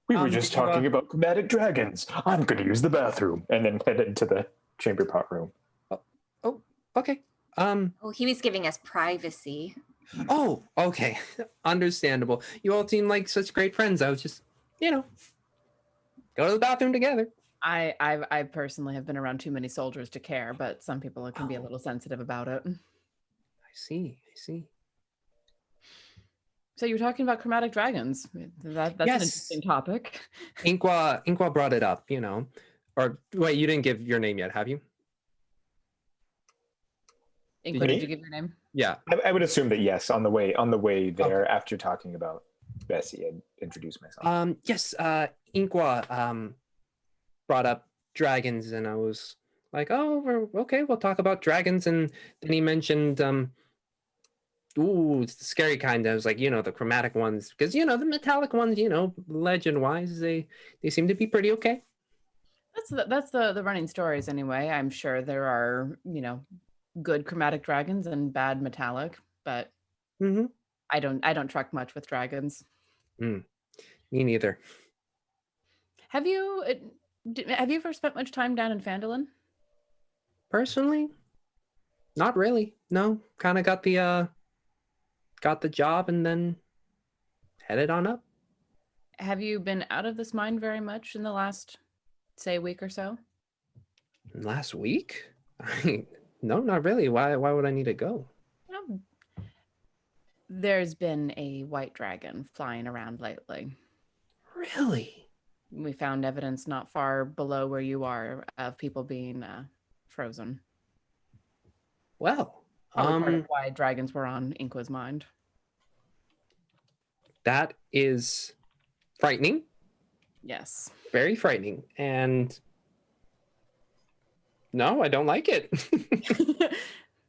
E: we were just talking about chromatic dragons. I'm going to use the bathroom, and then head into the chamber pot room.
B: Oh, okay.
G: Oh, he was giving us privacy.
B: Oh, okay. Understandable. You all seem like such great friends. I was just, go to the bathroom together.
C: I personally have been around too many soldiers to care, but some people can be a little sensitive about it.
B: I see.
C: So you were talking about chromatic dragons. That's an interesting topic.
B: Inqua brought it up, Or wait, you didn't give your name yet, have you?
C: Inqua, did you give your name?
B: Yeah.
E: I would assume that yes, on the way there, after talking about Bessie, I'd introduce myself.
B: Yes, Inqua brought up dragons, and I was like, oh, okay, we'll talk about dragons. And then he mentioned it's the scary kind. I was like, the chromatic ones, because the metallic ones, legend wise, they seem to be pretty okay.
C: That's the running stories anyway. I'm sure there are good chromatic dragons and bad metallic, but I don't truck much with dragons.
B: Me neither.
C: Have you ever spent much time down in Phandalin?
B: Personally, not really. No, kind of got the job and then headed on up.
C: Have you been out of this mine very much in the last, say, week or so?
B: Last week? No, not really. Why would I need to go?
C: There's been a white dragon flying around lately.
B: Really?
C: We found evidence not far below where you are of people being frozen.
B: Well,
C: part of why dragons were on Inqua's mind.
B: That is frightening.
C: Yes.
B: Very frightening. And no, I don't like it.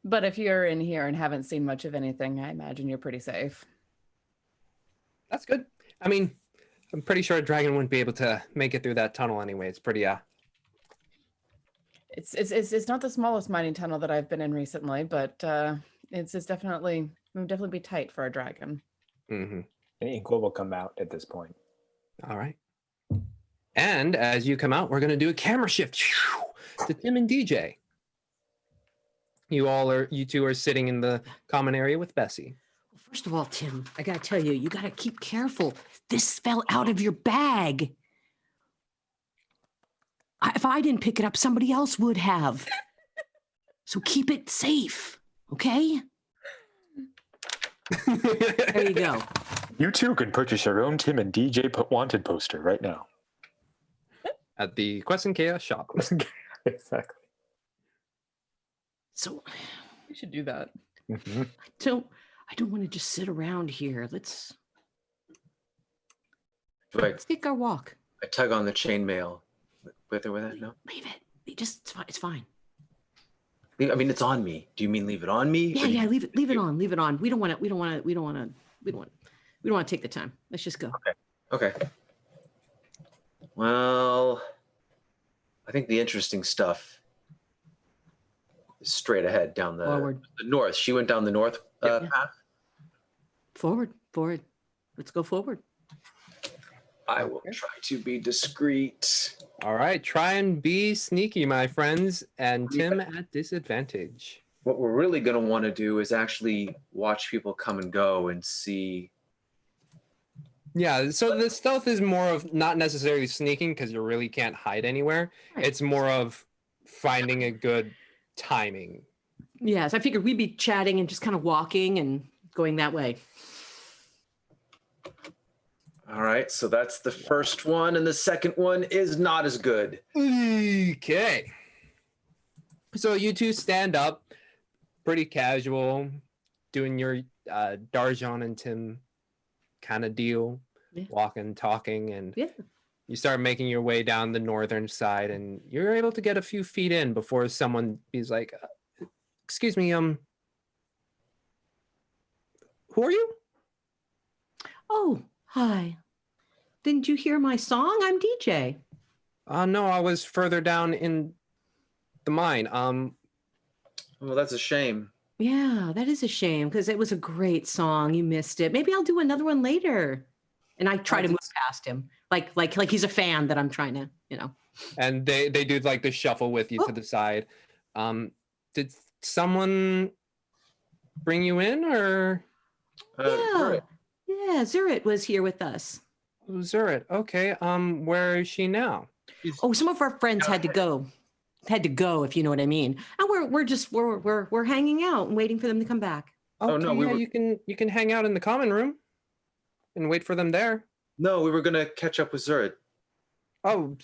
C: But if you're in here and haven't seen much of anything, I imagine you're pretty safe.
B: That's good. I mean, I'm pretty sure a dragon wouldn't be able to make it through that tunnel anyway. It's pretty
C: It's not the smallest mining tunnel that I've been in recently, but it's definitely be tight for a dragon.
B: Mm-hmm.
E: And Inqua will come out at this point.
B: All right. And as you come out, we're going to do a camera shift to Tim and DJ. You two are sitting in the common area with Bessie.
F: First of all, Tim, I gotta tell you, you gotta keep careful. This fell out of your bag. If I didn't pick it up, somebody else would have. So keep it safe, okay? There you go.
E: You too can purchase your own Tim and DJ Wanted poster right now.
B: At the Quest and Chaos shop.
E: Exactly.
F: So
C: We should do that.
E: Mhm.
F: I don't want to just sit around here. Let's
D: Do
F: take our walk.
D: I tug on the chainmail with or without? No.
F: Leave it. It's fine.
D: I mean, it's on me. Do you mean leave it on me?
F: Yeah, yeah. Leave it on. Leave it on. We don't want to take the time. Let's just go.
D: Okay. Well, I think the interesting stuff is straight ahead down the north. She went down the north path.
F: Forward. Let's go forward.
D: I will try to be discreet.
B: All right, try and be sneaky, my friends, and Tim at disadvantage.
D: What we're really going to want to do is actually watch people come and go and see.
B: Yeah, so the stealth is more of not necessarily sneaking because you really can't hide anywhere.
F: Right.
B: It's more of finding a good timing.
F: Yes, I figured we'd be chatting and just kind of walking and going that way.
D: All right, so that's the first one, and the second one is not as good.
B: Okay. So you two stand up, pretty casual, doing your Darjan and Tim kind of deal, walking, talking, and you start making your way down the northern side, and you're able to get a few feet in before someone is like, excuse me, who are you?
F: Oh, hi. Didn't you hear my song? I'm DJ.
B: No, I was further down in the mine.
D: Well, that's a shame.
F: Yeah, that is a shame because it was a great song. You missed it. Maybe I'll do another one later. And I try to move past him, like he's a fan that I'm trying to,
B: And they do like the shuffle with you to the side. Did someone bring you in, or?
F: Yeah, Zurit was here with us.
B: Zurit, okay. Where is she now?
F: Oh, some of our friends had to go, if you know what I mean. And we're hanging out and waiting for them to come back.
B: Okay, no, you can hang out in the common room and wait for them there.
D: No, we were gonna catch up with Zurit.
B: Oh,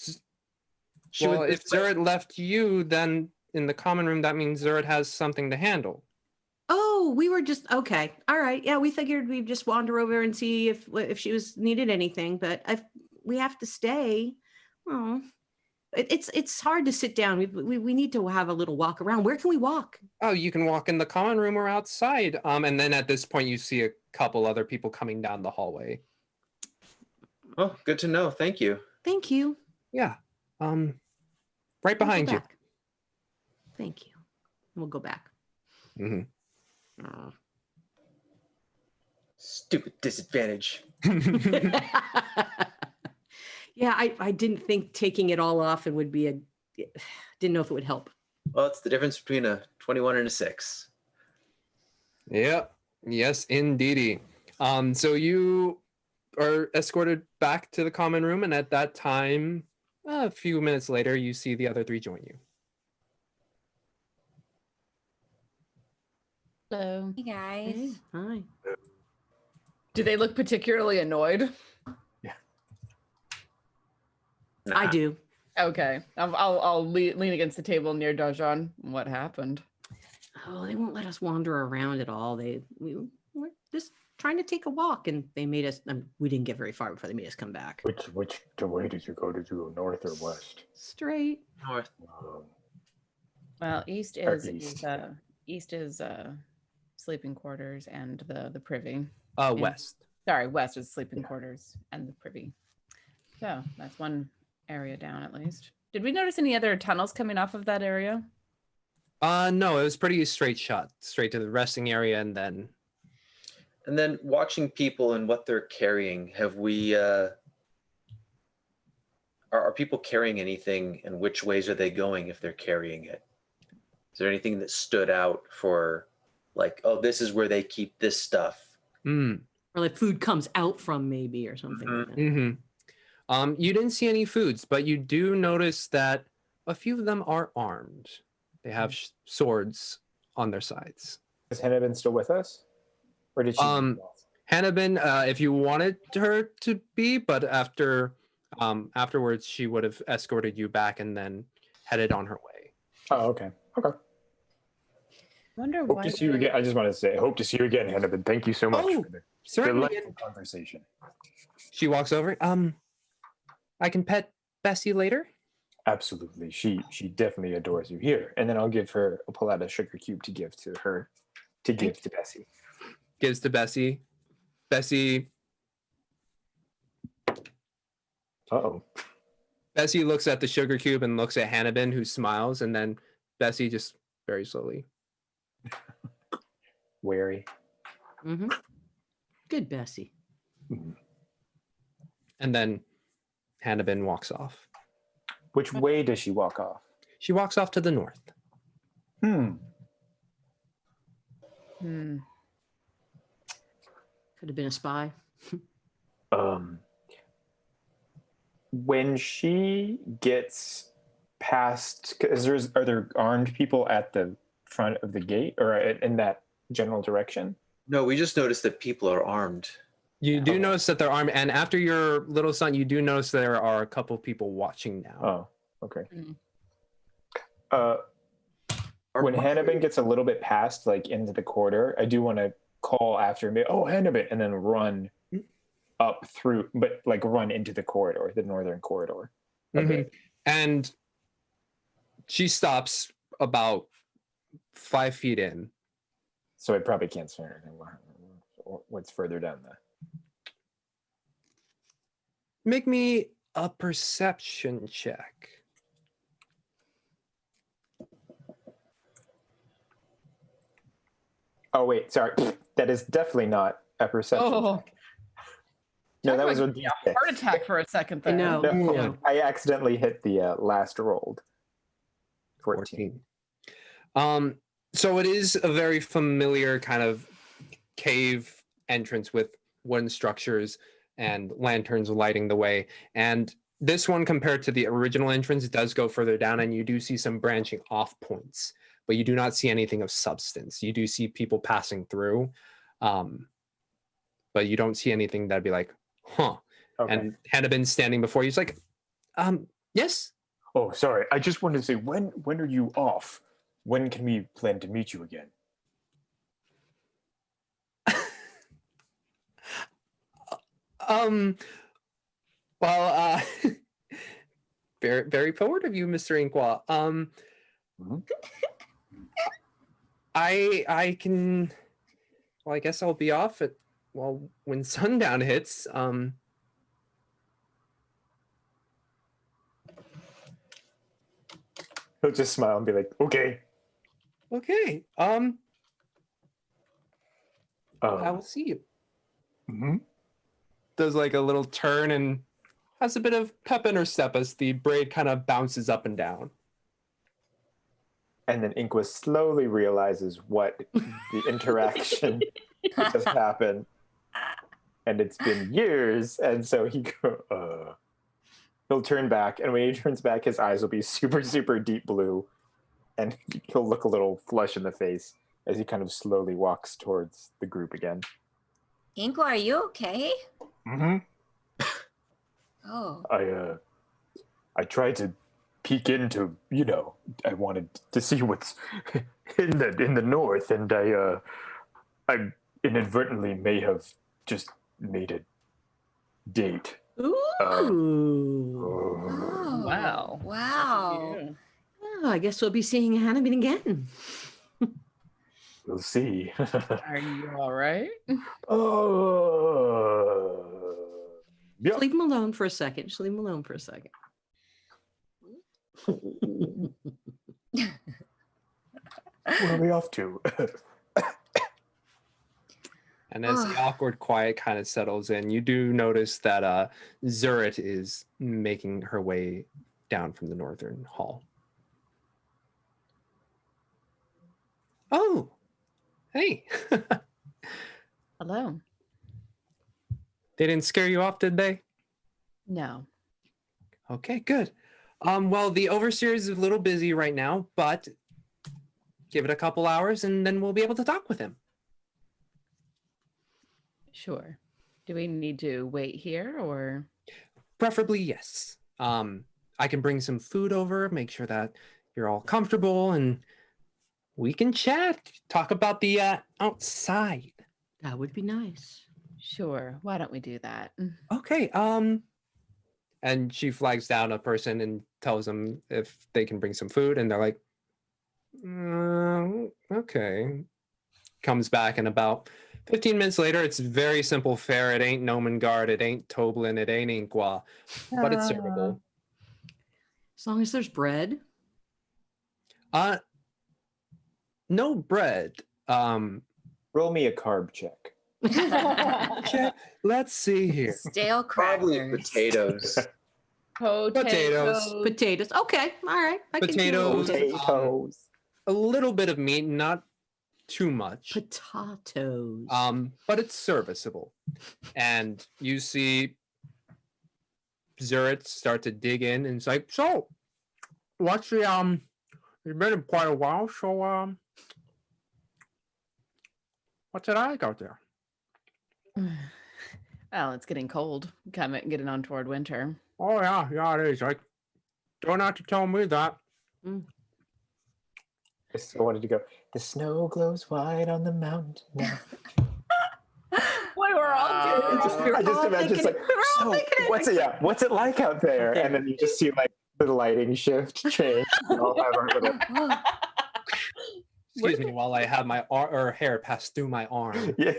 B: if Zurit left you, then in the common room, that means Zurit has something to handle.
F: Oh, we were just okay. All right, yeah, we figured we'd just wander over and see if she was needed anything. But if we have to stay, it's hard to sit down. We need to have a little walk around. Where can we walk?
B: Oh, you can walk in the common room or outside. And then at this point, you see a couple other people coming down the hallway.
D: Oh, good to know. Thank you.
F: Thank you.
B: Yeah. Right behind you.
F: Thank you. We'll go back.
B: Mm-hmm.
D: Stupid disadvantage.
F: Yeah, I didn't think taking it all off would be didn't know if it would help.
D: Well, it's the difference between a 21 and a 6.
B: Yep. Yes, indeedy. So you are escorted back to the common room, and at that time, a few minutes later, you see the other three join you.
C: Hello.
G: Hey guys.
F: Hey, hi.
C: Do they look particularly annoyed?
E: Yeah.
F: I do.
C: Okay. I'll lean against the table near Darjan. What happened?
F: Oh, they won't let us wander around at all. We were just trying to take a walk, and they made us. We didn't get very far before they made us come back.
E: Which way did you go? Did you go north or west?
F: Straight.
D: North.
C: Well, east
E: Or
C: is sleeping quarters and the privy.
B: West.
C: Sorry, west is sleeping quarters and the privy. So that's one area down at least. Did we notice any other tunnels coming off of that area?
B: No, it was pretty straight shot, straight to the resting area, and then.
D: And then watching people and what they're carrying. Have we? Are people carrying anything, and which ways are they going if they're carrying it? Is there anything that stood out for, like, oh, this is where they keep this stuff?
B: Mm.
F: Or like food comes out from maybe or something like that.
B: Mm-hmm. You didn't see any foods, but you do notice that a few of them are armed. They have swords on their sides.
E: Is Hannibin still with us? Or did she?
B: Hannibin, if you wanted her to be, but afterwards she would have escorted you back and then headed on her way.
E: Oh, okay. Okay.
C: Wonder
E: Hope
C: why.
E: to see you again. I just want to say, hope to see you again, Hannibin. Thank you so much
B: Oh,
E: for the
B: certainly.
E: delightful conversation.
B: She walks over. I can pet Bessie later.
E: Absolutely. She definitely adores you. Here. And then I'll pull out a sugar cube to give to her, to give to Bessie.
B: Gives to Bessie. Bessie
E: Uh-oh.
B: Bessie looks at the sugar cube and looks at Hannibin, who smiles, and then Bessie just very slowly.
E: Wary.
F: Mm-hmm. Good, Bessie.
B: And then Hannibin walks off.
E: Which way does she walk off?
B: She walks off to the north.
F: Could have been a spy.
E: When she gets past, are there armed people at the front of the gate or in that general direction?
D: No, we just noticed that people are armed.
B: You do notice that they're armed, and after your little son, you do notice there are a couple people watching now.
E: Oh, okay. When Hannibin gets a little bit past, like into the corridor, I do want to call after me, oh, Hannibin, and then run up through, but like run into the corridor, the northern corridor. Okay.
B: And she stops about 5 feet in.
E: So I probably can't see anything. What's further down there?
B: Make me a perception check.
E: Oh, wait, sorry. That is definitely not a perception check. No, that was a
C: heart attack for a second there.
F: No.
E: I accidentally hit the last rolled. 14.
B: So it is a very familiar kind of cave entrance with wooden structures and lanterns lighting the way. And this one, compared to the original entrance, does go further down, and you do see some branching off points, but you do not see anything of substance. You do see people passing through, but you don't see anything that'd be like, huh. Okay. And Hannibin's standing before you. He's like, yes?
E: Oh, sorry. I just wanted to say, when are you off? When can we plan to meet you again?
B: Well, very, very forward of you, Mr. Inqua. I can, well, I guess I'll be off at, well, when sundown hits.
E: He'll just smile and be like, okay.
B: Okay. I will see you. Does like a little turn and has a bit of pep in her step as the braid kind of bounces up and down.
E: And then Inqua slowly realizes what the interaction has happened. And it's been years. And so he'll turn back. And when he turns back, his eyes will be super, super deep blue. And he'll look a little flush in the face as he kind of slowly walks towards the group again.
G: Inqua, are you okay? Oh.
E: I tried to peek into, I wanted to see what's in the north, and I inadvertently may have just made a date.
F: Ooh.
C: Wow.
G: Wow.
C: Yeah.
F: Oh, I guess we'll be seeing Hannibin again.
E: We'll see.
C: Are you all right?
E: Yeah.
F: Just leave him alone for a second. Just leave him alone for a second.
E: Where are we off to?
B: And as the awkward quiet kind of settles in, you do notice that Zurit is making her way down from the northern hall. Oh, hey.
C: Hello.
B: They didn't scare you off, did they?
C: No.
B: Okay, good. Well, the overseer is a little busy right now, but give it a couple hours and then we'll be able to talk with him.
C: Sure. Do we need to wait here or?
B: Preferably, yes. I can bring some food over, make sure that you're all comfortable, and we can chat, talk about the outside.
F: That would be nice.
C: Sure. Why don't we do that?
B: Okay. And she flags down a person and tells them if they can bring some food, and they're like, okay. Comes back, and about 15 minutes later, it's very simple fare. It ain't Nomengard, it ain't Toblin, it ain't Inqua, but it's servable.
F: As long as there's bread.
B: No bread.
E: Roll me a carb check.
B: Let's see here.
G: Stale crackers.
D: Probably potatoes.
B: Potatoes.
F: Potatoes. Okay. All right. I can do
B: Potatoes.
E: Potatoes.
B: A little bit of meat, not too much.
F: Potatoes.
B: But it's serviceable. And you see Zurit start to dig in, and it's like, so what's the it's been quite a while, so what's it like out there?
C: Well, it's getting cold. Getting on toward winter.
B: Oh yeah, it is. Like, don't have to tell me that.
E: I still wanted to go. The snow glows white on the mountain now.
C: Boy, we're all
E: I just imagine it's like, so what's it? Yeah, what's it like out there? And then you just see like the lighting shift change. And all have our little,
B: Excuse me while I have my hair pass through my arm.
E: yeah.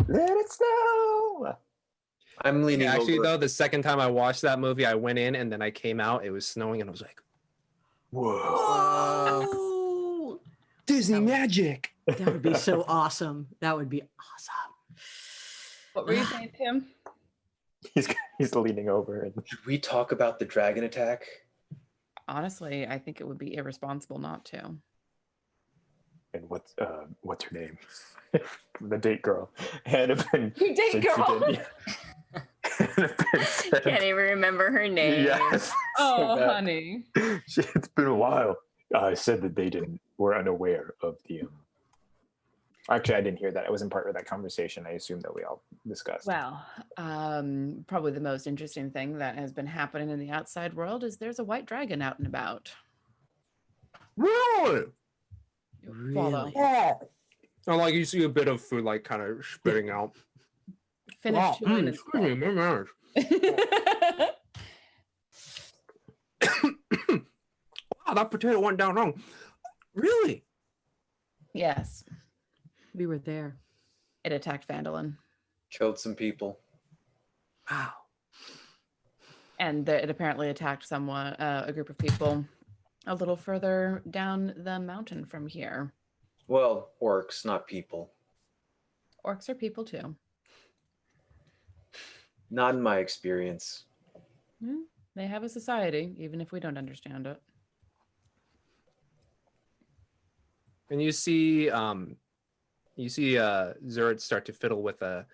E: Let it snow.
D: I'm leaning
B: Actually,
D: over.
B: though, the second time I watched that movie, I went in and then I came out. It was snowing, and I was like,
E: Whoa.
F: Oh,
B: Disney magic.
F: that would be so awesome. That would be awesome.
C: What were you saying, Tim?
E: He's leaning over and
D: Should we talk about the dragon attack?
C: Honestly, I think it would be irresponsible not to.
E: what's her name? The date girl. Hannah been
C: You date
E: said she
C: girl?
E: did- yeah. Hannah Been said-
G: Can't even remember her name.
E: Yes.
C: Oh,
E: So bad.
C: honey.
E: It's been a while. I said that they were unaware of the. Actually, I didn't hear that. I wasn't part of that conversation. I assume that we all discussed.
C: Well, probably the most interesting thing that has been happening in the outside world is there's a white dragon out and about.
B: Really?
C: Follow.
F: Really?
B: Oh. And like you see a bit of food like kind of spitting out.
C: Finish
B: Wow.
C: chewing and
B: Excuse me, my manners. Wow, that potato went down wrong. Really?
C: Yes,
F: We were there.
C: it attacked Phandalin.
D: Killed some people.
B: Wow.
C: And it apparently attacked someone, a group of people a little further down the mountain from here.
D: Well, orcs, not people.
C: Orcs are people too.
D: Not in my experience.
C: They have a society, even if we don't understand it.
B: And you see Zurit start to fiddle with a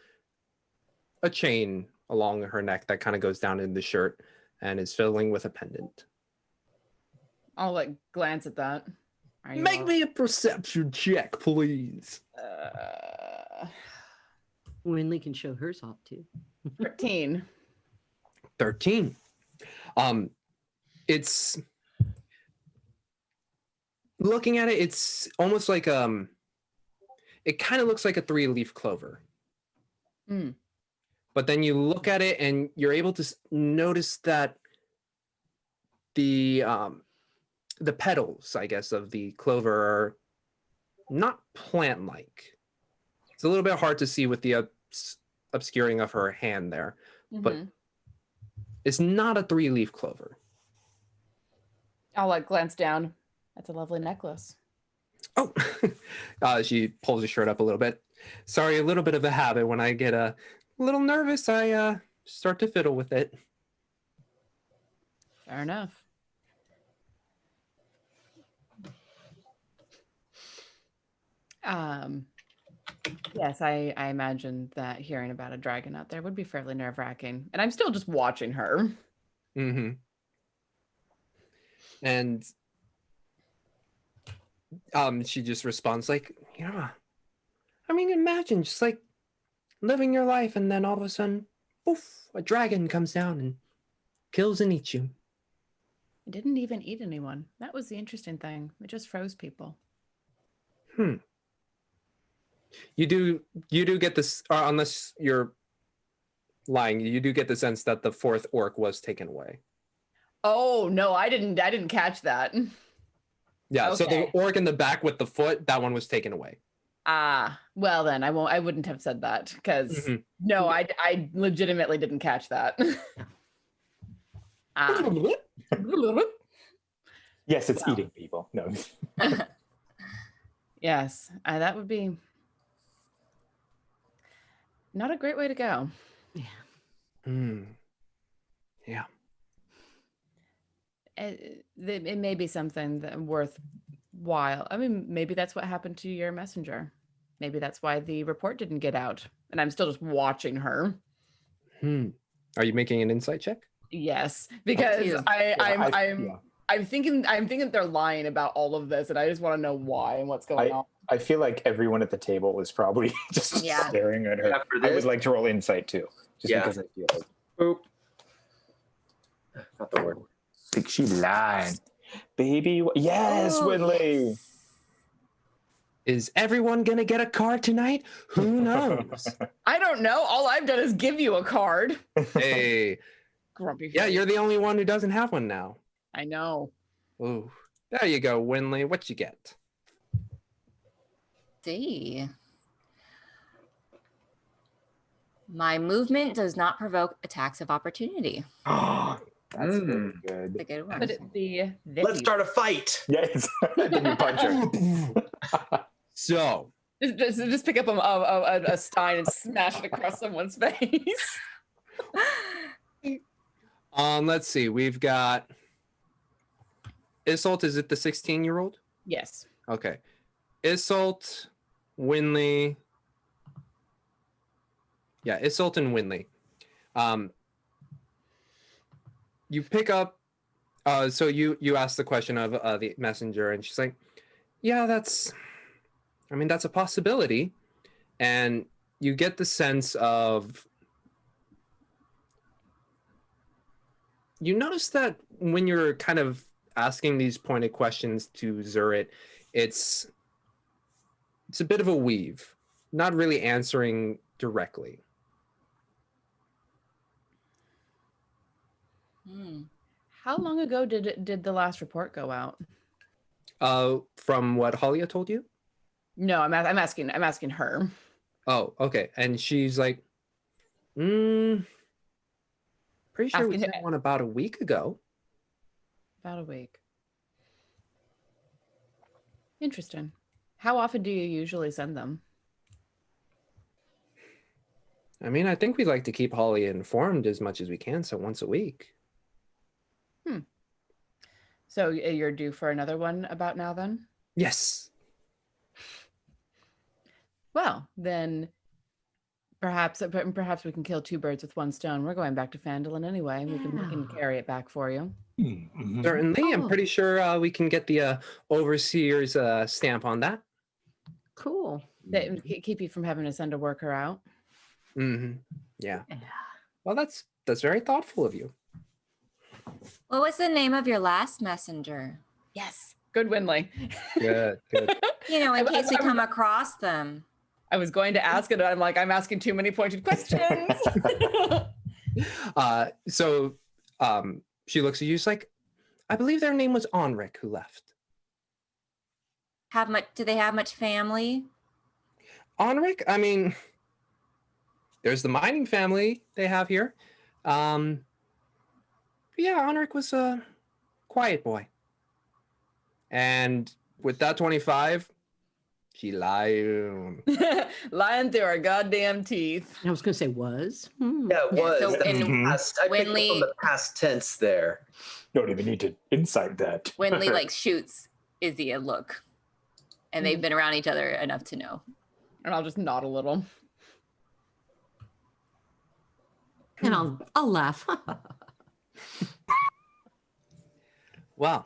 B: chain along her neck that kind of goes down in the shirt and is fiddling with a pendant.
C: I'll like glance at that. Are you
B: Make
C: all-
B: me a perception check, please.
F: Winley can show hers off too.
C: 13.
B: 13. It's looking at it, it's almost like it kind of looks like a 3-leaf clover.
C: Mm.
B: But then you look at it and you're able to notice that the petals, I guess, of the clover are not plant-like. It's a little bit hard to see with the obscuring of her hand there, but
C: Mhm.
B: it's not a 3-leaf clover.
C: I'll like glance down. That's a lovely necklace.
B: Oh, she pulls her shirt up a little bit. Sorry, a little bit of a habit. When I get a little nervous, I start to fiddle with it.
C: Fair enough. Yes, I imagine that hearing about a dragon out there would be fairly nerve-wracking. And I'm still just watching her.
B: Mm-hmm. And she just responds like, yeah. I mean, imagine just like living your life and then all of a sudden, poof, a dragon comes down and kills and eats you.
C: It didn't even eat anyone. That was the interesting thing. It just froze people.
B: You do get this, unless you're lying, you do get the sense that the fourth orc was taken away.
C: Oh no, I didn't catch that.
B: Yeah, so the
C: Okay.
B: orc in the back with the foot, that one was taken away.
C: Ah, well then I wouldn't have said that because
B: Mhm.
C: no, I legitimately didn't catch that. Ah.
E: Yes, it's
C: Wow.
E: eating people. No.
C: Yes, that would be not a great way to go.
B: Yeah.
C: It may be something that worthwhile. I mean, maybe that's what happened to your messenger. Maybe that's why the report didn't get out. And I'm still just watching her.
B: Are you making an insight check?
C: Yes, because
G: too.
C: I'm thinking they're lying about all of this, and I just want to know why and what's going on.
E: I feel like everyone at the table was probably just
G: Yeah.
E: staring at her.
D: After
E: I would
D: this?
E: like to roll insight too, just
D: Yeah.
E: because I feel like
D: Boop. Not the word.
E: think she lied. Baby, yes,
G: Oh,
E: Winley.
G: yes.
B: Is everyone gonna get a card tonight? Who knows?
C: I don't know. All I've done is give you a card.
B: Hey,
C: Grumpy.
B: yeah,
C: face.
B: you're the only one who doesn't have one now.
C: I know.
B: Ooh, there you go, Winley. What you get?
G: See. My movement does not provoke attacks of opportunity.
E: That's very good.
G: That's a good one.
C: Could it be this?
D: Let's start a fight.
E: Yes, then you punch her.
B: So,
C: Just pick up a stein and smash it across someone's face.
B: let's see. We've got Isolt. Is it the 16-year-old?
C: Yes.
B: Okay. Isolt, Winley. Yeah, Isolt and Winley. You pick up. So you ask the question of the messenger, and she's like, "Yeah, that's a possibility." And you get the sense of. You notice that when you're kind of asking these pointed questions to Zurit, it's a bit of a weave, not really answering directly.
C: How long ago did the last report go out?
B: From what Halia told you?
C: No, I'm asking her.
B: Oh, okay. And she's like, pretty sure we
C: Asking
B: sent one about a week ago.
C: About a week. Interesting. How often do you usually send them?
B: I mean, I think we like to keep Halia informed as much as we can, so once a week.
C: So you're due for another one about now then?
B: Yes.
C: Well, then perhaps we can kill two birds with one stone. We're going back to Phandalin anyway. We can carry it back for you.
E: Mhm.
B: Certainly. I'm
F: Oh.
B: pretty sure we can get the overseer's stamp on that.
F: Cool.
C: That keep you from having to send a worker out.
B: Mm-hmm. Yeah.
F: Yeah.
B: Well, that's very thoughtful of you.
G: What was the name of your last messenger?
C: Yes. Good, Winley.
B: Good.
G: You know, in
C: I-
G: case we
C: I-
G: come across them.
C: I was going to ask it. I'm like, I'm asking too many pointed questions.
B: So she looks at you. She's like, I believe their name was Onric who left.
G: Do they have much family?
B: Onric? I mean, there's the mining family they have here. Yeah, Onric was a quiet boy. And with that 25, she lied.
C: Lying through our goddamn teeth.
F: I was going to say was.
D: Yeah, it
G: Yeah,
D: was.
G: so
D: That's
G: in
D: past, I picked up
G: Winley-
D: on the past tense there.
E: Don't even need to insight that.
G: Winley like shoots Izzy a look. And they've been around each other enough to know.
C: And I'll just nod a little.
F: And I'll laugh.
B: Wow.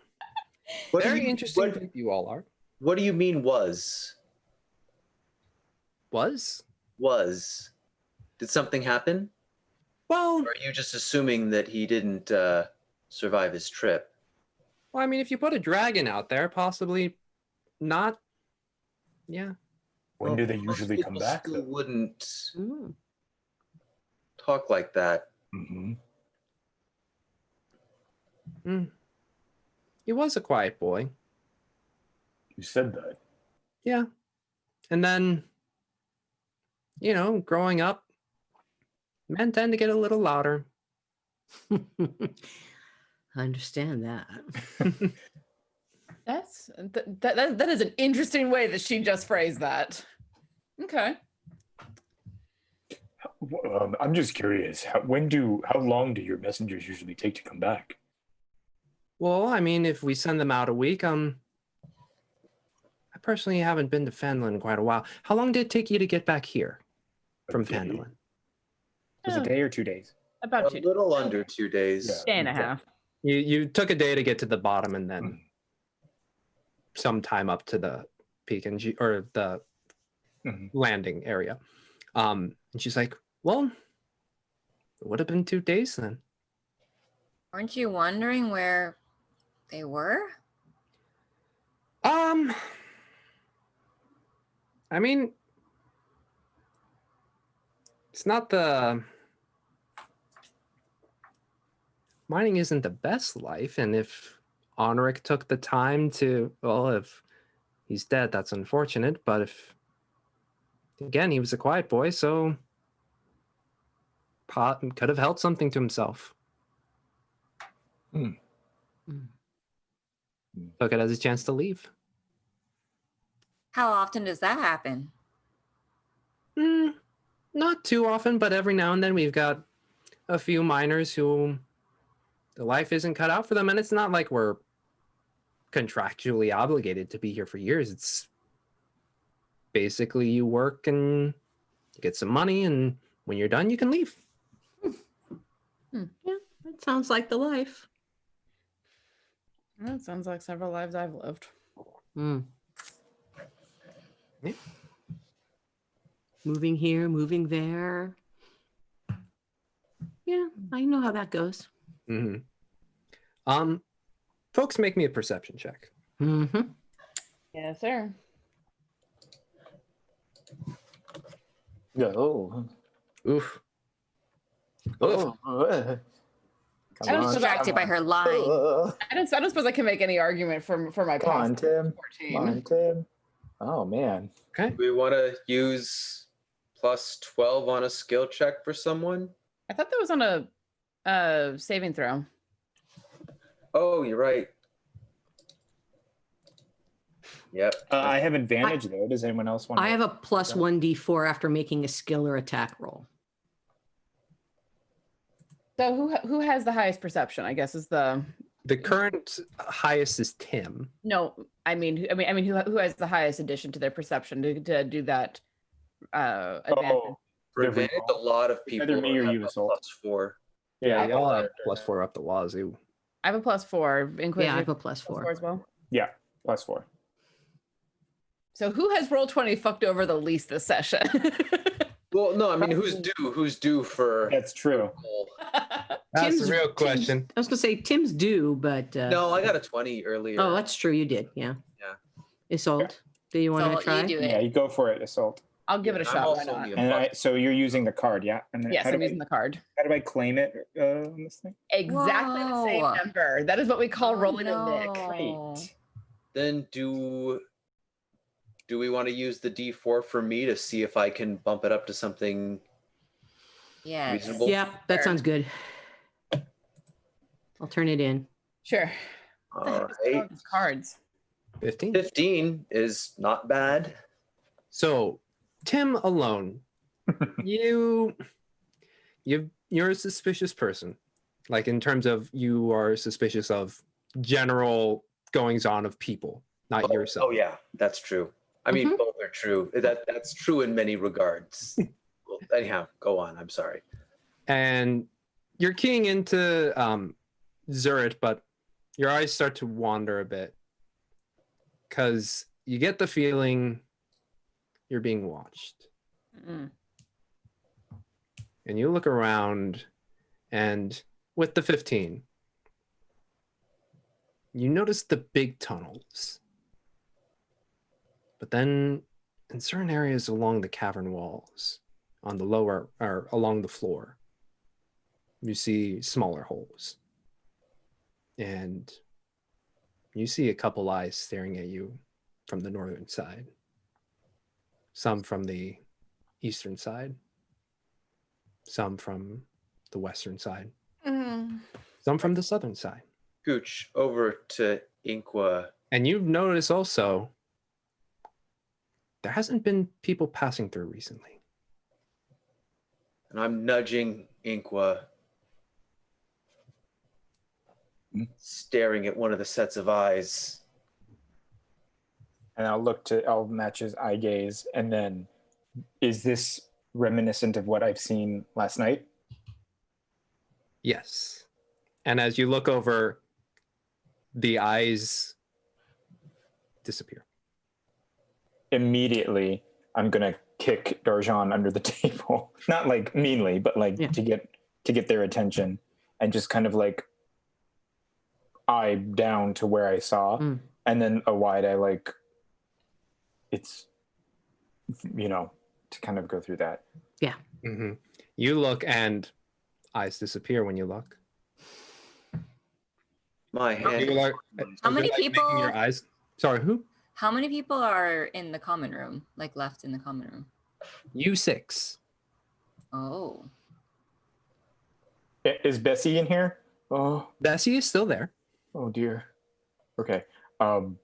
D: What do
B: Very
D: you-
B: interesting
D: what-
B: group you all are.
D: What do you mean was?
B: Was?
D: Was? Did something happen?
B: Well,
D: Or are you just assuming that he didn't survive his trip?
B: I mean, if you put a dragon out there, possibly not. Yeah.
E: When do they
D: Most
E: usually come
D: people
E: back?
D: still wouldn't
F: Mm.
D: talk like that.
E: Mm-hmm.
B: He was a quiet boy.
E: You said that.
B: Yeah. And then, growing up, men tend to get a little louder.
F: I understand that.
C: That is an interesting way that she just phrased that. Okay.
E: I'm just curious. How long do your messengers usually take to come back?
B: Well, I mean, if we send them out a week, I personally haven't been to Phandalin in quite a while. How long did it take you to get back here from
E: Okay.
B: Phandalin?
H: Was it a day or 2 days?
C: About
D: A
C: 2
D: little under 2 days.
E: Yeah.
C: day and a half.
B: You took a day to get to the bottom and then some time up to the peak or the
E: Mhm.
B: landing area. And she's like, well, it would have been 2 days then.
G: Weren't you wondering where they were?
B: I mean, it's not mining isn't the best life, and if Honoric took the time to, well, if he's dead, that's unfortunate, but if, again, he was a quiet boy, so could have held something to himself.
E: Hmm.
B: Took it as a chance to leave.
G: How often does that happen?
B: Not too often, but every now and then we've got a few miners who the life isn't cut out for them, and it's not like we're contractually obligated to be here for years. It's basically you work and you get some money, and when you're done, you can leave.
F: Yeah, that sounds like the life.
C: That sounds like several lives I've lived.
F: Mm.
B: Yeah.
F: Moving here, moving there. Yeah, I know how that goes.
B: Mm-hmm. Folks, make me a perception check.
F: Mm-hmm.
C: Yes, sir.
E: Oh.
B: Oof.
E: Oh.
C: I was
G: Distracted by her line.
C: I don't suppose I can make any argument for my
H: Come on,
C: past
H: Tim.
C: 14.
H: Come on, Tim. Oh, man.
B: Okay.
D: We want to use plus 12 on a skill check for someone.
C: I thought that was on a saving throw.
D: Oh, you're right. Yep.
H: I have advantage, though. Does anyone else want
F: I have a plus 1d4 after making a skill or attack roll.
C: So who has the highest perception? I guess is the
B: current highest is Tim.
C: no. I mean who has the highest addition to their perception to do that advantage?
E: Oh.
D: For advantage, a lot of people
H: Either me or
D: have
H: you,
D: a
H: Assault.
D: +4.
H: Yeah,
B: Y'all have +4 up the wazoo.
C: I have a +4. Inquisitor
F: Yeah, I have a plus
C: +4
F: 4.
C: as well.
H: yeah, +4.
C: So who has roll 20 fucked over the least this session?
D: Well, no, I mean, who's due for?
H: That's true.
F: Tim's- Tim's- I was gonna say Tim's due, but
D: No, I got a 20 earlier.
F: oh, that's true. You did, yeah.
D: Yeah.
F: Assault. Do you want
G: So
F: to try?
G: you do
H: Yeah,
G: it.
H: you go for it, Assault.
C: I'll give it a
D: I'm
C: shot. Why
D: also
C: not?
D: only a
H: And so you're using the card, yeah? And then
C: Yes,
H: how
C: I'm
H: do
C: using the card.
H: how do I claim it on this thing?
C: Exactly the same
G: Whoa.
C: number. That is what we call
G: Oh,
C: rolling a
G: no.
C: nick.
H: Great.
D: Then do we want to use the D4 for me to see if I can bump it up to something
G: Yes.
D: reasonable?
F: Yeah, that sounds good. I'll turn it in.
C: Sure. What the
D: All
C: heck is going on
D: right.
C: with these cards?
B: 15.
D: 15 is not bad.
B: So, Tim alone, you're a suspicious person. Like in terms of you are suspicious of general goings on of people, not yourself.
D: Oh yeah, that's true. I mean, both They're true. That's true in many regards. Well, anyhow, go on. I'm sorry.
B: And you're keying into Zurit, but your eyes start to wander a bit because you get the feeling you're being watched.
C: Mm.
B: And you look around, and with the 15, you notice the big tunnels. But then in certain areas along the cavern walls, on the lower or along the floor, you see smaller holes. And you see a couple eyes staring at you from the northern side. Some from the eastern side. Some from the western side. Some from the southern side.
D: Gooch, over to Inqua.
B: And you've noticed also there hasn't been people passing through recently.
D: And I'm nudging Inqua, staring at one of the sets of eyes.
H: And I'll match his eye gaze. And then, is this reminiscent of what I've seen last night?
B: Yes. And as you look over, the eyes disappear.
H: Immediately, I'm gonna kick Darjan under the table. Not like meanly, but like to get their attention, and just kind of like eye down to where I saw, and then a wide eye, like it's, to kind of go through that.
F: Yeah.
B: Mm-hmm. You look and eyes disappear when you look.
D: My hand.
G: How many people?
B: Making your eyes. Sorry, who?
G: How many people are in the common room? Like left in the common room?
B: You 6.
G: Oh.
H: Is Bessie in here? Oh,
B: Bessie is still there.
H: oh dear. Okay. I'm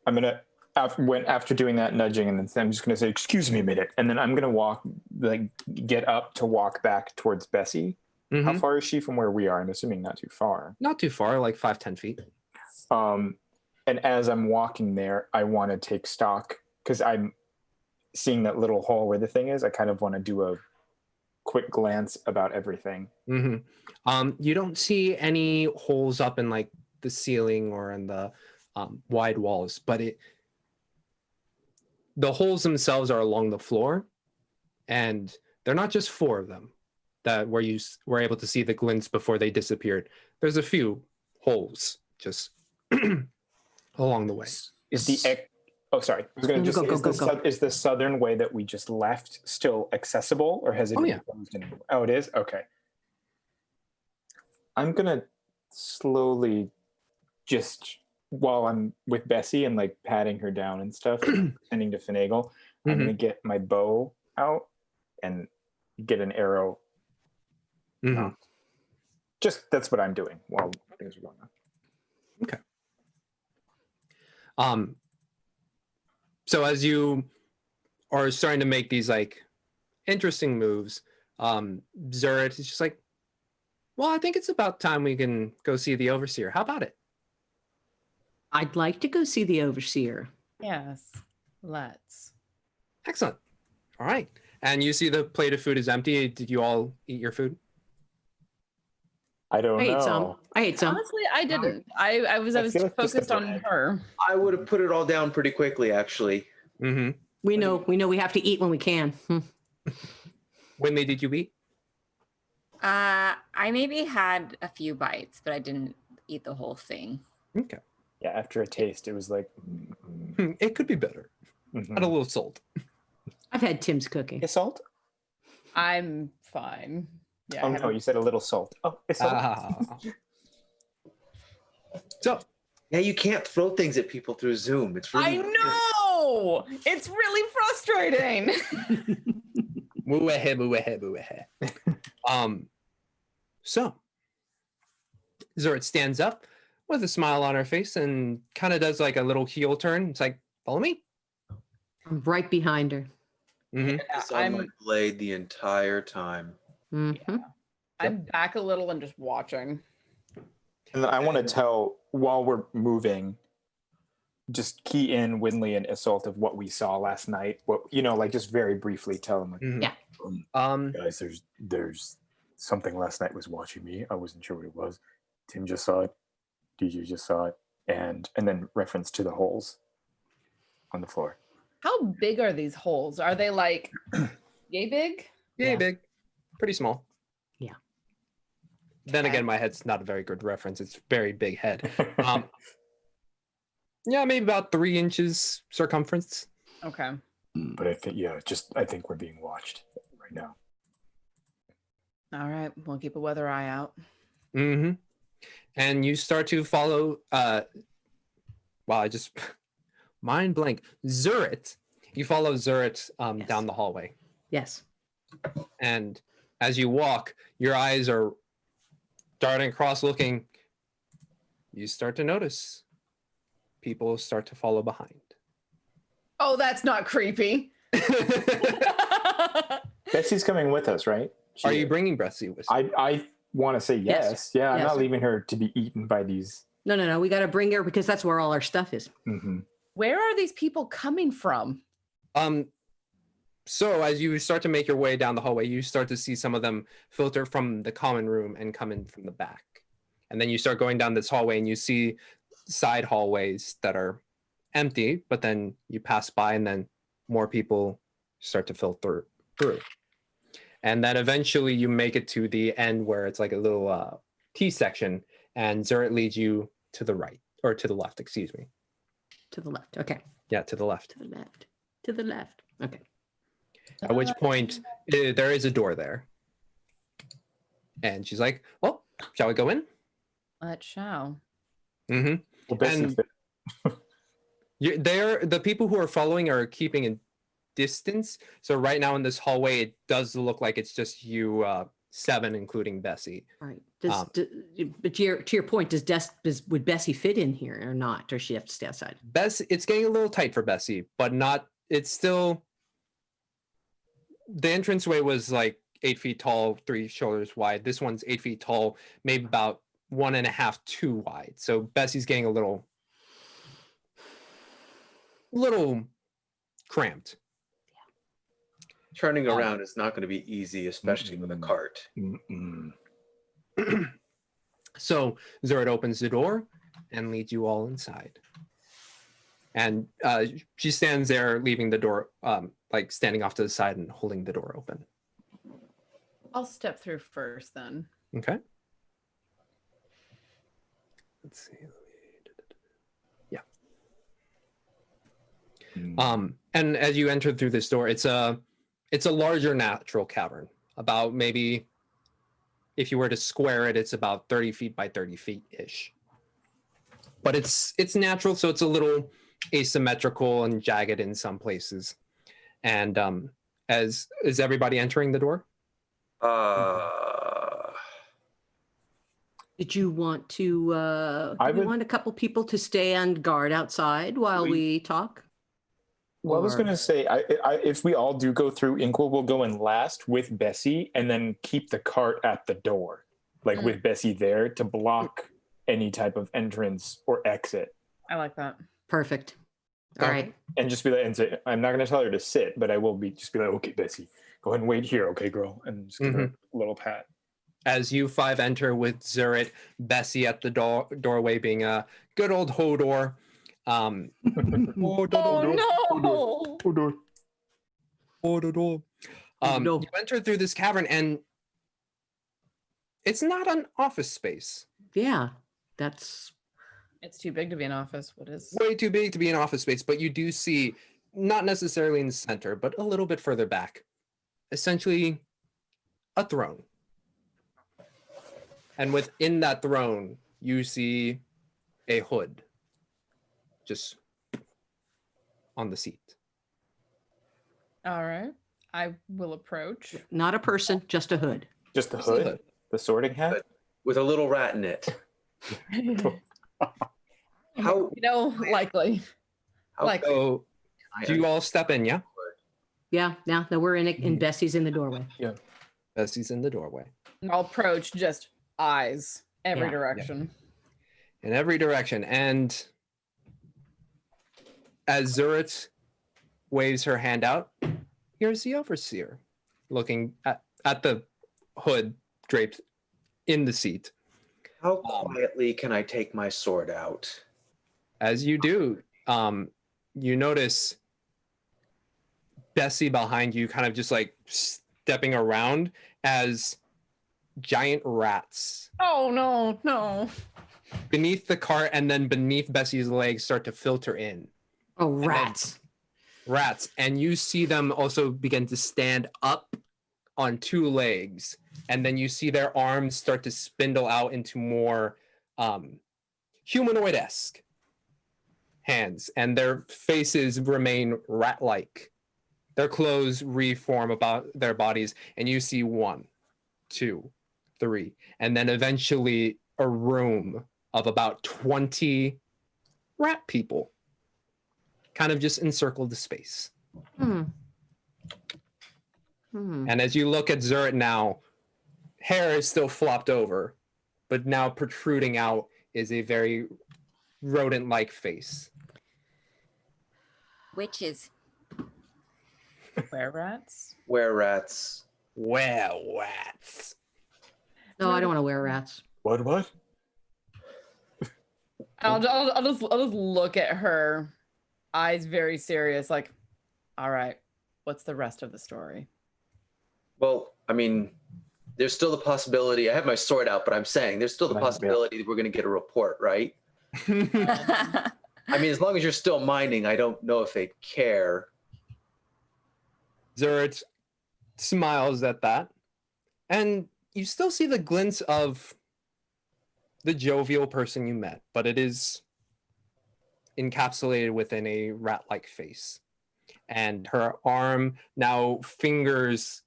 H: gonna after doing that nudging, and then I'm just gonna say, "Excuse me a minute," and then I'm gonna get up to walk back towards Bessie.
B: Mm-hmm.
H: How far is she from where we are? I'm assuming not too far.
B: Not too far, like 5-10 feet.
H: And as I'm walking there, I want to take stock because I'm seeing that little hole where the thing is. I kind of want to do a quick glance about everything.
B: Mm-hmm. You don't see any holes up in like the ceiling or in the wide walls, but the holes themselves are along the floor, and they're not just 4 of them that where you were able to see the glints before they disappeared. There's a few holes just along the way.
H: Is the southern way that we just left still accessible, or has it been closed anymore? Oh, it is? Okay. I'm gonna slowly, just while I'm with Bessie and like patting her down and stuff, pretending to finagle, I'm gonna get my bow out and get an arrow. Just that's what I'm doing while things are going on.
B: Okay. So as you are starting to make these like interesting moves, Zurit is just like, well, I think it's about time we can go see the overseer. How about it?
F: I'd like to go see the overseer.
C: Yes, let's.
B: Excellent. All right. And you see the plate of food is empty. Did you all eat your food?
H: I don't know.
F: I ate some.
C: Honestly, I didn't. I was
H: feel like just
C: focused
H: the
C: on
H: bread.
C: her.
D: I would have put it all down pretty quickly, actually.
B: Mm-hmm.
F: We know we have to eat when we can.
B: Winley, did you eat?
G: I maybe had a few bites, but I didn't eat the whole thing.
B: Okay.
H: Yeah, after a taste, it was like...
B: It could be better. Add a little salt.
F: I've had Tim's cooking.
H: Salt?
C: I'm fine. Yeah.
H: Oh, no, you said a little salt. Oh, it's salt.
B: So,
D: Yeah, you can't throw things at people through Zoom. It's really
C: I know! It's really frustrating.
B: So Zurit stands up with a smile on her face and kind of does like a little heel turn. It's like, follow me.
F: I'm right behind her.
B: Mm-hmm.
D: It's on my blade the entire time.
F: Mm-hmm.
C: I'm back a little and just watching.
H: And I want to tell, while we're moving, just key in Winley and Assault of what we saw last night. What like just very briefly tell them. Like,
B: Mhm.
F: Yeah.
E: Guys, there's something last night was watching me. I wasn't sure what it was. Tim just saw it. DJ just saw it, and then reference to the holes on the floor.
C: How big are these holes? Are they like yay big?
B: Yeah,
F: Yeah.
B: big, pretty small.
F: Yeah.
B: Then
C: Okay.
B: again, my head's not a very good reference. It's very big head. Yeah, maybe about 3 inches circumference.
C: Okay.
E: But I think we're being watched right now.
C: All right. We'll keep a weather eye out.
B: Mm-hmm. And you start to follow. Wow, I just mind blank. Zurit. You follow Zurit
F: Yes.
B: down the hallway,
F: Yes.
B: and as you walk, your eyes are darting across, looking. You start to notice people start to follow behind.
C: Oh, that's not creepy.
H: Bessie's coming with us, right?
B: Are you bringing Bessie with you?
H: I want to say yes.
F: Yes.
H: Yeah, I'm
F: Yes.
H: not leaving her to be eaten by these.
F: No. We got to bring her because that's where all our stuff is.
H: Mm-hmm.
C: Where are these people coming from?
B: So as you start to make your way down the hallway, you start to see some of them filter from the common room and come in from the back. And then you start going down this hallway and you see side hallways that are empty, but then you pass by and then more people start to filter through. And then eventually you make it to the end where it's like a little T section, and Zurit leads you to the right, or to the left, excuse me.
F: To the left. Okay.
B: Yeah, to the left.
F: To the left. To the left. Okay.
B: At which point there is a door there. And she's like, well, shall we go in?
C: Let's show.
B: Mm-hmm.
H: Well, Bessie
B: And-
H: fit.
B: The people who are following are keeping a distance. So right now in this hallway, it does look like it's just you 7, including Bessie.
F: All right. But to your point, would Bessie fit in here or not? Or does she have to stay outside?
B: It's getting a little tight for Bessie, but not. It's still. The entranceway was like 8 feet tall, 3 shoulders wide. This one's 8 feet tall, maybe about 1.5, 2 wide. So Bessie's getting a little cramped.
D: Turning around is not going to be easy, especially with a cart.
E: Mm-mm.
B: So Zurit opens the door and leads you all inside. And she stands there, leaving the door, like standing off to the side and holding the door open.
C: I'll step through first then.
B: Okay. Let's see. Yeah. And as you enter through this door, it's a larger natural cavern. About maybe, if you were to square it, it's about 30 feet by 30 feet ish. But it's natural, so it's a little asymmetrical and jagged in some places. And is everybody entering the door?
F: Did you want to?
H: I
F: Do you
H: would-
F: want a couple people to stay on guard outside while we talk?
H: Well, I was
F: Or-
H: going to say, if we all do go through, Inkwell will go in last with Bessie and then keep the cart at the door, like with Bessie there to block any type of entrance or exit.
C: I like that.
F: Perfect. All
B: Okay.
F: right.
H: And just be like, and say, I'm not going to tell her to sit, but I will be just be like, okay, Bessie, go ahead and wait here, okay, girl, and just give her a little pat.
B: As you 5 enter with Zurit, Bessie at the doorway being a good old Hodor.
C: Oh no!
B: Hodor.
F: No.
B: You enter through this cavern and it's not an office space.
F: Yeah, that's
C: It's too big to be an office. What is?
B: Way too big to be an office space, but you do see, not necessarily in the center, but a little bit further back, essentially a throne. And within that throne, you see a hood just on the seat.
C: All right. I will approach.
F: not a person, just a hood.
H: Just the
B: Just the
H: hood,
B: hood.
H: the sorting hat.
D: With a little rat in it. How,
C: Likely.
D: how
C: Like-
B: So
D: I-
B: do you all step in, yeah?
F: Yeah, now we're in it, and Bessie's in the doorway.
B: Bessie's in the doorway.
C: I'll approach, just eyes every
F: Yeah.
C: direction.
B: In every direction. And As Zurit waves her hand out, here's the overseer looking at the hood draped in the seat.
D: How quietly can I take my sword out?
B: As you do, you notice Bessie behind you kind of just like stepping around as giant rats
C: Oh no.
B: beneath the cart and then beneath Bessie's legs start to filter in.
F: Oh, rats.
B: Rats. And you see them also begin to stand up on two legs. And then you see their arms start to spindle out into more humanoid-esque hands. And their faces remain rat-like. Their clothes reform about their bodies. And you see 1, 2, 3. And then eventually a room of about 20 rat people kind of just encircled the space. And as you look at Zurit now, hair is still flopped over, but now protruding out is a very rodent-like face.
G: Witches.
C: Were rats?
D: Where rats?
B: Well, rats.
F: No, I don't want to wear rats.
E: What?
C: I'll just look at her, eyes very serious, like, all right, what's the rest of the story?
D: Well, I mean, there's still the possibility. I have my sword out, but I'm saying there's still the possibility that we're going to get a report, right? I mean, as long as you're still mining, I don't know if they'd care.
B: Zurit smiles at that, and you still see the glints of the jovial person you met, but it is encapsulated within a rat-like face. And her arm, now fingers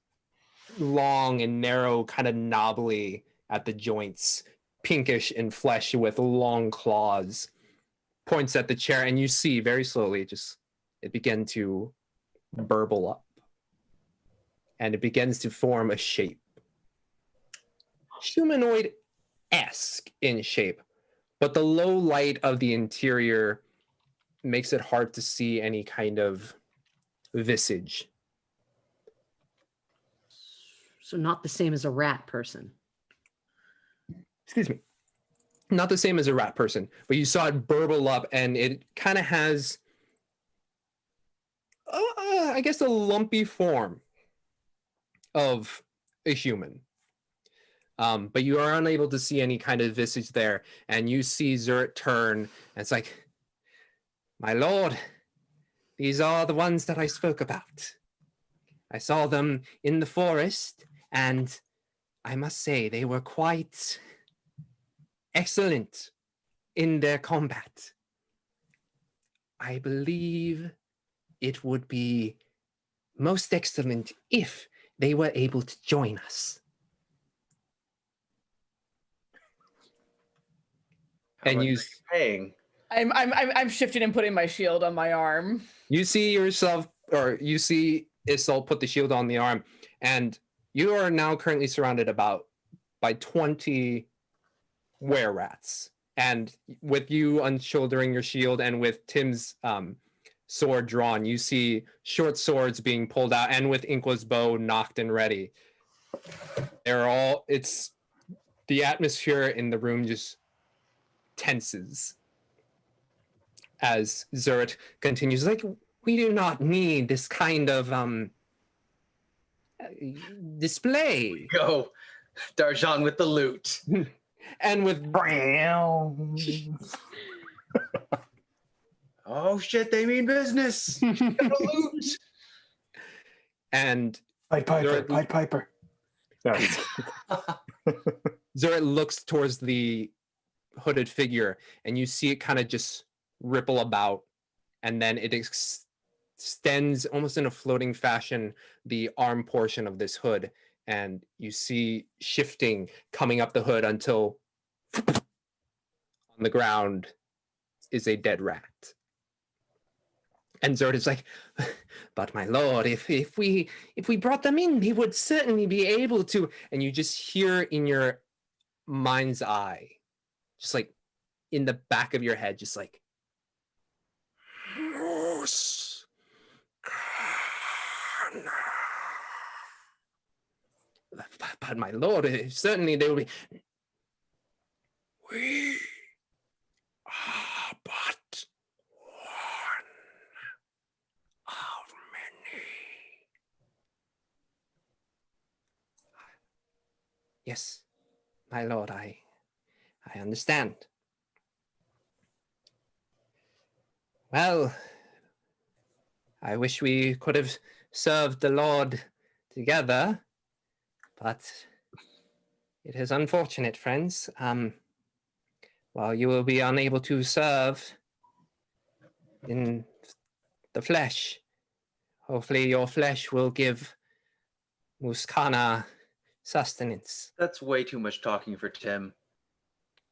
B: long and narrow, kind of knobbly at the joints, pinkish in flesh with long claws, points at the chair, and you see very slowly it begin to burble up. And it begins to form a shape. Humanoid-esque in shape, but the low light of the interior makes it hard to see any kind of visage.
F: So not the same as a rat person.
B: Excuse me. Not the same as a rat person, but you saw it burble up, and it kind of has, I guess, a lumpy form of a human. But you are unable to see any kind of visage there, and you see Zurit turn, and it's like, my lord, these are the ones that I spoke about. I saw them in the forest, and I must say they were quite excellent in their combat. I believe it would be most excellent if they were able to join us.
D: How much are you paying?
C: I'm shifting and putting my shield on my arm.
B: You see yourself, or you see Isol put the shield on the arm, and you are now currently surrounded by 20 were-rats. And with you unshouldering your shield and with Tim's sword drawn, you see short swords being pulled out, and with Inqua's bow knocked and ready. The atmosphere in the room just tenses as Zurit continues, like, we do not need this kind of display.
D: Go, Darjan with the loot.
B: And with
D: oh shit, they mean business. The loot.
B: And
E: Pied Piper. No.
B: Zurit looks towards the hooded figure, and you see it kind of just ripple about, and then it extends almost in a floating fashion the arm portion of this hood, and you see shifting coming up the hood until on the ground is a dead rat. And Zord is like, but my lord, if we brought them in, they would certainly be able to. And you just hear in your mind's eye, just like in the back of your head, just like, Watros. But my lord, certainly they will be. We are but one of many. Yes, my lord, I understand. Well, I wish we could have served the Lord together, but it is unfortunate, friends. While you will be unable to serve in the flesh, hopefully your flesh will give Muskana sustenance.
D: That's way too much talking for Tim.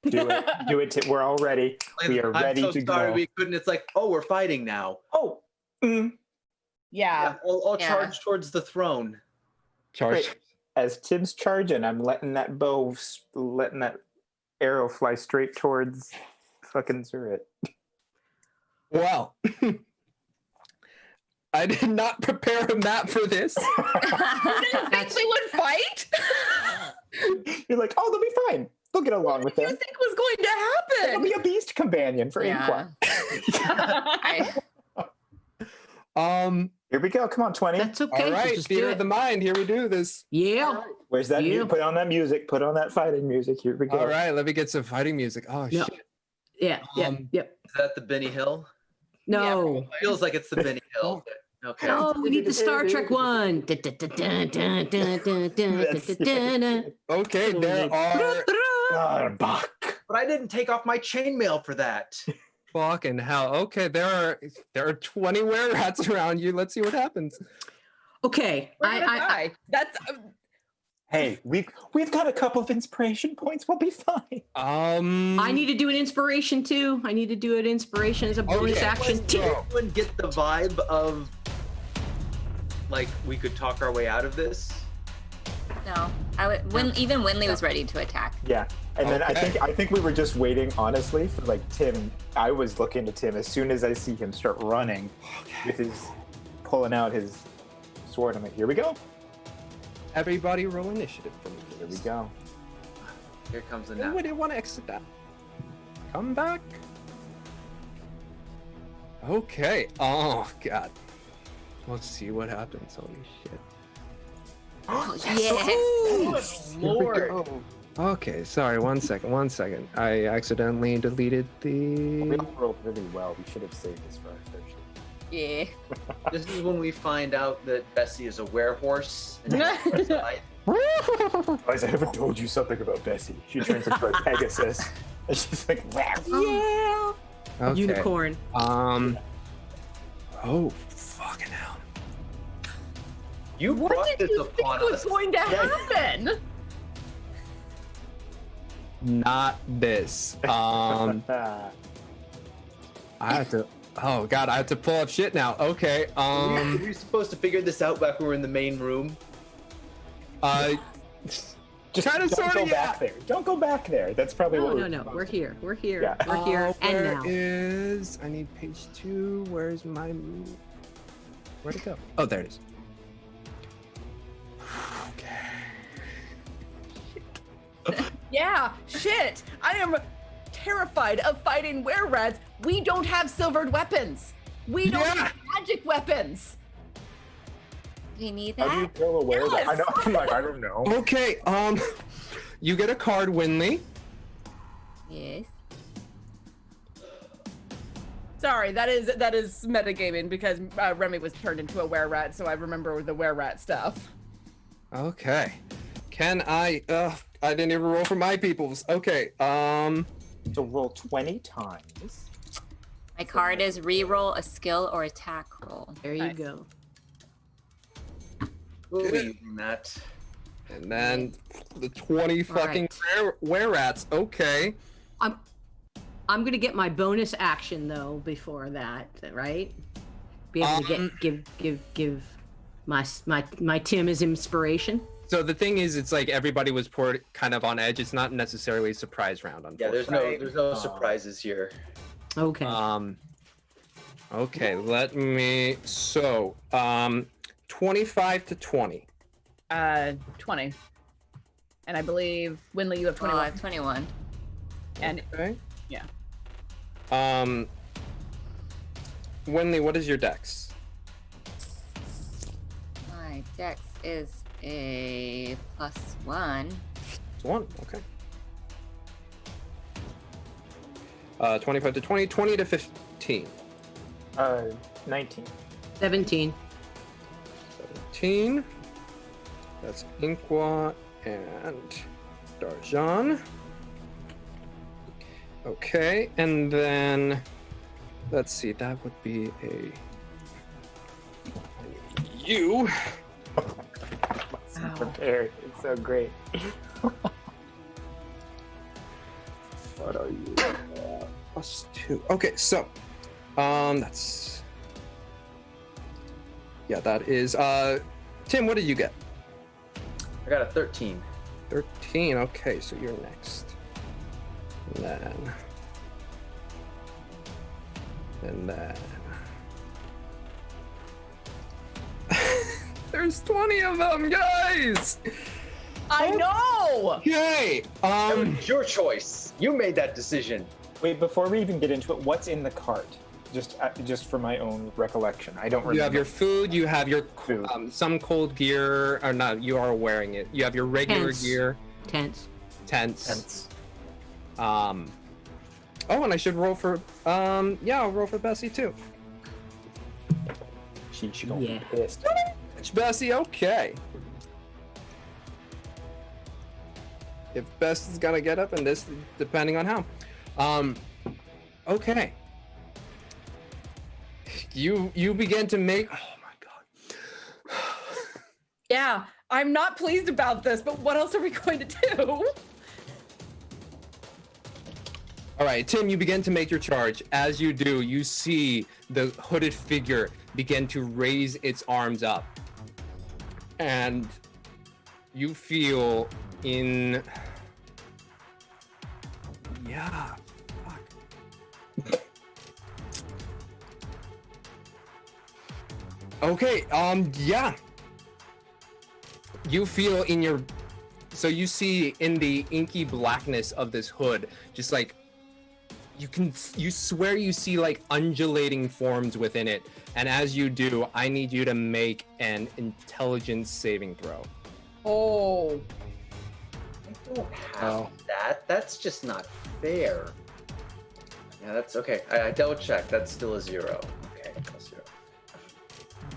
H: Do it. Do it. We're all ready. We are ready
D: I'm so
H: to
D: sorry
H: go.
D: we couldn't. It's like, oh, we're fighting now.
H: Oh.
C: Yeah.
D: I'll
G: Yeah.
D: charge towards the throne.
B: Charge.
H: Great. As Tim's charging, I'm letting that arrow fly straight towards fucking Zurit.
B: Well, I did not prepare a map for this.
C: Think we would fight?
H: You're like, oh, they'll be fine. They'll get along with
C: What do you
H: them.
C: think was going to
H: It'll be a beast companion for
G: Yeah.
H: Inqua.
G: I,
B: Here
H: we go. Come on, 20.
F: That's okay.
B: All right,
F: Just do
B: theater
F: it.
B: of the mind. Here we do this.
F: Yeah.
H: Where's that?
F: Yeah.
H: Put on that music. Put on that fighting music. Here we go.
B: All right, let me get some fighting music. Oh
F: No.
B: shit.
F: Yeah. Yep.
D: Is that the Benny Hill?
F: No.
D: Feels like it's the Benny Hill. Okay.
F: Oh, we need the Star Trek one.
B: Okay, there are
H: Buck.
D: But I didn't take off my chainmail for that.
B: fucking hell. Okay, there are 20 were rats around you. Let's see what happens.
F: Okay.
C: We're gonna die. That's
H: Hey, we've got a couple of inspiration points. We'll be fine.
F: I need to do an inspiration too. I need to do an inspiration as a bonus
B: Okay,
F: action
B: let's
F: too.
B: go.
D: Anyone get the vibe of like we could talk our way out of this?
G: no. Even Winley was ready to attack.
H: Yeah. And then
B: Okay.
H: I think we were just waiting, honestly, for like Tim. I was looking to Tim as soon as I see him start running with his pulling out his sword. I'm like, here we go.
B: Everybody roll initiative for me.
H: Here we go.
D: Here comes the
B: Who
D: nap.
B: would want to exit that? Come back. Okay. Oh god. Let's see what happens. Holy shit.
G: Oh, yes.
H: Here we go.
B: Okay, sorry, one second. I accidentally deleted
H: We
B: the...
H: all rolled really well. We should have saved this for our first.
G: Yeah.
D: This is when we find out that Bessie is a werehorse. And
H: Guys, I haven't told you something about Bessie. She turns into a Pegasus. And she's like, wow.
F: Yeah.
B: Okay.
F: Unicorn.
B: Oh, fucking hell.
D: you
C: what
D: brought
C: did
D: this
C: you think
D: upon
C: was
D: us.
C: going to happen?
B: Not this. I have to... Oh god, I have to pull up shit now. Okay,
D: Were you supposed to figure this out back when we were in the main room?
H: Just
B: Kinda
H: don't
B: sorta,
H: go
B: yeah.
H: back there. Don't go back there. That's probably what
F: No,
H: we're
F: no. We're here. We're here.
H: Yeah.
F: We're here. And
B: where
F: now.
B: is... I need page 2. Where's my... Where'd it go? Oh, there it is. Okay.
C: Yeah, shit. I am terrified of fighting were-rats. We don't have silvered weapons. We don't
B: Yeah.
C: have magic weapons.
G: Do you need
H: How do you
G: that?
H: kill a werewolf?
C: Yes.
H: I know. I'm like, I don't know.
B: Okay, you get a card, Winley.
G: Yes.
C: Sorry, that is metagaming because Remy was turned into a were-rat, so I remember the were-rat stuff.
B: Okay. Can I... I didn't even roll for my peoples. Okay,
H: So roll 20 times.
G: My card is reroll a skill or attack roll.
F: There you
C: Nice.
F: go.
D: We'll be using that.
B: and then the 20 fucking
F: Right.
B: were-rats. Okay.
F: I'm gonna get my bonus action though before that, right? Be able to give my Tim his inspiration.
B: So the thing is, it's like everybody was poured kind of on edge. It's not necessarily a surprise round,
D: Yeah,
B: unfortunately.
D: there's no surprises here.
F: Okay.
B: Okay, let me. So, 25 to 20.
C: 20. And I believe, Winley, you have 21.
G: I have 21.
C: And
B: Okay.
C: yeah.
B: Winley, what is your dex?
G: My dex is a +1.
B: It's 1. Okay. 25 to 20, 20 to 15.
H: 19.
F: 17.
B: 17. That's Inqua and Darjan. Okay, and then let's see, that would be a you.
H: Prepared. It's so great. What are you?
B: +2. Okay, so that's that is Tim, what did you get?
D: I got a 13.
B: 13. Okay, so you're next. And then there's 20 of them, guys.
C: I know.
B: Okay.
D: It's your choice. You made that decision.
H: Wait, before we even get into it, what's in the cart? Just for my own recollection, I don't remember.
B: You have your food. You have your
H: Food.
B: Some cold gear, or not. You are wearing it. You have your regular
F: Tents.
B: gear.
F: Tents.
B: Tents. Oh, and I should roll for. I'll roll for Bessie too.
H: She gonna
F: Yeah.
H: be pissed.
B: It's Bessie. Okay. If Bessie's gonna get up, and this depending on how. Okay. You begin to make. Oh my god.
C: Yeah, I'm not pleased about this, but what else are we going to do?
B: All right, Tim, you begin to make your charge. As you do, you see the hooded figure begin to raise its arms up. And you feel in... Yeah, fuck. Okay, yeah. You feel in your... So you see in the inky blackness of this hood, just like you swear you see like undulating forms within it, and as you do, I need you to make an intelligence saving throw.
C: Oh.
D: I don't have that. That's just not fair. Yeah, that's okay. I double checked. That's still a 0. Okay, that's 0.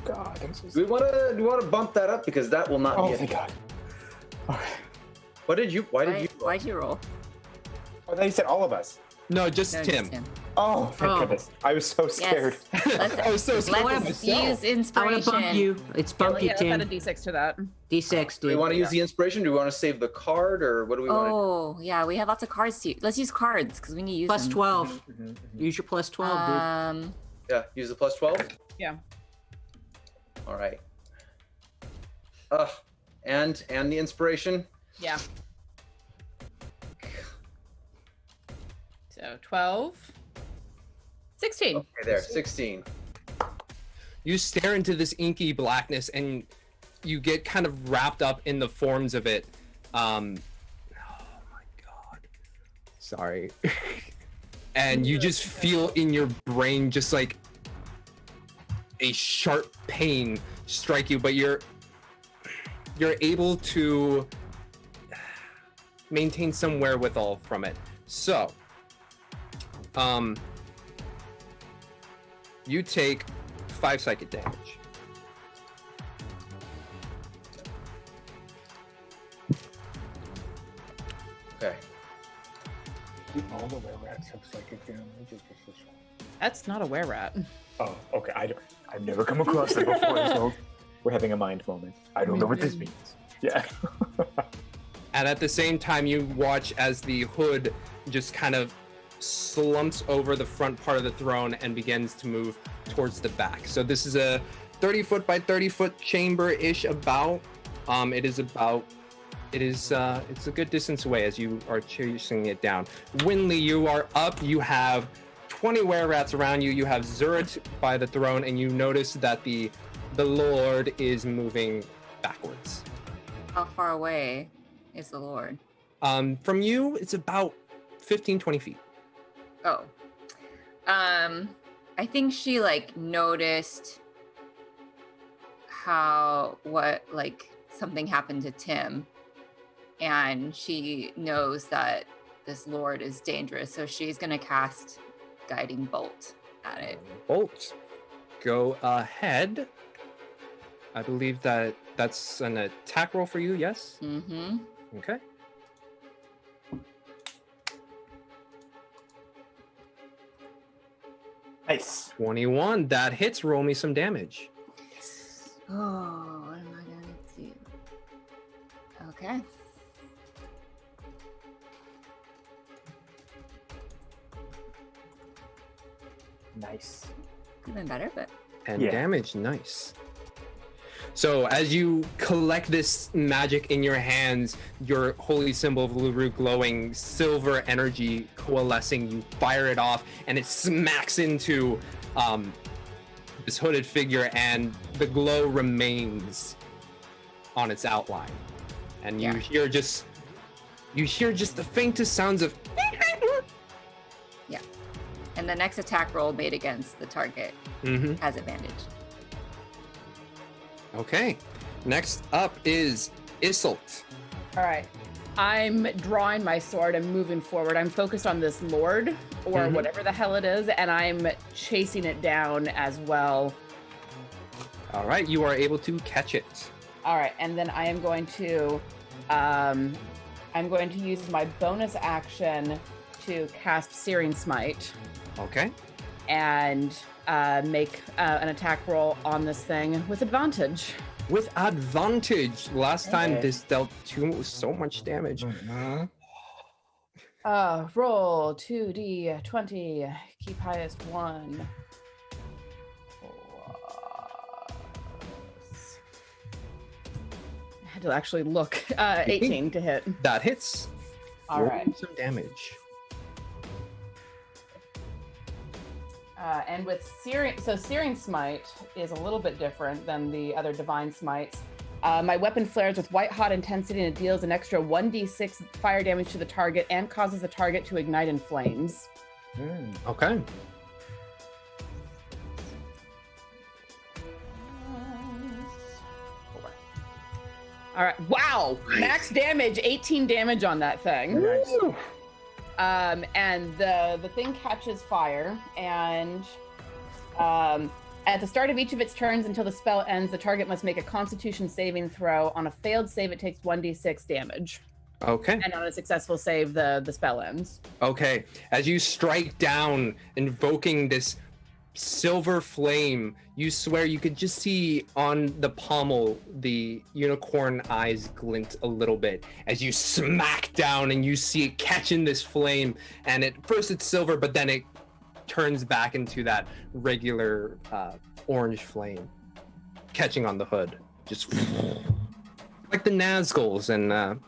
H: God, I'm so
D: Do we want to bump that up because that will not
H: Oh,
D: be.
H: thank God. Okay.
D: Why did you roll?
G: Why'd you roll?
H: Oh, they said all of us.
B: No, just
G: No,
B: Tim.
G: just Tim.
H: Oh, thank
F: Oh.
H: goodness. I was so scared.
G: Let's,
B: I was so scared.
G: let's use
F: I want
G: inspiration.
F: to bump you. It's bump you,
C: Yeah, let's add a
F: Tim.
C: D6 to that.
F: D6,
D: Do we
F: dude.
D: want to use the inspiration? Do we want to save the card, or what do we want
G: Oh, yeah, we have lots of cards to use. Let's use cards because we need to use
F: Plus
G: them.
F: 12. Use your plus 12, dude.
D: to? Yeah, use the plus 12.
C: Yeah.
D: All right. And the inspiration.
C: Yeah. So 12. 16.
D: Okay, there, 16.
B: You stare into this inky blackness and you get kind of wrapped up in the forms of it. Oh my god. Sorry. And you just feel in your brain just like a sharp pain strike you, but you're able to maintain some wherewithal from it. So, you take 5 psychic damage.
D: Okay.
H: All the were rats have psychic damage.
C: That's not a were rat.
H: Oh, okay. I've never come across that before. So we're having a mind moment. I don't know what this means. Yeah.
B: And at the same time, you watch as the hood just kind of slumps over the front part of the throne and begins to move towards the back. So this is a 30-foot by 30-foot chamber-ish about. It's a good distance away as you are chasing it down. Winley, you are up. You have 20 were-rats around you. You have Zurit by the throne, and you notice that the Lord is moving backwards.
G: How far away is the Lord?
B: From you, it's about 15, 20 feet.
G: Oh. I think she like noticed something happened to Tim, and she knows that this Lord is dangerous, so she's gonna cast Guiding Bolt at it.
B: Bolt, go ahead. I believe that's an attack roll for you, yes?
G: Mm-hmm.
B: Okay.
E: Nice.
B: 21, that hits. Roll me some damage.
G: Oh, what am I gonna do? Okay.
E: Nice.
G: Could have been better, but
B: And
E: Yeah.
B: damage, nice. So as you collect this magic in your hands, your holy symbol of Luru glowing, silver energy coalescing, you fire it off, and it smacks into this hooded figure, and the glow remains on its outline. And you hear just the faintest sounds of
G: yeah. And the next attack roll made against the target has advantage.
B: Okay. Next up is Isolt.
C: All right. I'm drawing my sword and moving forward. I'm focused on this Lord or whatever the hell it is, and I'm chasing it down as well.
B: All right, you are able to catch it.
C: All right, and then I am going to use my bonus action to cast Searing Smite
B: Okay.
C: and make an attack roll on this thing with advantage.
B: With advantage. Last time this dealt so much damage.
C: Roll 2d20, keep highest 1. I had to actually look. 18 to hit.
B: That hits.
C: All
B: Roll
C: right.
B: some damage.
C: And with Searing Smite is a little bit different than the other Divine Smites. My weapon flares with white hot intensity and it deals an extra 1d6 fire damage to the target and causes the target to ignite in flames.
B: Okay.
C: All right. Wow. Max damage, 18 damage on that thing.
E: Nice.
C: And the thing catches fire, and at the start of each of its turns until the spell ends, the target must make a Constitution saving throw. On a failed save, it takes 1d6 damage.
B: Okay.
C: And on a successful save, the spell ends.
B: Okay. As you strike down, invoking this silver flame, you swear you could just see on the pommel the unicorn eyes glint a little bit as you smack down, and you see it catching this flame, and at first it's silver, but then it turns back into that regular orange flame catching on the hood, just like the Nazguls and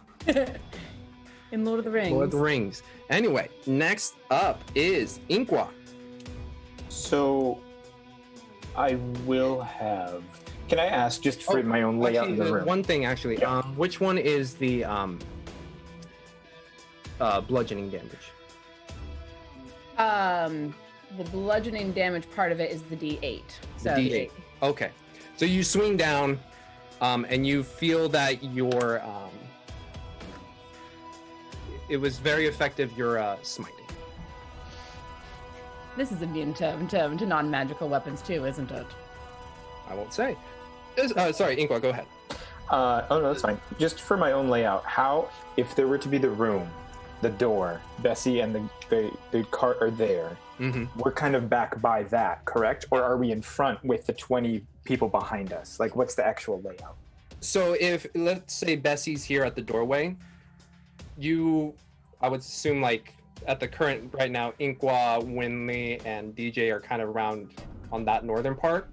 C: In Lord of the Rings.
B: Lord of the Rings. Anyway, next up is Inkwa.
H: So I will have. Can I ask just for my own layout
B: Actually,
H: in the
B: there's
H: room?
B: one thing actually. Which one is the bludgeoning damage?
C: The bludgeoning damage part of it is the D8. So
B: The D8. Okay. So you swing down, and you feel that your it was very effective. Your smiting.
C: This is immune to non-magical weapons too, isn't it?
B: I won't say. Sorry, Inkwa, go ahead.
H: Oh no, that's fine. Just for my own layout, how if there were to be the room, the door, Bessie and the cart are there. We're kind of back by that, correct? Or are we in front with the 20 people behind us? Like, what's the actual layout?
B: So if, let's say, Bessie's here at the doorway, I would assume, like, at the current right now, Inkwa, Winley, and DJ are kind of around on that northern part.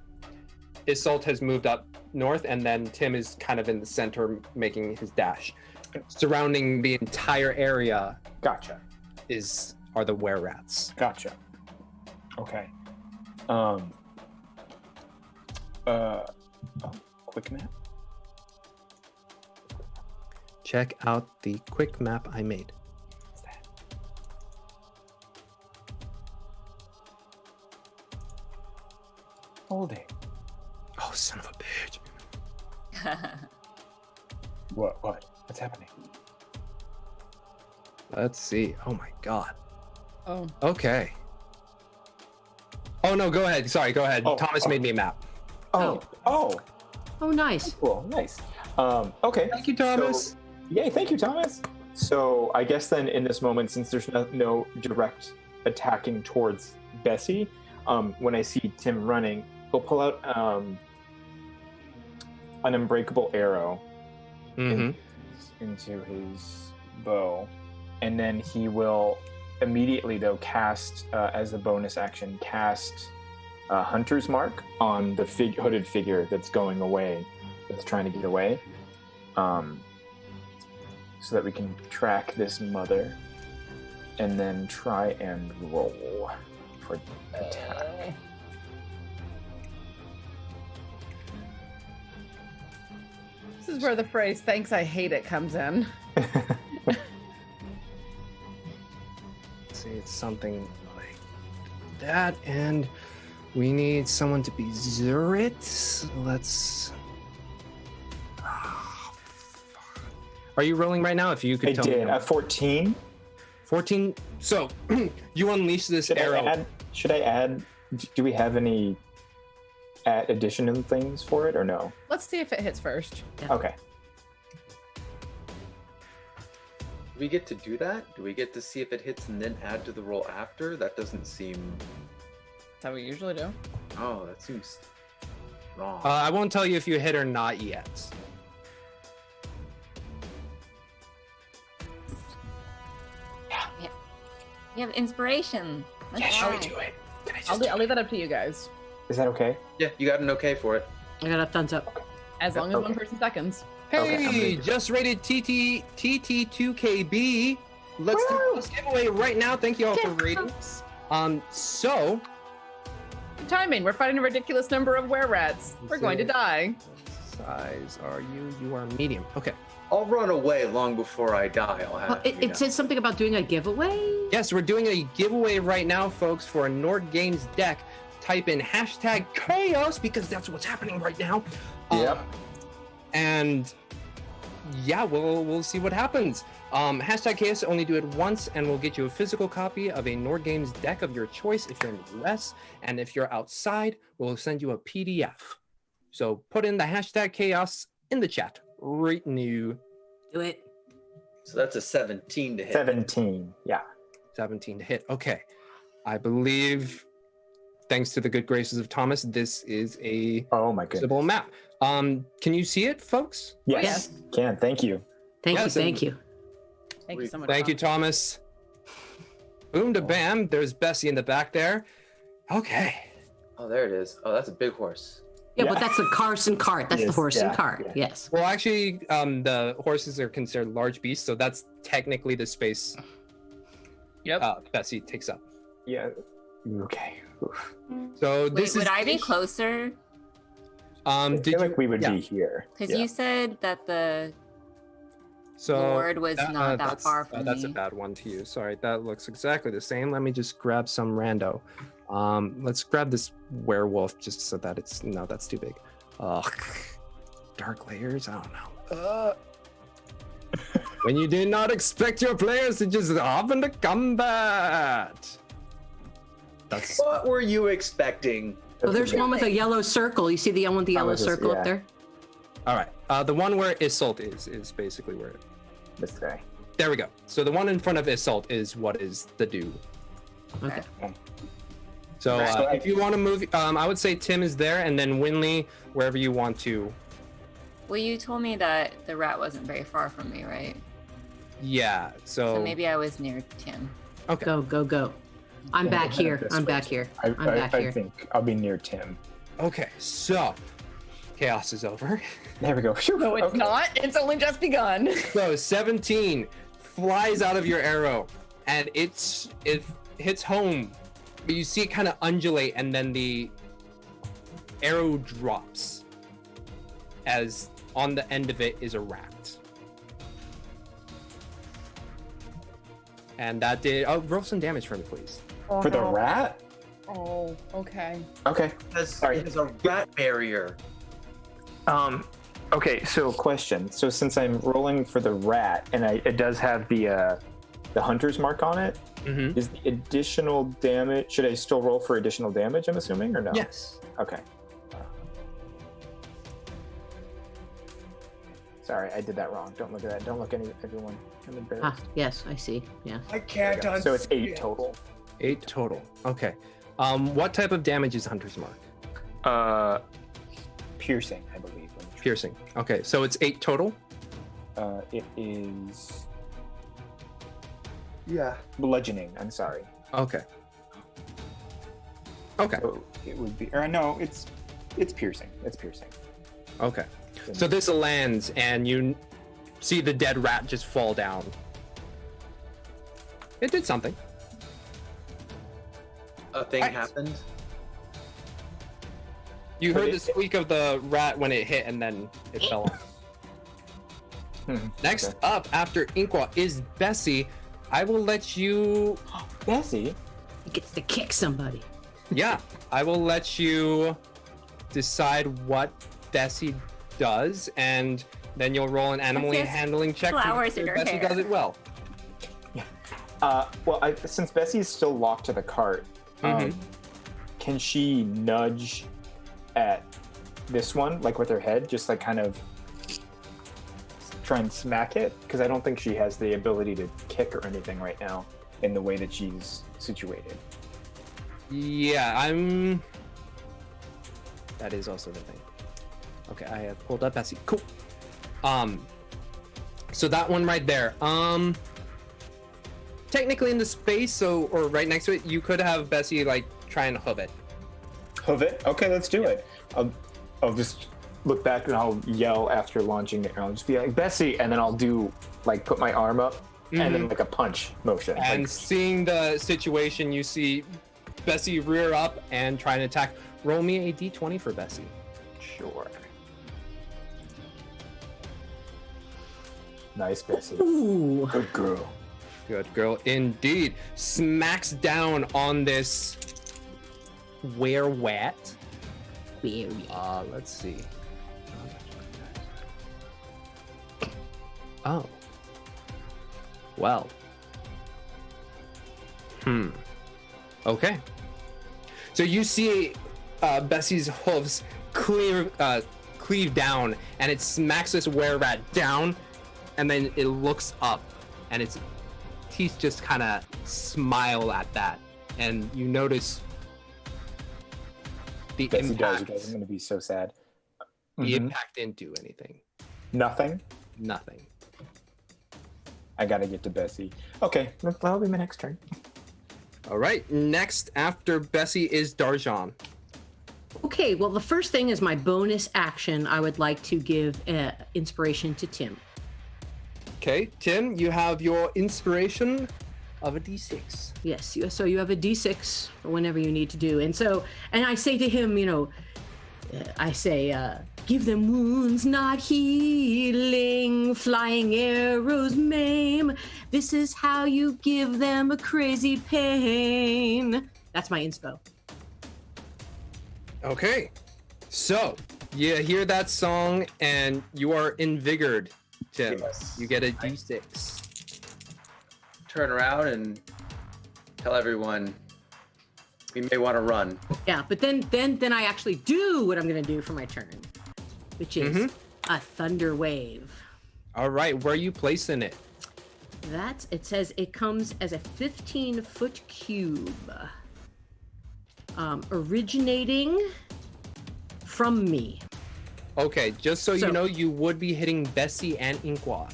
B: Isolt has moved up north, and then Tim is kind of in the center making his dash. Surrounding the entire area
H: Gotcha.
B: are the were-rats.
H: Gotcha. Okay. Quick map.
B: Check out the quick map I made.
H: What's that? Holding.
B: Oh, son of a bitch.
H: What? What's happening?
B: Let's see. Oh my god.
C: Oh.
B: Okay. Oh no, go ahead. Sorry, go ahead.
H: Oh,
B: Thomas made me a map.
H: Oh.
F: Oh, nice.
H: Cool. Nice. Okay.
B: Thank you, Thomas.
H: So, yay, thank you, Thomas. So I guess then in this moment, since there's no direct attacking towards Bessie, when I see Tim running, he'll pull out an unbreakable arrow into his bow, and then he will immediately, though, cast as a bonus action, cast Hunter's Mark on the hooded figure that's going away, that's trying to get away, so that we can track this mother, and then try and roll for attack.
C: This is where the phrase "thanks, I hate it" comes in.
B: See, it's something like that, and we need someone to be Zurit. Let's. Are you rolling right now? If you could
H: I
B: tell
H: did.
B: me.
H: 14.
B: 14. So you unleash this arrow.
H: Should I add? Do we have any additional things for it or no?
C: Let's see if it hits first.
H: Okay.
D: Do we get to do that? Do we get to see if it hits and then add to the roll after? That doesn't seem.
C: That's how we usually do.
D: Oh, that seems wrong.
B: I won't tell you if you hit or not yet.
G: You have inspiration. Let's
H: Shall
G: try.
H: we do it? Can I just
C: I'll leave that up to you guys.
H: Is that okay?
D: Yeah, you got an okay for it.
F: I got a thumbs up.
C: As long as
H: Okay.
C: one person seconds.
H: Okay, I'm
B: Hey,
H: gonna-
B: just rated TT2KB. Let's do this giveaway right now. Thank you all for rating. So
C: Good timing. We're fighting a ridiculous number of were-rats. We're going to die.
B: size are you? You are medium. Okay.
D: I'll run away long before I die. I'll have
F: Well, it,
D: you know.
F: it said something about doing a giveaway.
B: Yes, we're doing a giveaway right now, folks, for a Nord Games deck. Type in hashtag chaos because that's what's happening right now.
H: Yep.
B: And yeah, we'll see what happens. Hashtag chaos, only do it once, and we'll get you a physical copy of a Nord Games deck of your choice if you're in the US. And if you're outside, we'll send you a PDF. So put in the hashtag chaos in the chat right now.
F: Do it.
D: So that's a 17 to hit.
H: 17. Yeah.
B: 17 to hit. Okay. I believe, thanks to the good graces of Thomas, this is a
H: Oh my goodness.
B: visible map. Can you see it, folks?
H: Yes. Can. Thank you.
F: Thank
B: Yes,
F: you. Thank you.
C: Thank you so much.
B: Thank you, Thomas. Boom to bam. There's Bessie in the back there. Okay.
D: Oh, there it is. Oh, that's a big horse.
F: Yeah,
H: Yeah.
F: but that's a horse and cart. That's the
H: Yes,
F: horse and
H: yeah,
F: cart.
H: yeah.
F: Yes.
B: Well, actually, the horses are considered large beasts, so that's technically the space
C: Yep.
B: Bessie takes up.
H: Yeah. Okay. Oof.
B: So
G: Wait,
B: this is.
G: would I be closer?
H: I
B: Did
H: feel
B: you?
H: like we would
B: yeah.
H: be here.
G: Because
H: Yeah.
G: you said that the
B: So
G: Lord was not that
B: that's-
G: far from
B: That's a
G: me.
B: bad one to use. Sorry, that looks exactly the same. Let me just grab some rando. Let's grab this werewolf just so that it's no, that's too big. Dark layers. I don't know. When you did not expect your players to just hop into combat. That's
D: What were you expecting?
F: Oh, there's one with a yellow circle. You see the one with the
H: I
F: yellow
H: was just-
F: circle
H: yeah.
F: up there?
B: all right. The one where Isolt is basically where.
H: This guy.
B: There we go. So the one in front of Isolt is what is the do.
F: Okay.
B: So
H: Right.
B: if you want to move, I would say Tim is there, and then Winley wherever you want to.
G: Well, you told me that the rat wasn't very far from me, right?
B: Yeah. So,
G: So maybe I was near Tim.
B: okay.
F: Go, go, go. I'm back here.
H: This
F: I'm
H: way.
F: back here.
H: I
F: I'm back here.
H: think I'll be near Tim.
B: Okay. So chaos is over.
H: There we go. Phew.
C: No, it's
H: Okay.
C: not. It's only just begun.
B: So 17 flies out of your arrow, and it hits home you see it kind of undulate, and then the arrow drops as on the end of it is a rat. And that did... Oh, roll some damage for me, please.
H: For the rat?
C: Oh, okay.
H: Okay.
D: Sorry, it has a rat barrier.
H: Okay, so question. So since I'm rolling for the rat, and it does have the hunter's mark on it,
B: Mm-hmm.
H: is the additional damage... Should I still roll for additional damage, I'm assuming, or no?
B: Yes.
H: Okay. Sorry, I did that wrong. Don't look at that. Don't look at everyone. I'm embarrassed.
F: Yes, I see. Yeah.
D: I can't
H: Okay, so it's 8 total.
B: 8 total. Okay. What type of damage is Hunter's Mark?
H: Piercing, I believe.
B: Piercing. Okay, so it's 8 total?
H: It is
D: Yeah.
H: bludgeoning. I'm sorry.
B: Okay. Okay.
H: So it would be, or no, it's piercing. It's piercing.
B: Okay. So this lands, and you see the dead rat just fall down. It did something.
D: A thing
B: Right.
D: happened.
B: You
H: But
B: heard
H: it-
B: the squeak of the rat when it hit, and then it fell on. Next
H: Okay.
B: up, after Inqua, is Bessie. I will let you...
H: Bessie?
F: He gets to kick somebody.
B: Yeah, I will let you decide what Bessie does, and then you'll roll an animally
G: Yes,
B: handling check. to
G: flowers
B: see
G: in
B: if
G: her
B: Bessie
G: hair.
B: does it well.
H: Well, since Bessie's still locked to the cart,
B: Mhm.
H: can she nudge at this one, like with her head, just like kind of try and smack it? Because I don't think she has the ability to kick or anything right now in the way that she's situated.
B: Yeah, that is also the thing. Okay, I have pulled up Bessie. Cool. So that one right there. Technically in the space, or right next to it, you could have Bessie like try and hoof it.
H: Hoof it? Okay, let's do it. I'll just look back and I'll yell after launching it. And I'll just be like, Bessie, and then I'll do like put my arm up and then like a punch motion.
B: And
H: like,
B: seeing the situation, you see Bessie rear up and try and attack. Roll me a d20 for Bessie.
H: sure. Nice, Bessie.
F: Ooh.
H: Good girl.
B: Good girl indeed. Smacks down on this were-wat.
F: Very.
B: Let's see. Oh. Well. Okay. So you see Bessie's hooves cleave down, and it smacks this were-rat down, and then it looks up, and its teeth just kind of smile at that, and you notice the
H: Bessie does,
B: impact.
H: you guys. I'm going to be so sad.
B: The
H: Mhm.
B: impact didn't do anything.
H: Nothing?
B: Nothing.
H: I got to get to Bessie. Okay, that'll be my next turn.
B: All right. Next after Bessie is Darjan.
F: Okay, well, the first thing is my bonus action. I would like to give inspiration to Tim.
B: Okay, Tim, you have your inspiration of a d6.
F: Yes, so you have a d6 for whenever you need to do. And I say to him, give them wounds, not healing, flying arrows maim. This is how you give them a crazy pain. That's my inspo.
B: Okay. So, you hear that song and you are invigorated, Tim.
D: Yes.
B: You get a d6.
D: Turn around and tell everyone we may want to run.
F: Yeah, but then I actually do what I'm going to do for my turn, which is a thunder wave.
B: All right, where are you placing it?
F: It says it comes as a 15-foot cube, originating from me.
B: Okay, just so
F: So-
B: you know, you would be hitting Bessie and Inqua.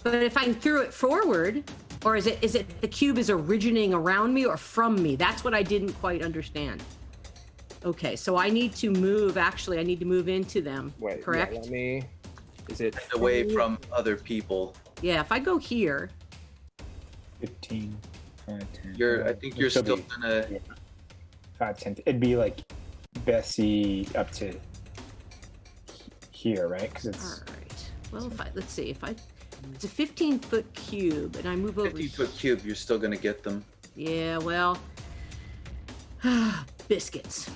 F: But if I threw it forward, or is it the cube is originating around me or from me? That's what I didn't quite understand. Okay, so I need to move. Actually, I need to move into them.
B: Wait,
F: correct?
B: Yeah, let me. Is it?
D: Away from other people.
F: Yeah, if I go here,
H: 15. 5, 10.
D: I think you're
H: It'll
D: still
H: be-
D: gonna.
H: yeah, 5, 10. It'd be like Bessie up to here, right? Because it's
F: All right. Well, let's see. It's a 15-foot cube, and I move over.
D: 50-foot cube, you're still gonna get them.
F: Yeah, well, biscuits.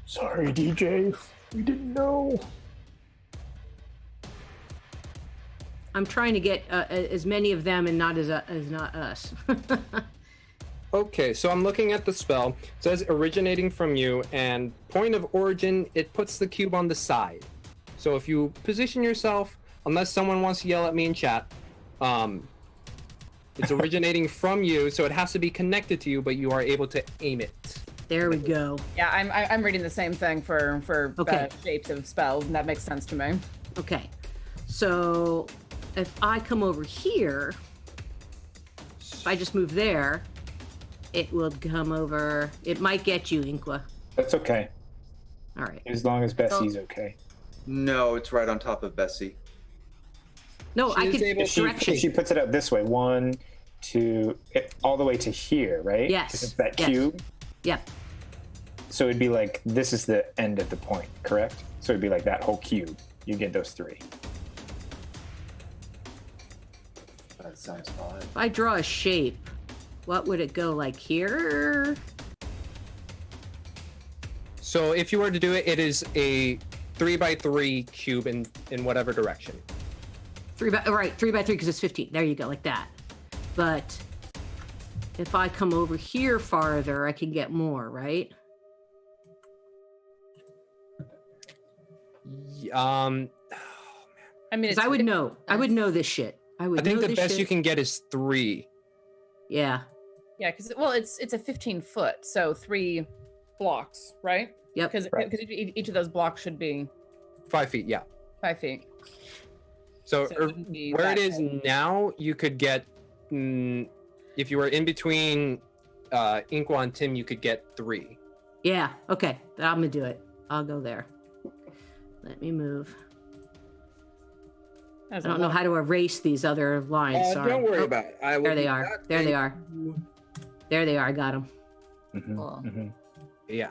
E: Sorry, DJ. We didn't know.
F: I'm trying to get as many of them and not as not us.
B: Okay, so I'm looking at the spell. It says originating from you, and point of origin, it puts the cube on the side. So if you position yourself, unless someone wants to yell at me in chat, it's originating from you, so it has to be connected to you, but you are able to aim it.
F: There we go.
C: Yeah, I'm reading the same thing for
F: Okay.
C: shapes of spells, and that makes sense to me.
F: Okay. So if I come over here, if I just move there, it will come over. It might get you, Inqua.
H: that's okay.
F: All right.
H: As long as Bessie's okay.
D: No, it's right on top of Bessie.
F: No,
B: She
F: I
B: is
F: can
B: able to-
F: direction.
H: If she puts it out this way, 1, 2, all the way to here, right?
F: Yes,
H: 'Cause it's that
F: yes.
H: cube.
F: Yep.
H: So it'd be like this is the end of the point, correct? So it'd be like that whole cube. You get those 3.
D: That sounds fine.
F: If I draw a shape, what would it go like here?
B: So if you were to do it, it is a 3x3 cube in whatever direction.
F: 3 by 3 because it's 15. There you go, like that. But if I come over here farther, I can get more, right?
C: I mean,
F: Because I would know. I would know this shit. I would.
B: I think
F: know
B: the
F: this
B: best
F: shit.
B: you can get is 3.
F: Yeah.
C: Yeah, because it's a 15-foot, so 3 blocks, right?
F: Yep.
C: Because
H: Right.
C: each of those blocks should be
B: 5 feet, yeah.
C: 5 feet.
B: So
C: So it wouldn't be
B: where it
C: that
B: is
C: high.
B: now, you could get, if you were in between Inqua and Tim, you could get 3.
F: Yeah. Okay. I'm gonna do it. I'll go there. Let me move. I don't know how to erase these other lines. Sorry.
B: Don't worry
F: Oh,
B: about it. I will
F: There they
B: do
F: are.
B: that.
F: There they
B: Thank
F: are.
B: you.
F: There they are. I got them.
C: Cool.
B: Yeah.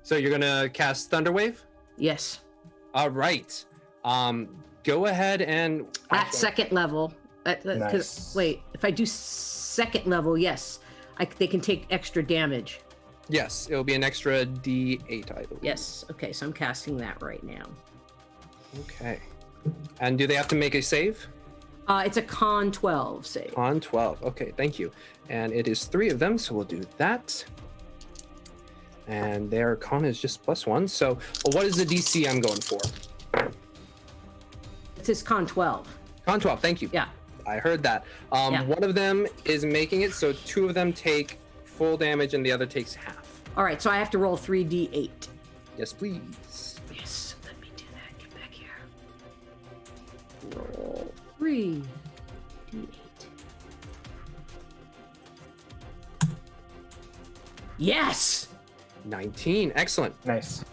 B: So you're gonna cast Thunderwave?
F: Yes.
B: All right. Go ahead and
F: At second level.
H: Nice.
F: Wait, if I do second level, yes, they can take extra damage.
B: Yes, it'll be an extra D8, I believe.
F: Yes. Okay, so I'm casting that right now.
B: Okay. And do they have to make a save?
F: It's a con 12 save.
B: On 12. Okay, thank you. And it is 3 of them, so we'll do that. And their con is just +1. So what is the DC I'm going for?
F: It says con 12.
B: Con 12, thank you.
F: Yeah.
B: I heard that.
F: Yeah.
B: One of them is making it, so 2 of them take full damage and the other takes half.
F: All right, so I have to roll 3d8.
B: Yes, please.
F: Yes, let me do that. Get back here. Roll 3d8. Yes!
B: 19. Excellent.
H: Nice.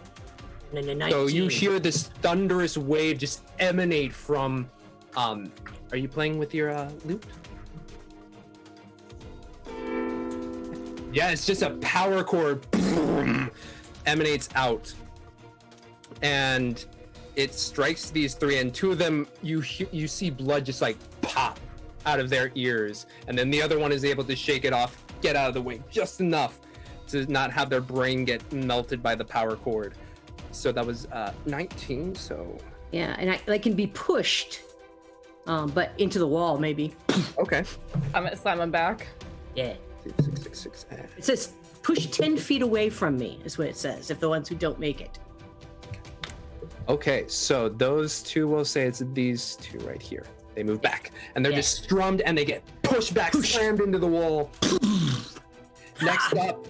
B: So you hear this thunderous wave just emanate from. Are you playing with your lute? Yeah, it's just a power cord emanates out, and it strikes these 3, and 2 of them you see blood just like pop out of their ears, and then the other one is able to shake it off, get out of the way just enough to not have their brain get melted by the power cord. So that was 19. So
F: Yeah, and I can be pushed, but into the wall maybe.
B: okay.
C: I'm gonna slam him back.
F: Yeah.
B: 6, 6, 6, 6.
F: It says push 10 feet away from me is what it says, if the ones who don't make it.
B: Okay, so those 2 will say it's these 2 right here. They move back, and they're just strummed, and they get pushed back, slammed into the wall. Next up,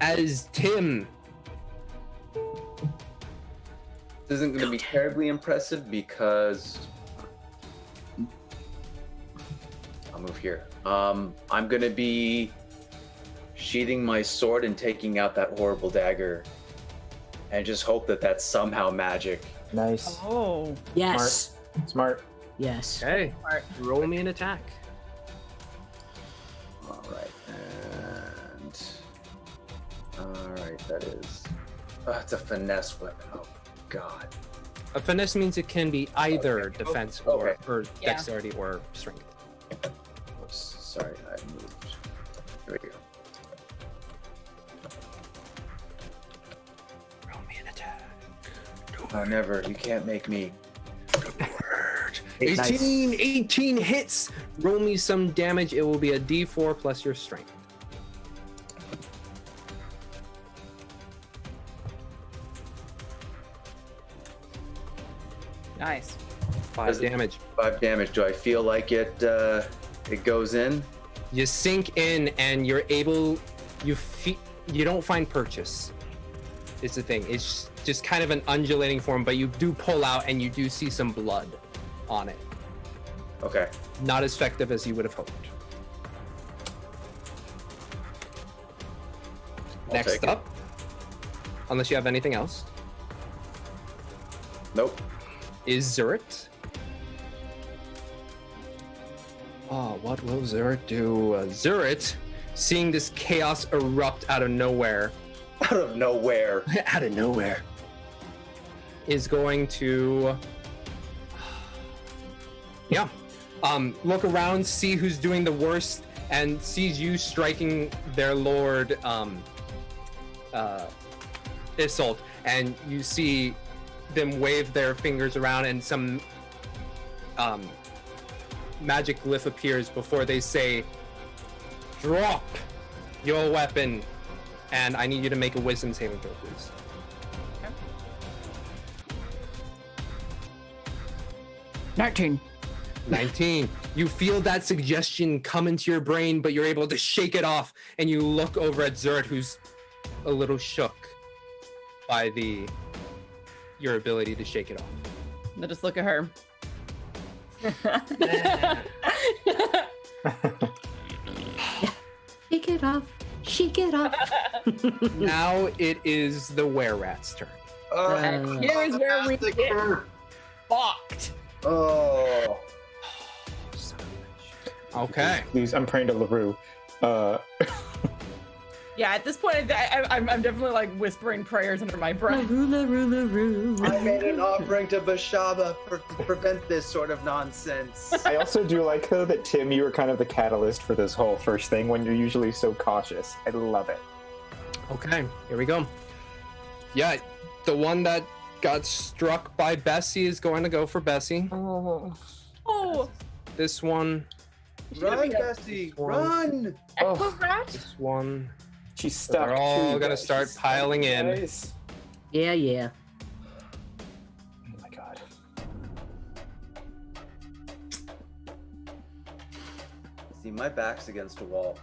B: as Tim.
D: This isn't going to be terribly impressive because I'll move here. I'm going to be sheathing my sword and taking out that horrible dagger, and just hope that that's somehow magic.
H: Nice.
C: Oh.
F: Yes.
H: Smart.
F: Yes.
B: Okay, roll me an attack.
D: right, that is. It's a finesse weapon. Oh, God.
B: A finesse means it can be either defense or
C: Yeah.
B: dexterity or strength.
D: Oops, sorry, I moved. There we go.
B: Roll me an attack.
D: Oh, never. You can't make me.
B: 18 hits. Roll me some damage. It will be a D4 plus your strength.
C: Nice.
B: 5 damage.
D: 5 damage. Do I feel like it goes in?
B: You sink in and you're able. You don't find purchase. It's the thing. It's just kind of an undulating form, but you do pull out and you do see some blood on it.
D: Okay.
B: Not as effective as you would have hoped.
D: I'll
B: Next
D: take it.
B: up, unless you have anything else,
D: Nope.
B: is Zurit. Oh, what will Zurit do? Zurit, seeing this chaos erupt out of nowhere,
D: Out of nowhere.
B: out of nowhere, is going to, look around, see who's doing the worst, and sees you striking their lord, Isolt, and you see them wave their fingers around, and some magic glyph appears before they say, "Drop your weapon," and I need you to make a wisdom saving throw, please.
C: 19.
B: 19. You feel that suggestion come into your brain, but you're able to shake it off, and you look over at Zurit, who's a little shook by your ability to shake it off.
C: I'll just look at her.
F: Shake it off. Shake it off.
B: Now it is the were-rat's turn.
C: Here's where we get fucked.
D: Oh.
B: Okay.
H: Please, I'm praying to LaRue.
C: Yeah, at this point, I'm definitely like whispering prayers under my breath.
D: I made an offering to Bashaba to prevent this sort of nonsense.
H: I also do like, though, that Tim, you were kind of the catalyst for this whole first thing when you're usually so cautious. I love it.
B: Okay, here we go. Yeah, the one that got struck by Bessie is going to go for Bessie.
C: Oh,
B: This one,
D: Run, Bessie, run!
C: Echo rat?
B: this one.
H: She's stuck.
B: They're all
H: too,
B: gonna
H: guys.
B: start
H: She's stuck,
B: piling in.
H: guys.
F: Yeah, yeah.
H: Oh my god.
D: See, my back's against a wall.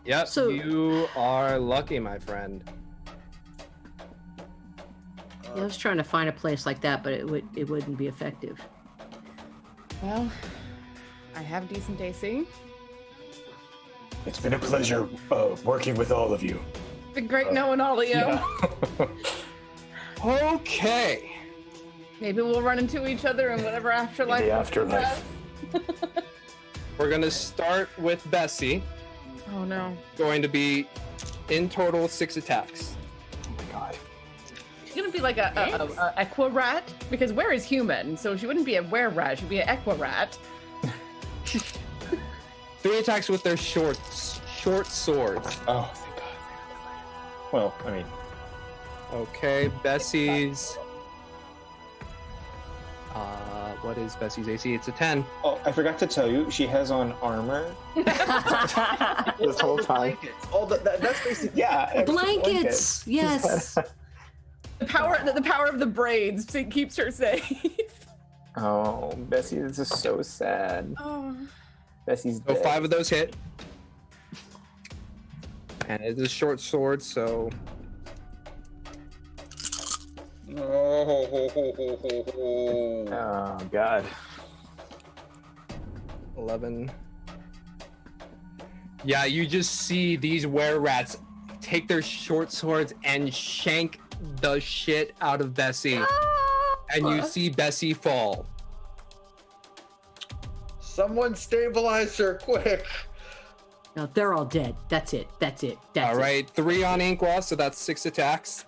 B: Yep,
F: So-
B: you are lucky, my friend.
F: I was trying to find a place like that, but it wouldn't be effective.
C: Well, I have decent AC.
E: It's been a pleasure working with all of you.
C: Been great knowing all of you.
E: Yeah.
B: Okay.
C: Maybe we'll run into each other in whatever afterlife.
E: In the afterlife.
B: We're gonna start with Bessie.
C: Oh no.
B: Going to be in total 6 attacks.
E: Oh my god.
C: She's gonna be like a equa rat because where is human, so she wouldn't be a were rat. She'd be an equa rat.
B: 3 attacks with their short swords.
H: Oh, thank god. Well, I mean,
B: Okay, Bessie's. What is Bessie's AC? It's a 10.
H: oh, I forgot to tell you, she has on armor this whole time.
D: That's basically
H: Yeah,
F: Blankets. Yes.
C: The power of the braids keeps her safe.
H: Oh, Bessie, this is so sad.
C: Oh.
H: Bessie's
B: So
H: dead.
B: 5 of those hit. And it is a short sword, so
H: Oh god.
B: 11. Yeah, you just see these were-rats take their short swords and shank the shit out of Bessie. And you see Bessie fall.
D: Someone stabilize her quick.
F: No, they're all dead. That's it. That's it.
B: All right, 3 on Inqua, so that's 6 attacks.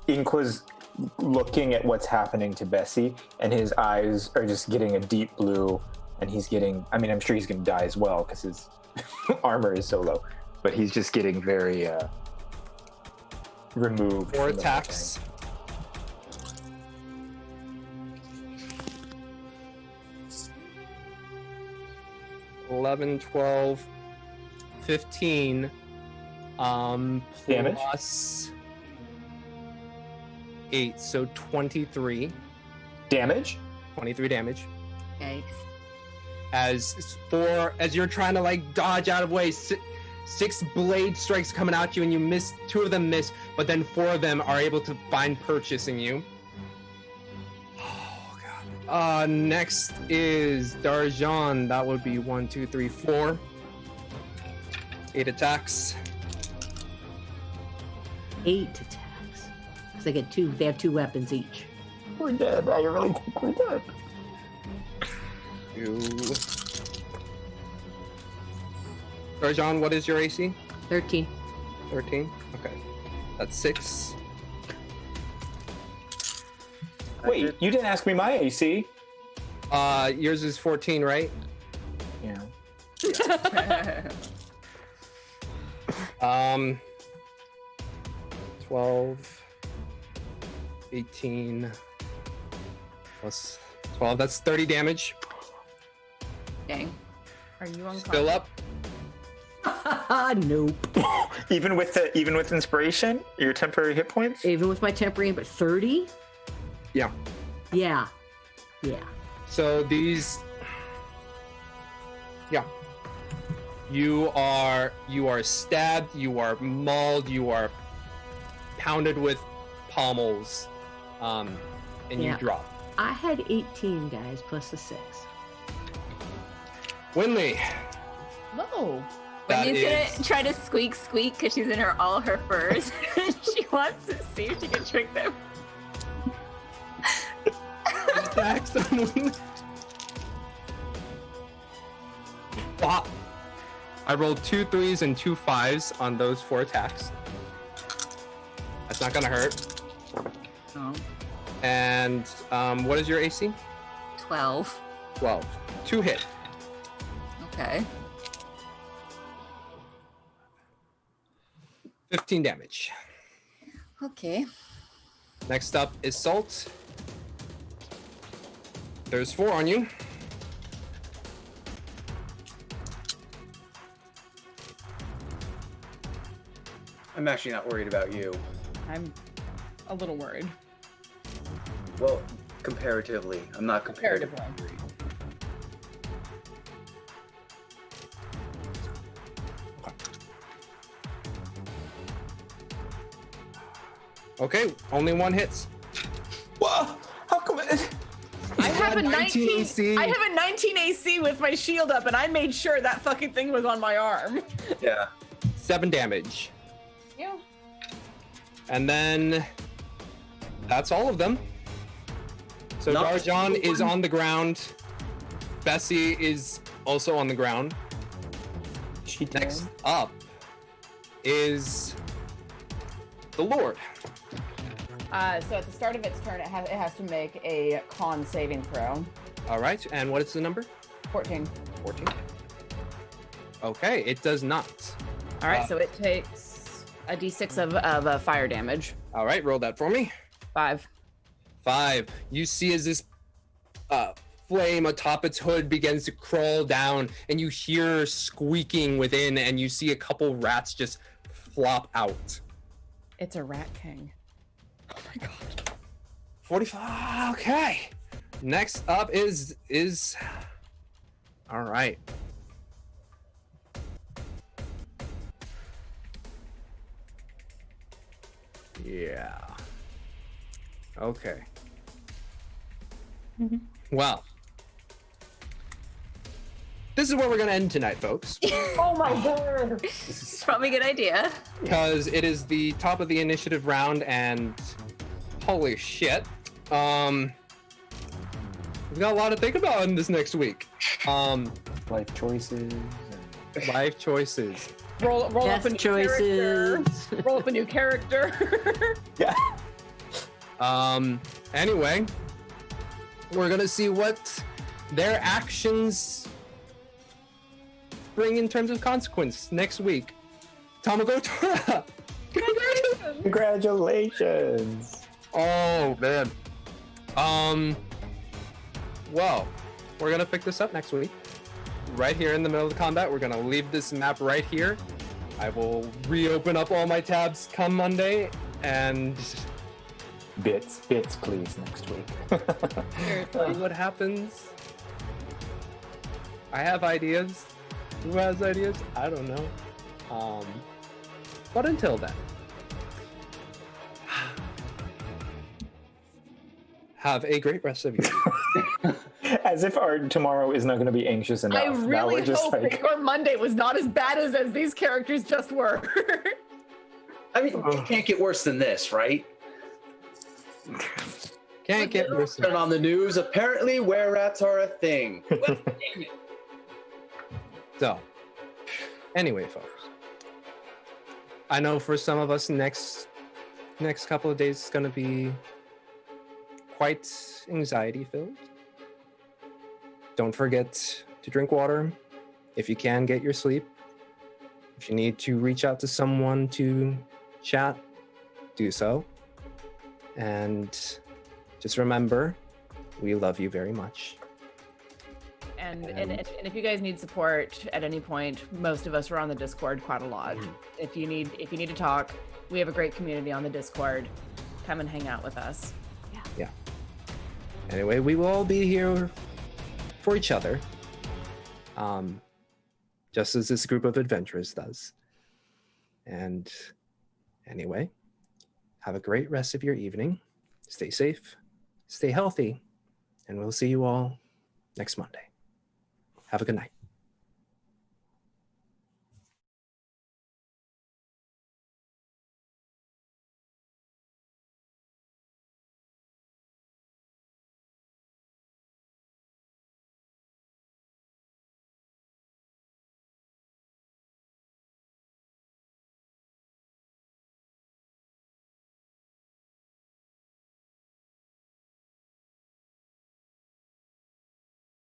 H: Ink was looking at what's happening to Bessie, and his eyes are just getting a deep blue, and he's getting, I mean, I'm sure he's going to die as well because his armor is so low, but he's just getting very removed.
B: 4 attacks. $11, 12, 15.
H: Damage?
B: Plus 8, so 23.
H: Damage?
B: 23 damage.
G: Yikes.
B: As you're trying to like dodge out of way, 6 blade strikes coming at you, and you miss. 2 of them miss, but then 4 of them are able to find purchasing you. Oh god. Next is Darjan. That would be 1, 2, 3, 4. 8 attacks.
F: 8 attacks. Because they get 2. They have 2 weapons each.
H: We're dead. I really think we're dead.
B: 2. Darjan, what is your AC?
F: 13.
B: 13. Okay, that's 6.
H: Wait, you didn't ask me my AC.
B: Yours is 14, right?
H: Yeah.
B: 12, 18 plus 12. That's 30 damage.
G: Dang.
C: Are you unconscious?
B: Still up.
F: Nope.
H: Even with inspiration, your temporary hit points.
F: Even with my temporary, but 30?
B: Yeah.
F: Yeah.
B: So these. Yeah. You are stabbed. You are mauled. You are pounded with pommels, and
F: Yeah.
B: you drop.
F: I had 18 guys plus a 6.
B: Winley.
C: No.
B: That
G: Wendy's
B: is-
G: gonna try to squeak because she's in all her furs. She wants to see if she can trick them.
B: Attacks on Winley. Wow. I rolled 2 3s and 2 5s on those 4 attacks. That's not gonna hurt.
G: Oh.
B: And what is your AC?
G: 12.
B: 12. 2 hit.
G: Okay.
B: 15 damage.
G: Okay.
B: Next up is Salt. There's 4 on you.
D: I'm actually not worried about you.
C: I'm a little worried.
D: Well, comparatively, I'm not comparatively.
C: Comparatively.
B: Okay, only 1 hits.
H: Whoa! How come?
C: I have a
B: 19
C: 19
B: AC.
C: I have a 19 AC with my shield up, and I made sure that fucking thing was on my arm.
D: Yeah.
B: 7 damage.
C: Yeah.
B: And then that's all of them. So
D: Not
B: Darjan
D: the
B: is
D: one-
B: on the ground. Bessie is also on the ground.
H: She did.
B: Next up is the Lord.
C: So at the start of its turn, it has to make a con saving throw.
B: All right, and what is the number?
C: 14.
B: 14. Okay, it does not.
C: All right, so it takes a d6 of fire damage.
B: All right, roll that for me.
C: 5.
B: 5. You see as this flame atop its hood begins to crawl down, and you hear squeaking within, and you see a couple rats just flop out.
C: It's a rat king. Oh my god.
B: 45. Okay. Next up is all right. Yeah. Okay. Well, this is where we're gonna end tonight, folks,
C: Oh my god.
G: Probably a good idea.
B: because it is the top of the initiative round, and holy shit, we've got a lot to think about in this next week.
H: life choices.
B: Life choices.
C: Roll up
F: Death
C: a new
F: choices.
C: character. Roll up a new character.
H: Yeah.
B: Anyway, we're gonna see what their actions bring in terms of consequence next week. Tamago.
H: Congratulations.
B: Oh man. Well, we're gonna pick this up next week. Right here in the middle of the combat. We're gonna leave this map right here. I will reopen up all my tabs come Monday and
H: Bits, please, next week.
B: see what happens. I have ideas. Who has ideas? I don't know. But until then, have a great rest of your week.
H: As if our tomorrow is not going to be anxious enough.
C: I
H: Now
C: really
H: we're just
C: hope
H: like,
C: that your Monday was not as bad as these characters just were.
D: I mean, it can't get worse than this, right?
B: Can't get worse.
D: Turn on the news. Apparently, were rats are a thing. Well, damn it.
B: So, anyway, folks, I know for some of us, next couple of days is going to be quite anxiety filled. Don't forget to drink water. If you can, get your sleep. If you need to reach out to someone to chat, do so. And just remember, we love you very much.
C: And if you guys need support at any point, most of us are on the Discord quite a lot. If you need to talk, we have a great community on the Discord. Come and hang out with us.
B: Yeah. Anyway, we will all be here for each other, just as this group of adventurers does. And anyway, have a great rest of your evening. Stay safe, stay healthy, and we'll see you all next Monday. Have a good night.